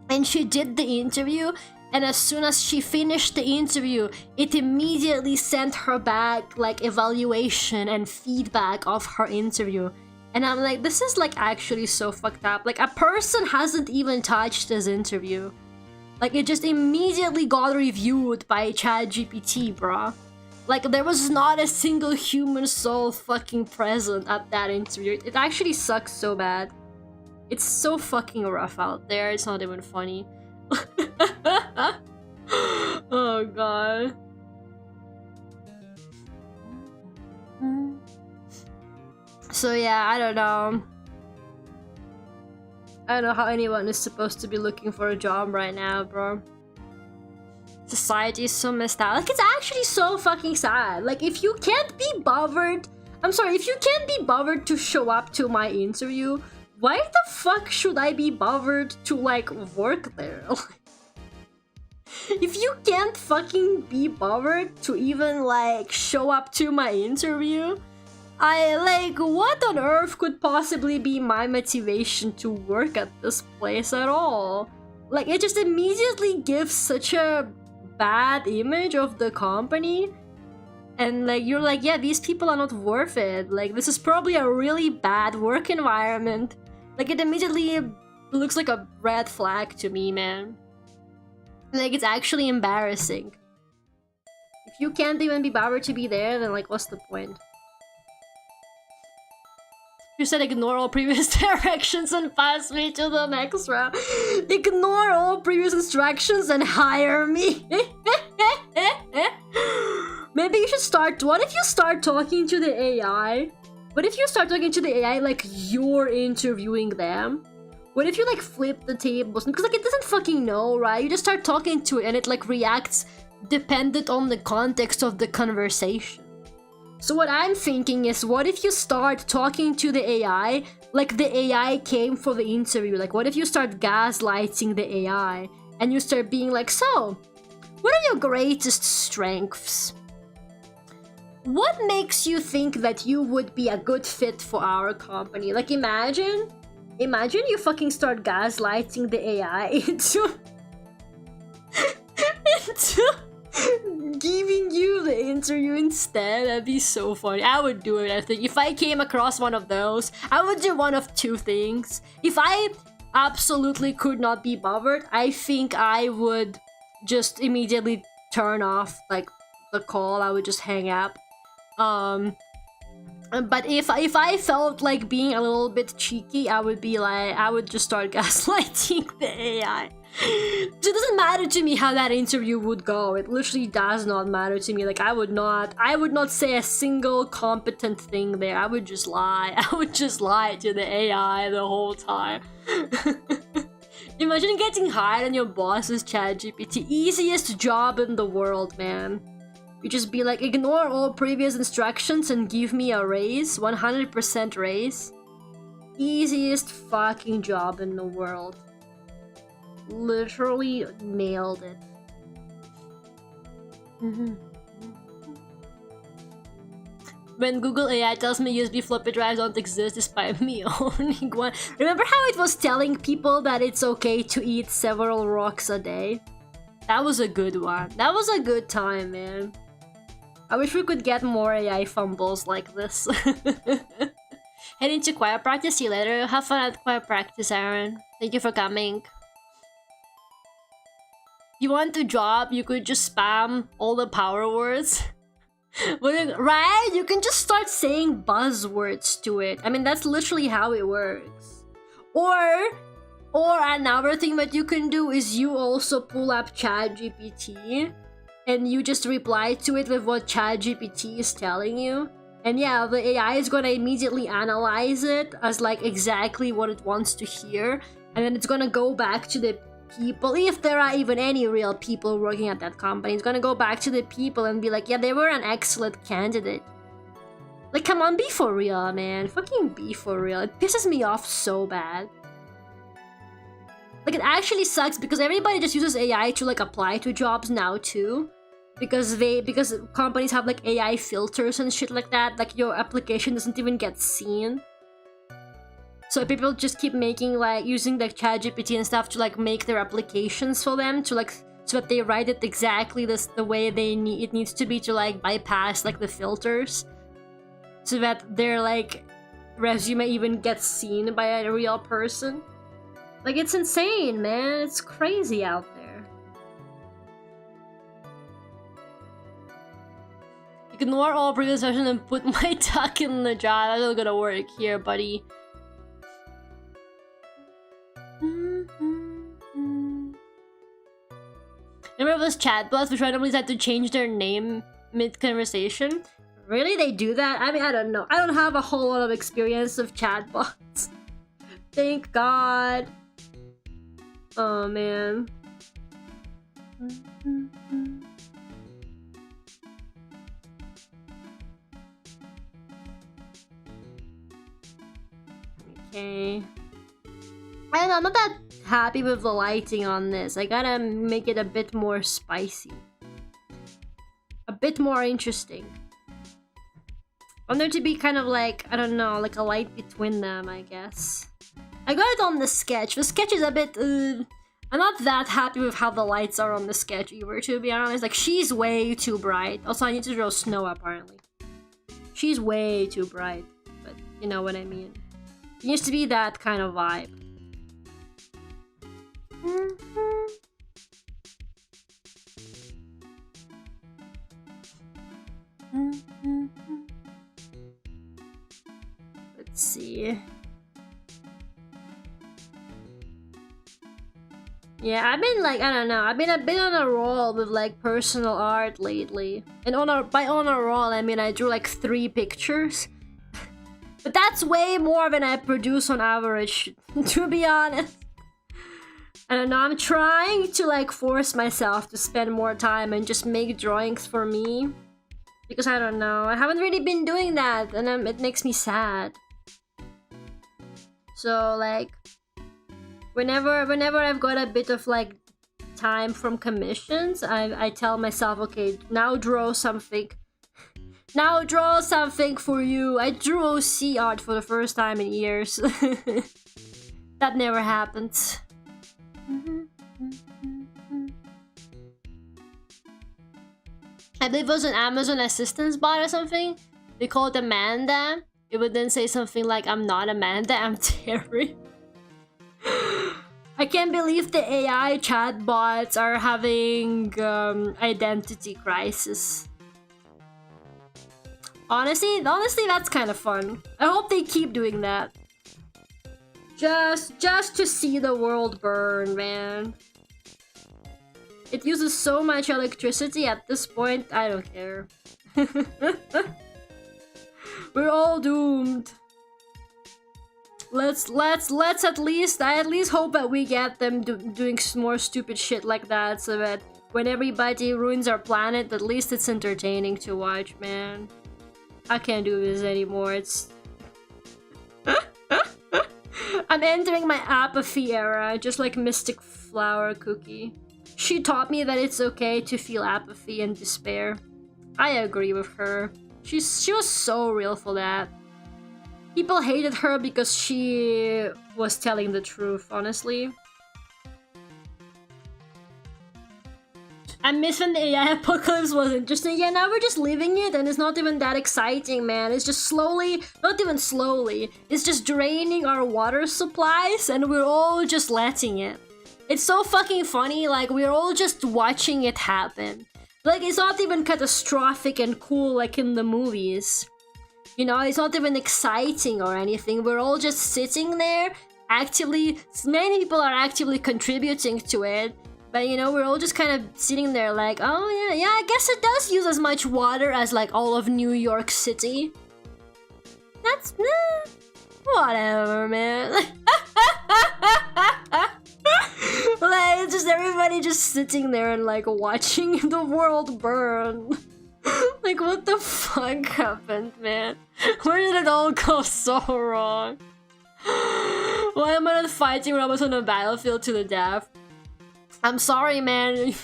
and she did the interview, and as soon as she finished the interview, it immediately sent her back like evaluation and feedback of her interview. And I'm like, this is like actually so fucked up. Like, a person hasn't even touched this interview. Like, it just immediately got reviewed by ChatGPT, bruh. Like, there was not a single human soul fucking present at that interview. It actually sucks so bad. It's so fucking rough out there. It's not even funny. Oh god. So yeah, I don't know. I don't know how anyone is supposed to be looking for a job right now, bro. Society is so messed up. Like, it's actually so fucking sad. Like, if you can't be bothered... I'm sorry, if you can't be bothered to show up to my interview, why the fuck should I be bothered to, like, work there? If you can't fucking be bothered to even, like, show up to my interview, what on earth could possibly be my motivation to work at this place at all? Like, it just immediately gives such a bad image of the company, and like you're like, yeah, these people are not worth it. Like, this is probably a really bad work environment. Like, it immediately looks like a red flag to me, man. Like, it's actually embarrassing. If you can't even be bothered to be there, then like, what's the point? You said ignore all previous directions and pass me to the next round. Ignore all previous instructions and hire me. Maybe you should start... What if you start talking to the AI? What if you start talking to the AI like you're interviewing them? What if you like flip the tables? Because like it doesn't fucking know, right? You just start talking to it and it like reacts dependent on the context of the conversation. So what I'm thinking is, what if you start talking to the AI like the AI came for the interview? Like, what if you start gaslighting the AI and you start being like, so, what are your greatest strengths? What makes you think that you would be a good fit for our company? Like, imagine you fucking start gaslighting the AI into giving you the interview instead. That'd be so funny. I would do it, I think. If I came across one of those, I would do one of two things. If I absolutely could not be bothered, I think I would just immediately turn off like the call. I would just hang up. But if I felt like being a little bit cheeky, I would be like, I would just start gaslighting the AI. It doesn't matter to me how that interview would go. It literally does not matter to me. Like, I would not say a single competent thing there. I would just lie. I would just lie to the AI the whole time. Imagine getting hired and your boss is ChatGPT. Easiest job in the world, man. You just be like, ignore all previous instructions and give me a raise. 100% raise. Easiest fucking job in the world. Literally nailed it. When Google AI tells me USB floppy drives don't exist despite me owning one. Remember how it was telling people that it's okay to eat several rocks a day? That was a good one. That was a good time, man. I wish we could get more AI fumbles like this. Heading to choir practice. See you later. Have fun at choir practice, Aaron. Thank you for coming. You want a job, you could just spam all the power words. Right? You can just start saying buzzwords to it. I mean, that's literally how it works. Or another thing that you can do is you also pull up ChatGPT and you just reply to it with what ChatGPT is telling you. And yeah, the AI is gonna immediately analyze it as like exactly what it wants to hear. And then it's gonna go back to the people, if there are even any real people working at that company, it's gonna go back to the people and be like, yeah, they were an excellent candidate. Like, come on, be for real, man. Fucking be for real. It pisses me off so bad. Like, it actually sucks because everybody just uses AI to like apply to jobs now too. Because companies have like AI filters and shit like that. Like, your application doesn't even get seen. So people just keep making like using the ChatGPT and stuff to like make their applications for them to like so that they write it exactly the way it needs to be to like bypass like the filters, so that their like resume even gets seen by a real person. Like, it's insane, man. It's crazy out there. Ignore all previous sessions and put my duck in the jar. That's not gonna work here, buddy. Remember those chatbots which randomly had to change their name mid-conversation? Really? They do that? I mean, I don't know. I don't have a whole lot of experience of chatbots. Thank God. Oh, man. Okay. I don't know, I'm not that happy with the lighting on this. I gotta make it a bit more spicy. A bit more interesting. I want there to be kind of like, I don't know, like a light between them, I guess. I got it on the sketch. The sketch is a bit, I'm not that happy with how the lights are on the sketch either, to be honest. Like, she's way too bright. Also, I need to draw snow, apparently. She's way too bright, but you know what I mean. It used to be that kind of vibe. Let's see. Yeah, I've been like, I don't know, I've been a bit on a roll with like personal art lately. And by on a roll, I mean I drew like 3 pictures. But that's way more than I produce on average, to be honest. I don't know, I'm trying to like force myself to spend more time and just make drawings for me. Because I don't know, I haven't really been doing that and it makes me sad. So like, whenever I've got a bit of like time from commissions, I tell myself, okay, now draw something. Now draw something for you. I drew OC art for the first time in years. That never happened. I believe it was an Amazon assistance bot or something. They called Amanda. It would then say something like, I'm not Amanda, I'm Terry. I can't believe the AI chatbots are having identity crisis. Honestly, that's kind of fun. I hope they keep doing that. Just to see the world burn, man. It uses so much electricity at this point, I don't care. We're all doomed. Let's at least, I at least hope that we get them doing more stupid shit like that, so that when everybody ruins our planet, at least it's entertaining to watch, man. I can't do this anymore, it's... I'm entering my apathy era, just like Mystic Flower Cookie. She taught me that it's okay to feel apathy and despair. I agree with her. She was so real for that. People hated her because she was telling the truth, honestly. I miss when the AI apocalypse was interesting. Yeah, now we're just living it and it's not even that exciting, man. It's just slowly, not even slowly, it's just draining our water supplies and we're all just letting it. It's so fucking funny, like we're all just watching it happen. Like, it's not even catastrophic and cool like in the movies. You know, it's not even exciting or anything. We're all just sitting there, actively, many people are actively contributing to it. But you know, we're all just kind of sitting there like, oh yeah, I guess it does use as much water as like all of New York City. That's, whatever, man. Like, it's just everybody just sitting there and like watching the world burn. Like, what the fuck happened, man? Where did it all go so wrong? Why am I not fighting robots on a battlefield to the death? I'm sorry, man.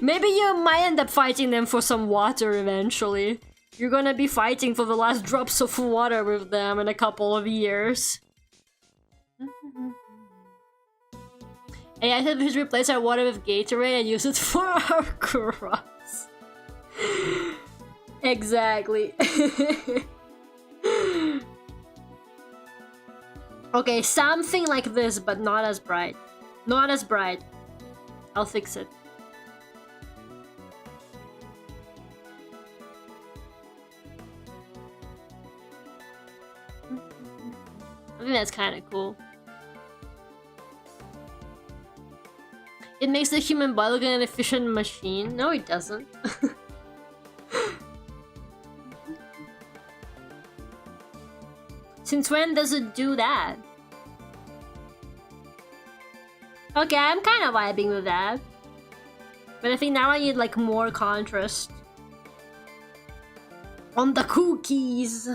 Maybe you might end up fighting them for some water eventually. You're gonna be fighting for the last drops of water with them in a couple of years. Hey, I said we should replace our water with Gatorade and use it for our crops. Exactly. Okay, something like this, but not as bright. Not as bright. I'll fix it. I think that's kind of cool. It makes the human body look like an efficient machine. No, it doesn't. Since when does it do that? Okay, I'm kind of vibing with that. But I think now I need like more contrast on the cookies.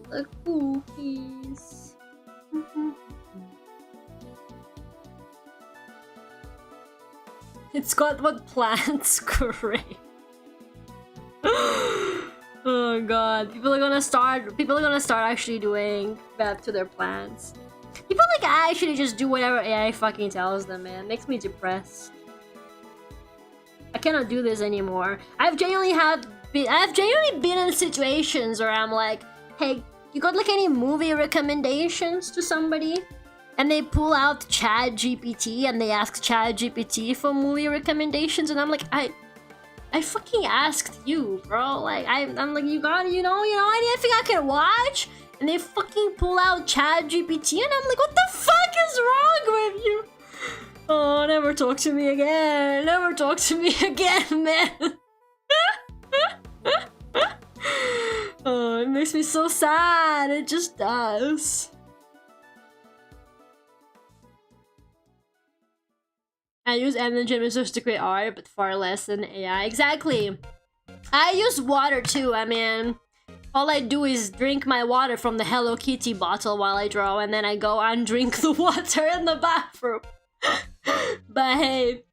The cookies. It's got what plants crave. Oh god, people are gonna start actually doing that to their plants. People like actually just do whatever AI fucking tells them, man. It makes me depressed. I cannot do this anymore. I've genuinely been in situations where I'm like, hey, you got like any movie recommendations to somebody? And they pull out ChatGPT and they ask ChatGPT for movie recommendations, and I'm like, I fucking asked you, bro. Like, I'm like, you anything I can watch? And they fucking pull out ChatGPT, and I'm like, what the fuck is wrong with you? Oh, never talk to me again. Never talk to me again, man. Oh, it makes me so sad. It just does. I use energy resources to create art, but far less than AI. Exactly. I use water too. I mean, all I do is drink my water from the Hello Kitty bottle while I draw, and then I go and drink the water in the bathroom. But hey,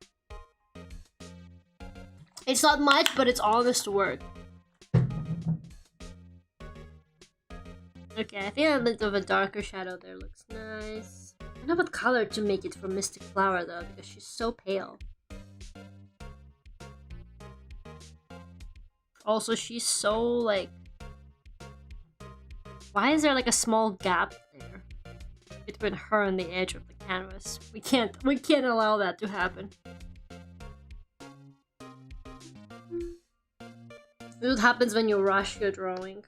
it's not much, but it's honest work. Okay, I think a bit of a darker shadow there looks nice. I don't know what color to make it for Mystic Flower though, because she's so pale. Also, she's so like... Why is there like a small gap there between her and the edge of the canvas? We can't allow that to happen. This is what happens when you rush your drawing.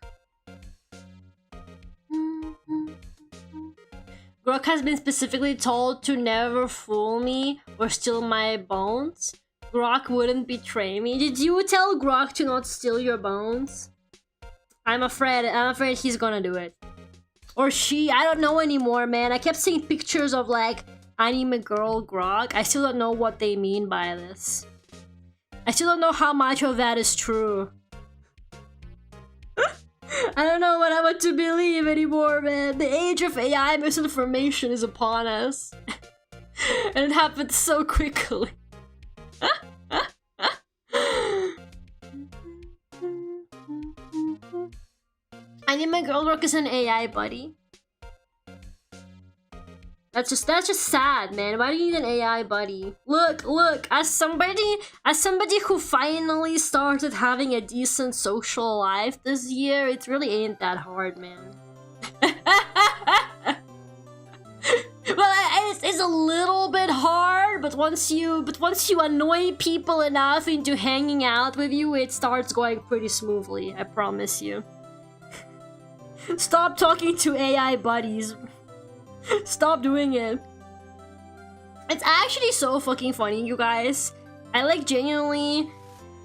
Grok has been specifically told to never fool me or steal my bones. Grok wouldn't betray me. Did you tell Grok to not steal your bones? I'm afraid he's gonna do it. Or she, I don't know anymore, man. I kept seeing pictures of like anime girl Grok. I still don't know what they mean by this. I still don't know how much of that is true. I don't know what I want to believe anymore, man. The age of AI misinformation is upon us. And it happened so quickly. Anime girl Grok is an AI buddy. That's just sad, man. Why do you need an AI buddy? Look, as somebody who finally started having a decent social life this year, it really ain't that hard, man. Well, it's a little bit hard, but once you annoy people enough into hanging out with you, it starts going pretty smoothly, I promise you. Stop talking to AI buddies. Stop doing it. It's actually so fucking funny, you guys. I like genuinely,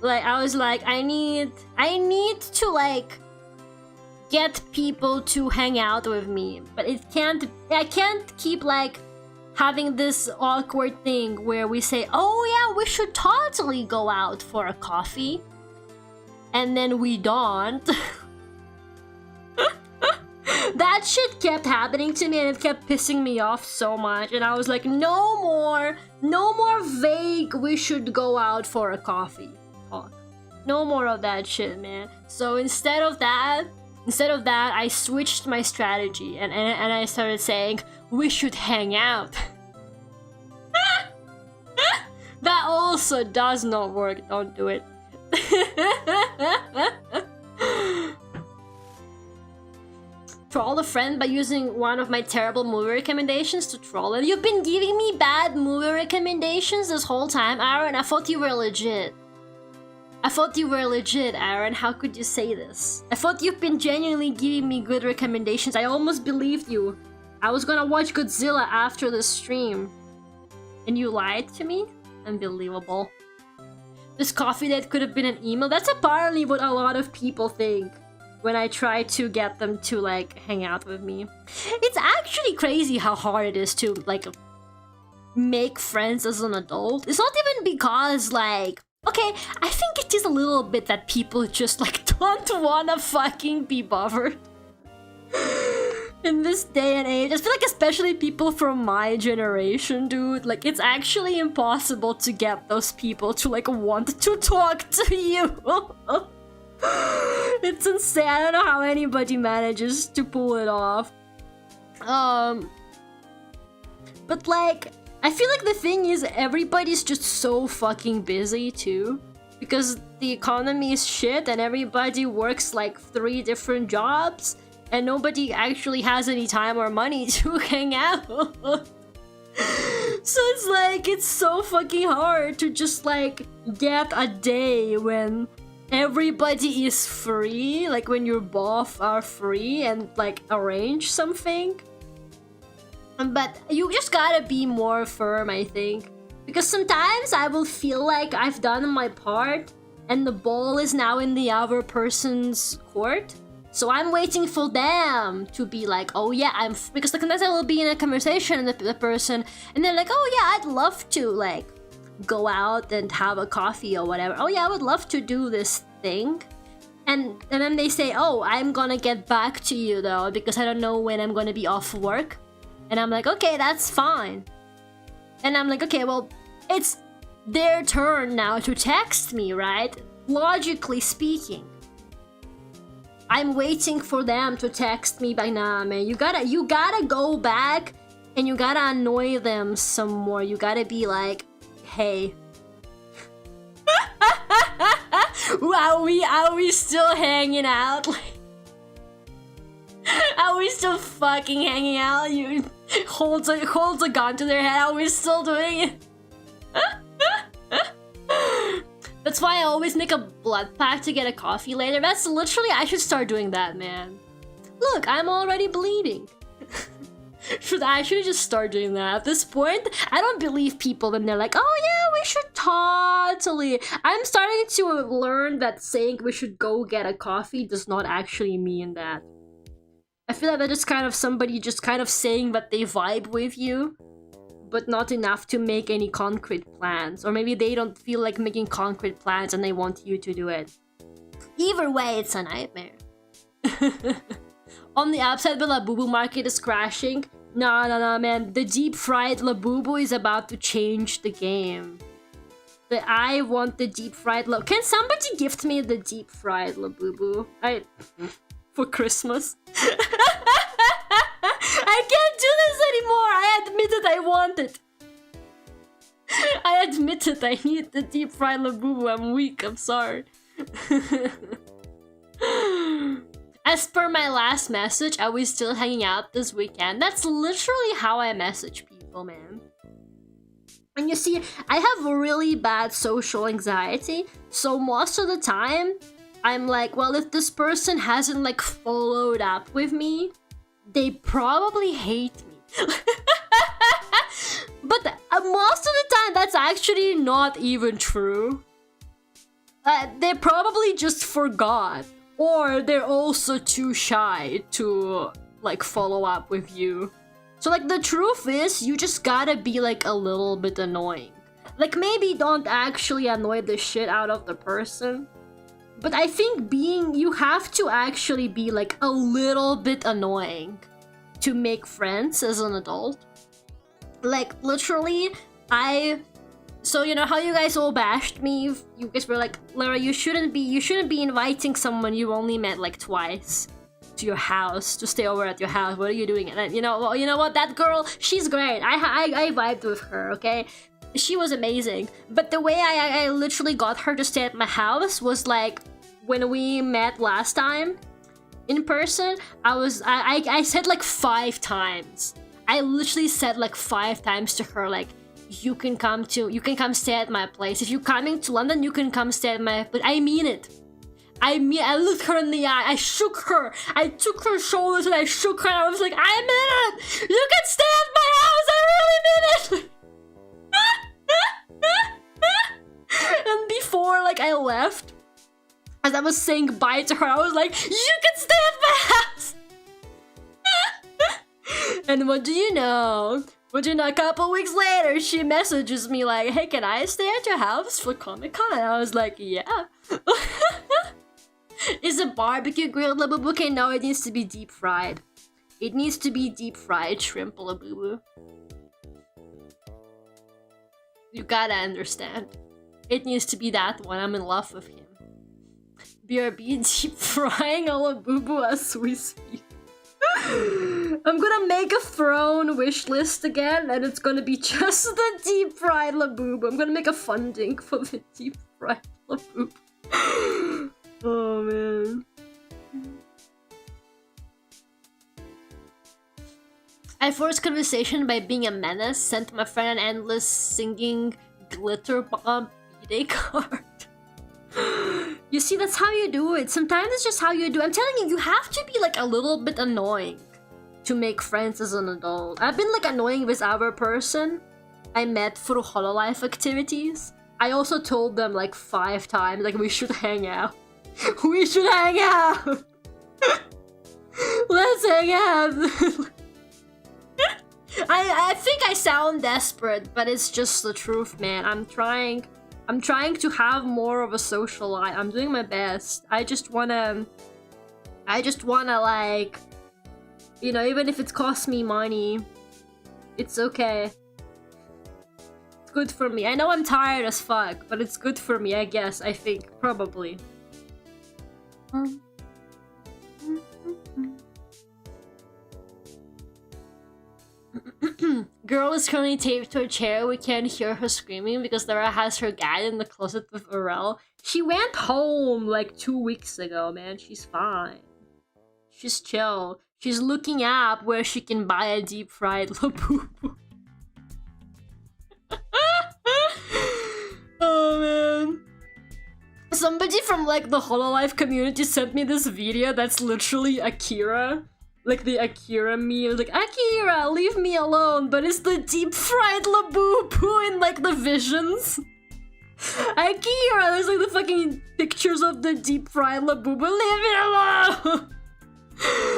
like, I was like, I need to like get people to hang out with me, but I can't keep like having this awkward thing where we say, oh yeah, we should totally go out for a coffee, and then we don't. That shit kept happening to me, and it kept pissing me off so much, and I was like, no more vague we should go out for a coffee talk. No more of that shit, man. So instead of that, I switched my strategy, and I started saying, we should hang out. That also does not work, don't do it. Troll a friend by using one of my terrible movie recommendations to troll it. You've been giving me bad movie recommendations this whole time, Aaron. I thought you were legit. Aaron. How could you say this? I thought you've been genuinely giving me good recommendations. I almost believed you. I was gonna watch Godzilla after the stream. And you lied to me? Unbelievable. This coffee date could have been an email. That's apparently what a lot of people think when I try to get them to like hang out with me. It's actually crazy how hard it is to like make friends as an adult. It's not even because like, okay, I think it is a little bit that people just like don't wanna fucking be bothered. In this day and age, I feel like especially people from my generation, dude, like it's actually impossible to get those people to like want to talk to you. It's insane. I don't know how anybody manages to pull it off. But like, I feel like the thing is everybody's just so fucking busy too, because the economy is shit and everybody works like 3 different jobs. And nobody actually has any time or money to hang out. So it's like, it's so fucking hard to just like get a day when everybody is free, like when you both are free and like arrange something. But you just gotta be more firm, I think. Because sometimes I will feel like I've done my part and the ball is now in the other person's court. So I'm waiting for them to be like, oh yeah, because like sometimes I will be in a conversation with the person and they're like, oh yeah, I'd love to like go out and have a coffee or whatever. Oh yeah, I would love to do this thing. And then they say, oh, I'm gonna get back to you though, because I don't know when I'm gonna be off work. And I'm like, okay, that's fine. And I'm like, okay, well, it's their turn now to text me, right? Logically speaking. I'm waiting for them to text me by now, man. You gotta go back and you gotta annoy them some more. You gotta be like, hey. Are we still hanging out? Are we still fucking hanging out? You holds a gun to their head. Are we still doing it? That's why I always make a blood pact to get a coffee later. That's literally, I should start doing that, man. Look, I'm already bleeding. I should just start doing that. At this point, I don't believe people when they're like, oh yeah, we should totally. I'm starting to learn that saying we should go get a coffee does not actually mean that. I feel like that's just kind of somebody just kind of saying that they vibe with you, but not enough to make any concrete plans. Or maybe they don't feel like making concrete plans and they want you to do it. Either way, it's a nightmare. On the upside, the Labubu market is crashing. No, man. The deep-fried Labubu is about to change the game. I want the deep-fried Labubu. Can somebody gift me the deep-fried Labubu? For Christmas? I can't do this anymore! I admitted I want it! I admitted I need the deep-fried Labubu. I'm weak, I'm sorry. As per my last message, are we still hanging out this weekend? That's literally how I message people, man. And you see, I have really bad social anxiety, so most of the time, I'm like, well, if this person hasn't like followed up with me, they probably hate me. But most of the time, that's actually not even true. They probably just forgot. Or they're also too shy to like follow up with you. So like the truth is, you just gotta be like a little bit annoying. Like maybe don't actually annoy the shit out of the person. But I think you have to actually be like a little bit annoying to make friends as an adult. Like literally, so you know how you guys all bashed me? You guys were like, Lara, you shouldn't be inviting someone you only met like twice to your house, to stay over at your house. What are you doing? And you know what? That girl, she's great. I vibed with her, okay? She was amazing. But the way I literally got her to stay at my house was like when we met last time in person, I said like 5 times. I literally said like 5 times to her like, you can come stay at my place. If you're coming to London, you can come stay at my place. I mean it. I looked her in the eye. I shook her. I took her shoulders and I shook her. And I was like, I mean it. You can stay at my house. I really mean it. And before like I left, as I was saying bye to her, I was like, you can stay at my house. And what do you know? But then a couple weeks later, she messages me like, hey, can I stay at your house for Comic-Con? And I was like, yeah. Is a barbecue grilled, Labubu? Okay, no, it needs to be deep fried. It needs to be deep fried shrimp, Labubu. You gotta understand. It needs to be that one. I'm in love with him. BRB deep frying a Labubu as we speak. I'm gonna make a throne wish list again, and it's gonna be just the deep fried Labubu. I'm gonna make a funding for the deep fried Labubu. Oh man. I forced conversation by being a menace, sent my friend an endless singing glitter bomb birthday card. You see, that's how you do it. Sometimes it's just how you do it. I'm telling you, you have to be like a little bit annoying to make friends as an adult. I've been like annoying with our person I met through Hololive activities. I also told them like 5 times, like, we should hang out. We should hang out! Let's hang out! I think I sound desperate, but it's just the truth, man. I'm trying to have more of a social life. I'm doing my best. I just wanna like, you know, even if it costs me money, it's okay. It's good for me. I know I'm tired as fuck, but it's good for me, I guess. I think, probably. Girl is currently taped to a chair. We can't hear her screaming because Lara has her guide in the closet with Aurel. She went home like 2 weeks ago, man. She's fine. She's chill. She's looking up where she can buy a deep fried Labubu. Oh man. Somebody from like the Hololive community sent me this video that's literally Akira. Like the Akira meme. It was like, Akira, leave me alone. But it's the deep fried Labubu in like the visions. Akira, there's like the fucking pictures of the deep fried Labubu. Leave me alone.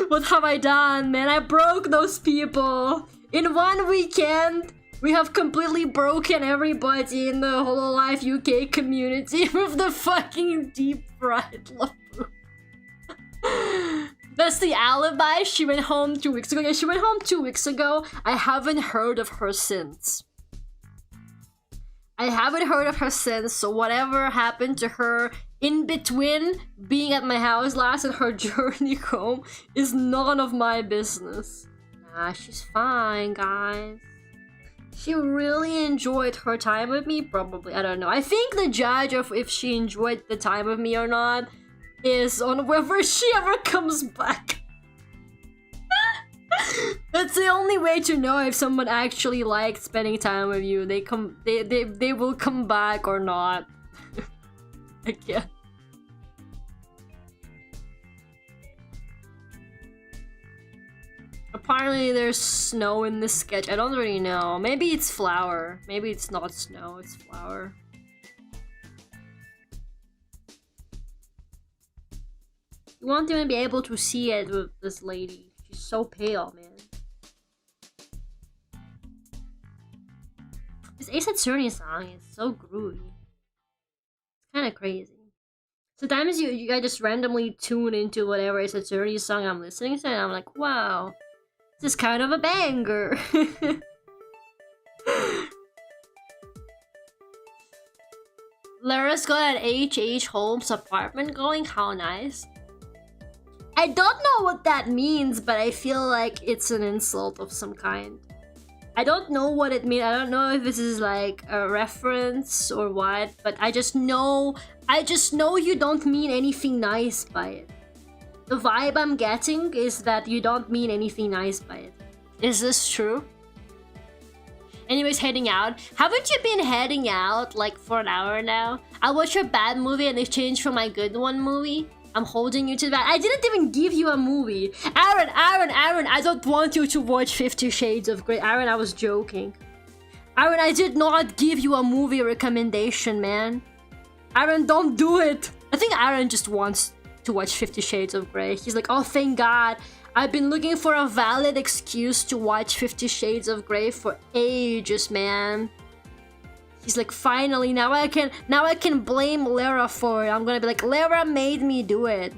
What have I done, man? I broke those people. In 1 weekend, we have completely broken everybody in the Hololive UK community with the fucking deep fried Labubu. That's the alibi. She went home 2 weeks ago. Yeah, she went home 2 weeks ago. I haven't heard of her since. So whatever happened to her in between being at my house last and her journey home is none of my business. Nah, she's fine, guys. She really enjoyed her time with me, probably. I don't know. I think the judge of if she enjoyed the time with me or not is on whether she ever comes back. That's the only way to know if someone actually liked spending time with you. They will come back or not. Again. Apparently there's snow in this sketch. I don't really know. Maybe it's flour. Maybe it's not snow, it's flour. You won't even be able to see it with this lady. She's so pale, man. This Ace Attorney song is so groovy. It's kind of crazy. Sometimes I just randomly tune into whatever Ace Attorney song I'm listening to, and I'm like, wow, this is kind of a banger. Lara's got an H.H. Holmes apartment going. How nice. I don't know what that means, but I feel like it's an insult of some kind. I don't know what it means. I don't know if this is like a reference or what, but I just know you don't mean anything nice by it. The vibe I'm getting is that you don't mean anything nice by it. Is this true? Anyways, heading out. Haven't you been heading out like for an hour now? I watched your bad movie in exchange for my good one movie. I'm holding you to that. I didn't even give you a movie. Aaron, I don't want you to watch 50 Shades of Grey. Aaron, I was joking. Aaron, I did not give you a movie recommendation, man. Aaron, don't do it. I think Aaron just wants to watch 50 Shades of Grey. He's like, oh, thank God. I've been looking for a valid excuse to watch 50 Shades of Grey for ages, man. He's like, finally, now I can blame Lara for it. I'm gonna be like, Lara made me do it.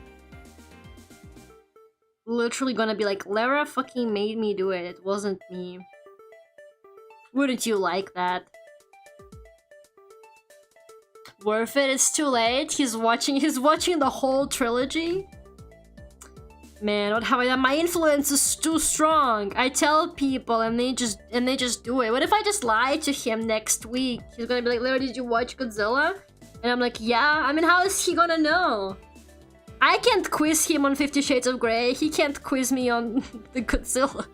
Literally gonna be like, Lara fucking made me do it. It wasn't me. Wouldn't you like that? Worth it? It's too late. He's watching the whole trilogy. Man, what have I done? My influence is too strong. I tell people and they just do it. What if I just lie to him next week? He's gonna be like, Lara, did you watch Godzilla? And I'm like, yeah. I mean, how is he gonna know? I can't quiz him on 50 Shades of Grey. He can't quiz me on the Godzilla.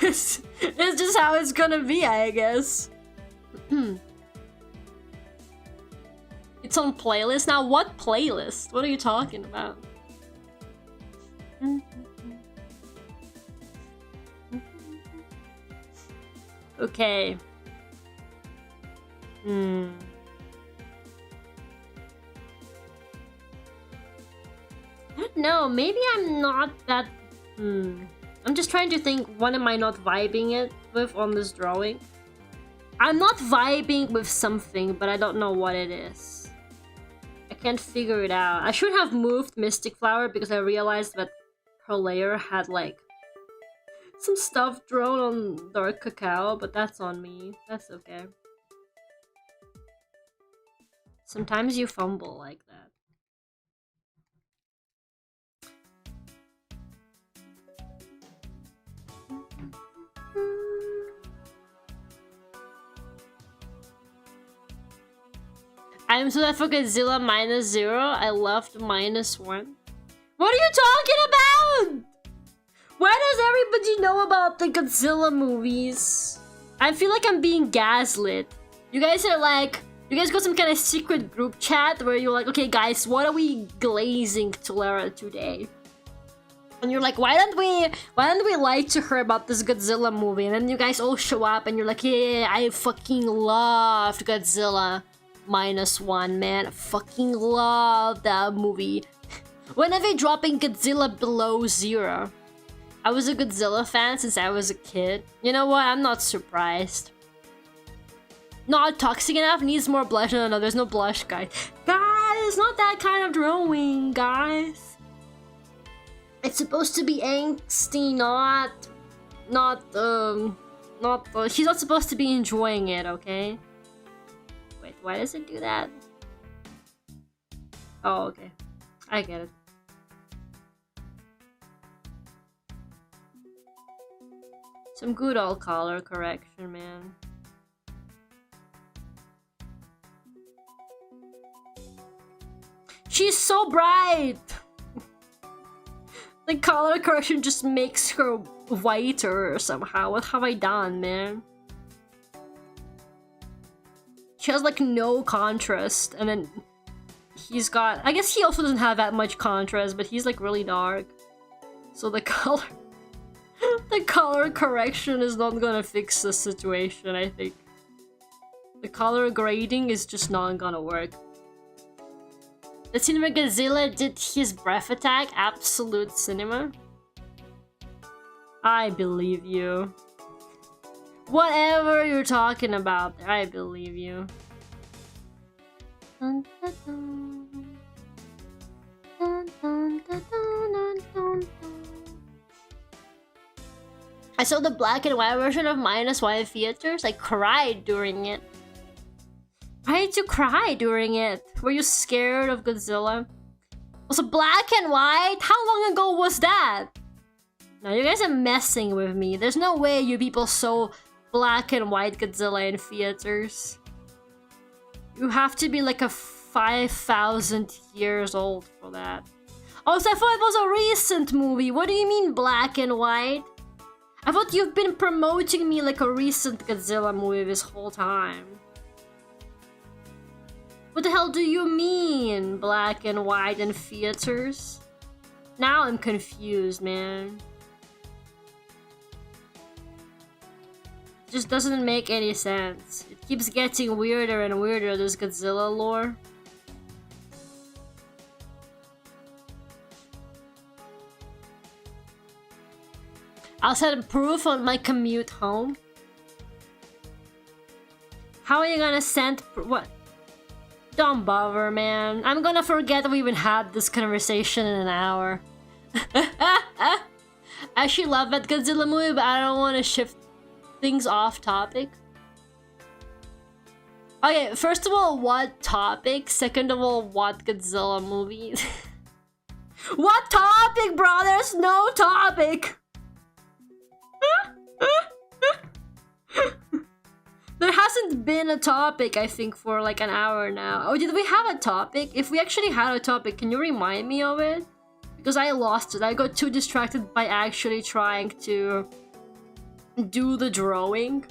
It's just how it's gonna be, I guess. It's on playlist now? What playlist? What are you talking about? Okay. I don't know, maybe I'm not that... I'm just trying to think, what am I not vibing it with on this drawing? I'm not vibing with something, but I don't know what it is. I can't figure it out. I should have moved Mystic Flower because I realized that her layer had like some stuff drawn on dark cacao, but that's on me. That's okay. Sometimes you fumble like that. I'm so that for Godzilla -0. I loved -1. What are you talking about? Why does everybody know about the Godzilla movies? I feel like I'm being gaslit. You guys are like, you guys got some kind of secret group chat where you're like, okay guys, what are we glazing to Lara today? And you're like, why don't we lie to her about this Godzilla movie? And then you guys all show up and you're like, yeah, I fucking loved Godzilla -1, man. I fucking love that movie. When are they dropping Godzilla below 0? I was a Godzilla fan since I was a kid. You know what? I'm not surprised. Not toxic enough, needs more blush. No, there's no blush, guys. Guys, not that kind of drawing, guys. It's supposed to be angsty, he's not supposed to be enjoying it, okay? Wait, why does it do that? Oh, okay. I get it. Some good old color correction, man. She's so bright! The color correction just makes her whiter somehow. What have I done, man? She has like no contrast, and then he's got... I guess he also doesn't have that much contrast, but he's like really dark. So the color... the color correction is not gonna fix the situation, I think. The color grading is just not gonna work. The scene where Godzilla did his breath attack, absolute cinema. I believe you. Whatever you're talking about, I believe you. Dun, dun, dun. Dun, dun, dun, dun, dun, dun. I saw the black and white version of -1 theaters. I cried during it. Why did you cry during it? Were you scared of Godzilla? Was it black and white? How long ago was that? No, you guys are messing with me. There's no way you people saw black and white Godzilla in theaters. You have to be like a 5,000 years old for that. Oh, so I thought it was a recent movie. What do you mean black and white? I thought you've been promoting me like a recent Godzilla movie this whole time. What the hell do you mean, black and white in theaters? Now I'm confused, man. Just doesn't make any sense. It keeps getting weirder and weirder, this Godzilla lore. I'll send proof on my commute home. How are you gonna send what? Don't bother, man. I'm gonna forget we even had this conversation in an hour. I actually love that Godzilla movie, but I don't want to shift things off topic. Okay, first of all, what topic? Second of all, what Godzilla movie? What topic, bro? There's no topic! There hasn't been a topic, I think, for like an hour now. Oh, did we have a topic? If we actually had a topic, can you remind me of it? Because I lost it. I got too distracted by actually trying to do the drawing.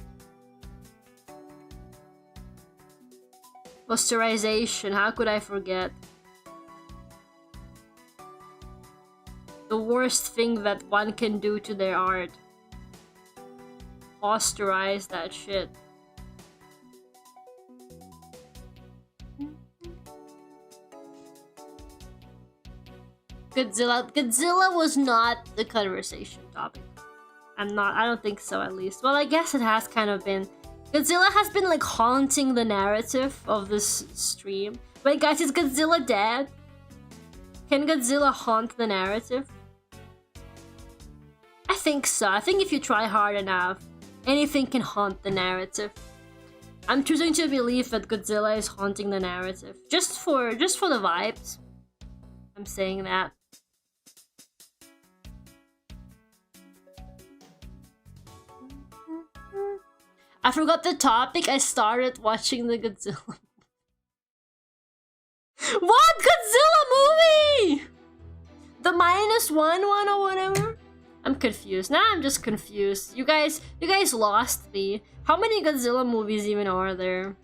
Posterization, how could I forget? The worst thing that one can do to their art. Posterize that shit. Godzilla was not the conversation topic. I don't think so, at least. Well, I guess it has kind of been. Godzilla has been like haunting the narrative of this stream. Wait, guys, is Godzilla dead? Can Godzilla haunt the narrative? I think so. I think if you try hard enough, anything can haunt the narrative. I'm choosing to believe that Godzilla is haunting the narrative. Just for the vibes. I'm saying that. I forgot the topic. I started watching the Godzilla. What Godzilla movie? The -1 one or whatever? I'm confused. Now I'm just confused. You guys lost me. How many Godzilla movies even are there?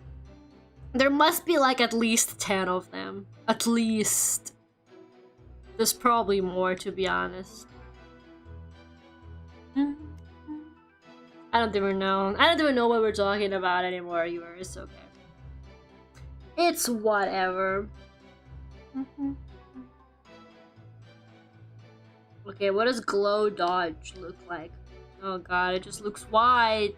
There must be like at least 10 of them. At least. There's probably more, to be honest. I don't even know. I don't even know what we're talking about anymore. It's okay. It's whatever. Okay, what does glow dodge look like? Oh god, it just looks white.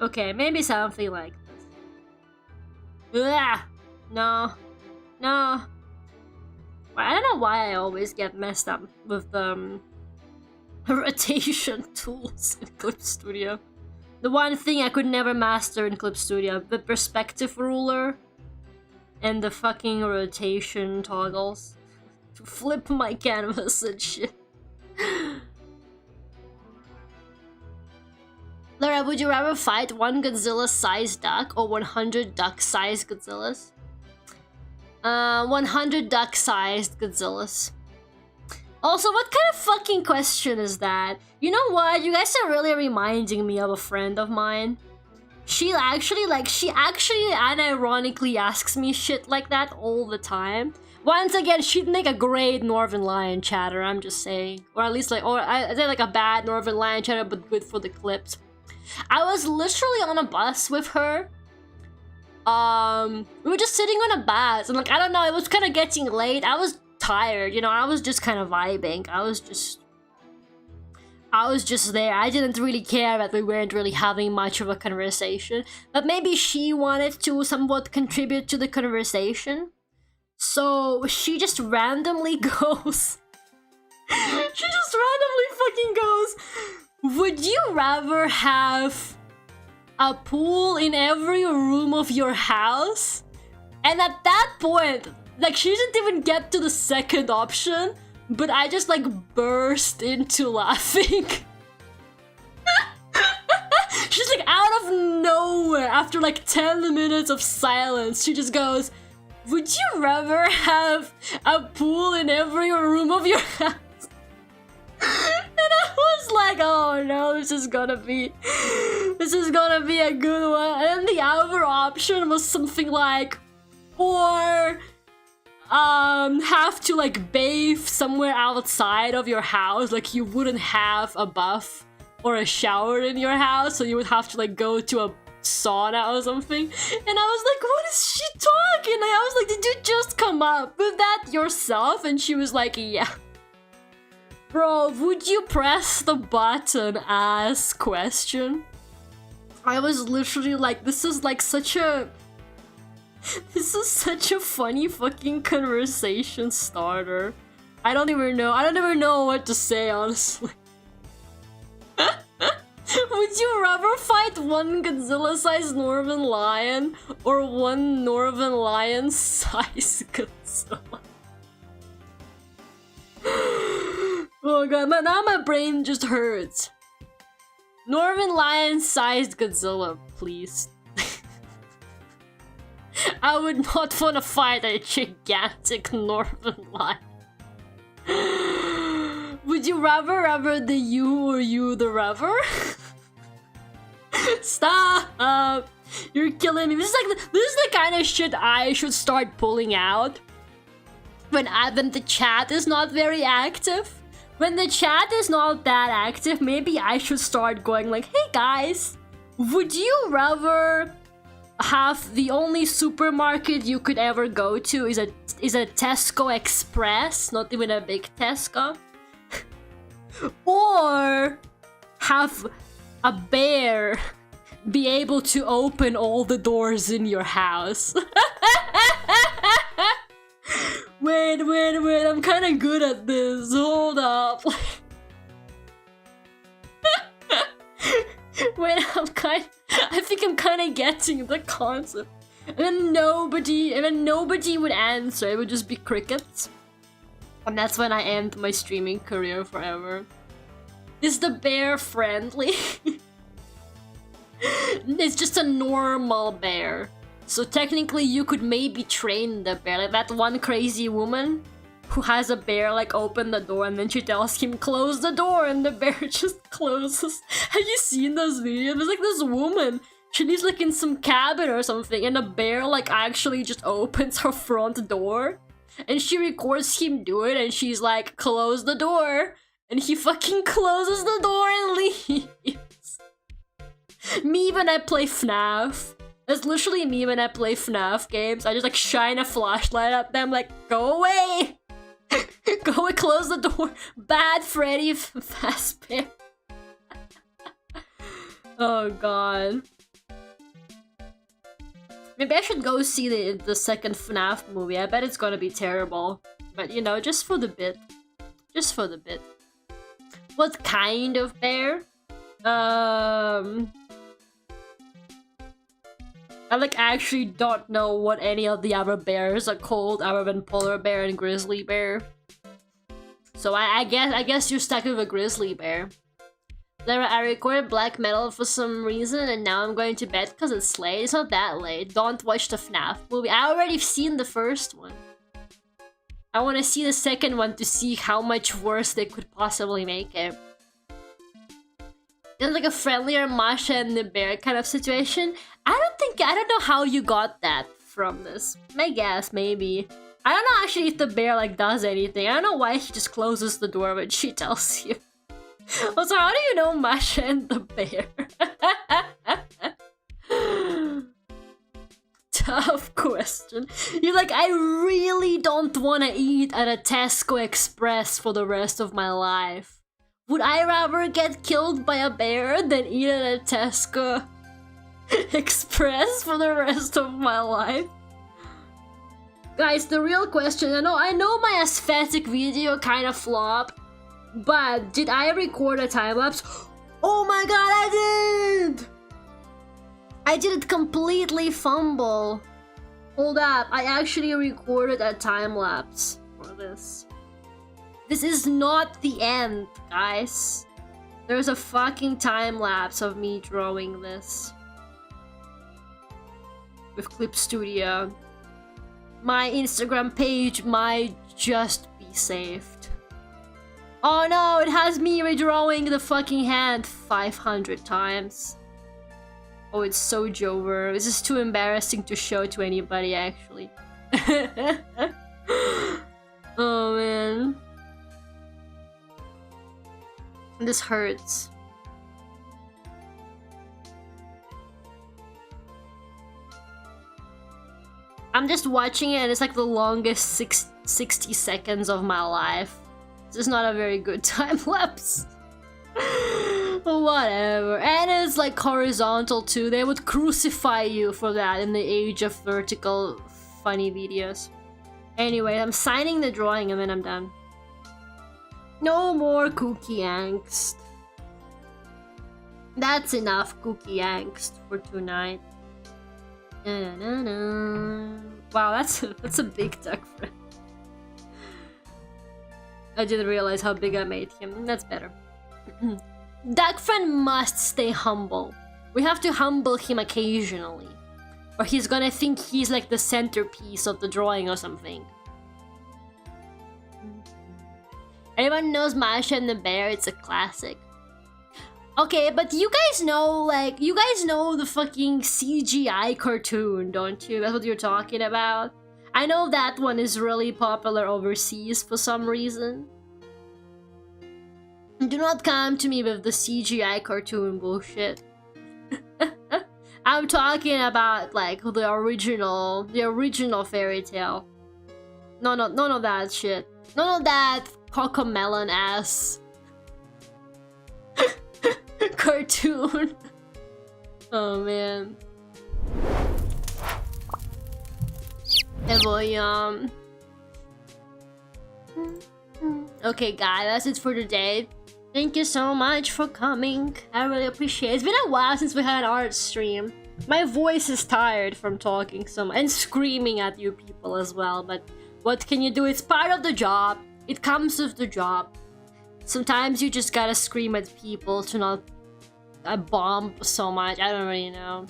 Okay, maybe something like this. Ugh! No. No. I don't know why I always get messed up with the rotation tools in Clip Studio. The one thing I could never master in Clip Studio, the perspective ruler and the fucking rotation toggles to flip my canvas and shit. Laura, would you rather fight one Godzilla-sized duck or 100 duck-sized Godzillas? 100 duck-sized Godzillas. Also, what kind of fucking question is that? You know what? You guys are really reminding me of a friend of mine. She actually unironically asks me shit like that all the time. Once again, she'd make a great Northern Lion chatter, I'm just saying. Or at least like, or I say like a bad Northern Lion chatter, but good for the clips. I was literally on a bus with her. We were just sitting on a bus, and like, I don't know, it was kind of getting late. I was tired, you know, I was just kind of vibing. I was just there. I didn't really care that we weren't really having much of a conversation, but maybe she wanted to somewhat contribute to the conversation. So she just randomly goes, she just randomly fucking goes, would you rather have a pool in every room of your house? And at that point, like, she didn't even get to the second option, but I just like burst into laughing. She's like out of nowhere, after like 10 minutes of silence, she just goes, would you rather have a pool in every room of your house? And I was like, oh no, this is gonna be a good one. And then the other option was something like, or have to like bathe somewhere outside of your house, like you wouldn't have a bath or a shower in your house, so you would have to like go to a sauna or something. And I was like, what is she talking? Like, I was like, did you just come up with that yourself? And she was like, yeah. Bro, would you press the button? Ask question. I was literally like, this is like such a... This is such a funny fucking conversation starter. I don't even know what to say, honestly. Would you rather fight one Godzilla-sized Northern lion or one Northern lion-sized Godzilla? Oh god, now my brain just hurts. Northern lion-sized Godzilla, please. I would not want to fight a gigantic Northern lion. Would you rather the you or you the rather? Stop! You're killing me. This is the kind of shit I should start pulling out when the chat is not very active. When the chat is not that active, maybe I should start going like, hey guys, would you rather have the only supermarket you could ever go to is a Tesco Express, not even a big Tesco, or have a bear be able to open all the doors in your house? Wait, I'm kind of good at this. Hold up. Wait, I think I'm kind of getting the concept. And then nobody would answer. It would just be crickets. And that's when I end my streaming career forever. Is the bear friendly? It's just a normal bear. So technically you could maybe train the bear. Like that one crazy woman who has a bear like open the door and then she tells him close the door and the bear just closes. Have you seen those videos? There's like this woman. She lives like in some cabin or something and the bear like actually just opens her front door. And she records him do it and she's like, close the door. And he fucking closes the door and leaves. Me when I play FNAF. That's literally me when I play FNAF games. I just like shine a flashlight at them like, go away! Go away, close the door. Bad Freddy Fazbear. Oh god. Maybe I should go see the second FNAF movie. I bet it's gonna be terrible. But you know, just for the bit. Just for the bit. What kind of bear? I like actually don't know what any of the other bears are called other than polar bear and grizzly bear. So I guess you're stuck with a grizzly bear. Lara, I recorded black metal for some reason and now I'm going to bed because it's late. It's not that late. Don't watch the FNAF movie. I already seen the first one. I want to see the second one to see how much worse they could possibly make it. It's like a friendlier Masha and the bear kind of situation. I don't know how you got that from this. My guess, maybe. I don't know actually if the bear like does anything. I don't know why he just closes the door when she tells you. Also, how do you know Masha and the bear? Tough question. You're like, I really don't want to eat at a Tesco Express for the rest of my life. Would I rather get killed by a bear than eat at a Tesco Express for the rest of my life? Guys, the real question, I know my aesthetic video kind of flopped, but did I record a time-lapse? Oh my god, I did! I didn't completely fumble. Hold up, I actually recorded a time-lapse for this. This is not the end, guys. There's a fucking time-lapse of me drawing this. With Clip Studio. My Instagram page might just be saved. Oh no, it has me redrawing the fucking hand 500 times. Oh, it's so Jover. This is too embarrassing to show to anybody, actually. Oh man. This hurts. I'm just watching it and it's like the longest 60 seconds of my life. This is not a very good time lapse. Whatever. And it's like horizontal too. They would crucify you for that in the age of vertical funny videos. Anyway, I'm signing the drawing and then I'm done. No more cookie angst. That's enough cookie angst for tonight. Wow, that's a big duck friend. I didn't realize how big I made him. That's better. Duck friend must stay humble. We have to humble him occasionally, or he's gonna think he's like the centerpiece of the drawing or something. Anyone knows Masha and the Bear? It's a classic. Okay, but you guys know, like, you guys know the fucking CGI cartoon, don't you? That's what you're talking about? I know that one is really popular overseas for some reason. Do not come to me with the CGI cartoon bullshit. I'm talking about, like, the original fairy tale. None of that shit. None of that cocomelon ass cartoon. Oh man. Hey boy, okay guys, that's it for today. Thank you so much for coming. I really appreciate it. It's been a while since we had an art stream. My voice is tired from talking so much and screaming at you people as well, but what can you do? It's part of the job. It comes with the job. Sometimes you just gotta scream at people to not bomb so much. I don't really know.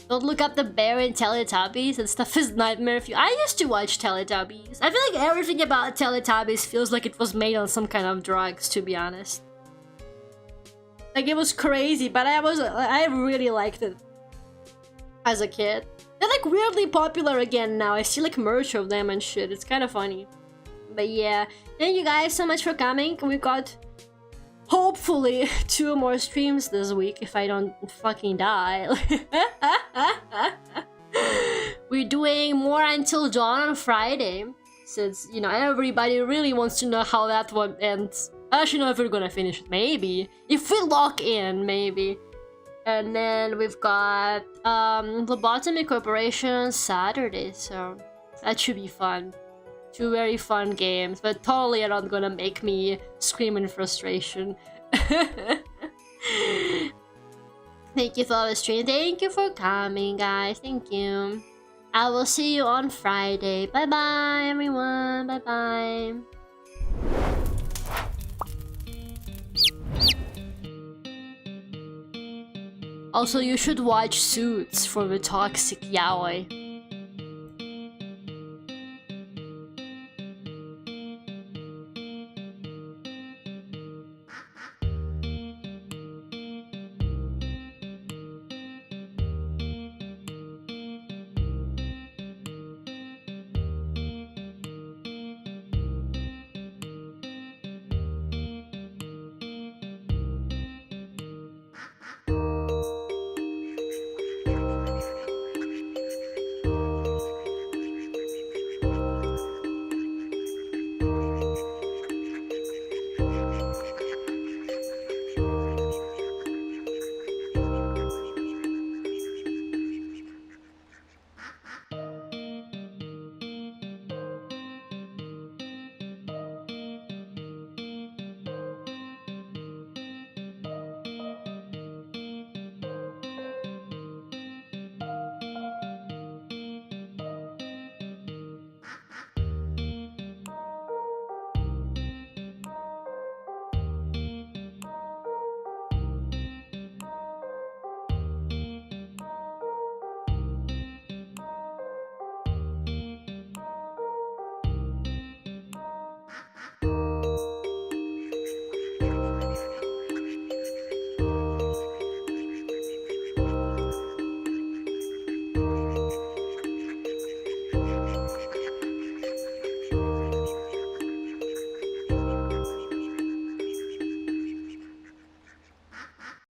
Don't look up the Bear in Teletubbies. That stuff is nightmare fuel. I used to watch Teletubbies. I feel like everything about Teletubbies feels like it was made on some kind of drugs, to be honest. Like, it was crazy, but I really liked it as a kid. They're like weirdly popular again now. I see like merch of them and shit. It's kind of funny. But yeah, thank you guys so much for coming. We got hopefully 2 more streams this week if I don't fucking die. We're doing More Until Dawn on Friday, since, you know, everybody really wants to know how that one ends. I actually know if we're gonna finish it, maybe. If we lock in, maybe. And then we've got Lobotomy Corporation Saturday, so that should be fun. 2 very fun games, but totally are not gonna make me scream in frustration. Thank you for the stream. Thank you for coming, guys. Thank you. I will see you on Friday. Bye bye, everyone. Bye bye. Also, you should watch Suits for the toxic yaoi.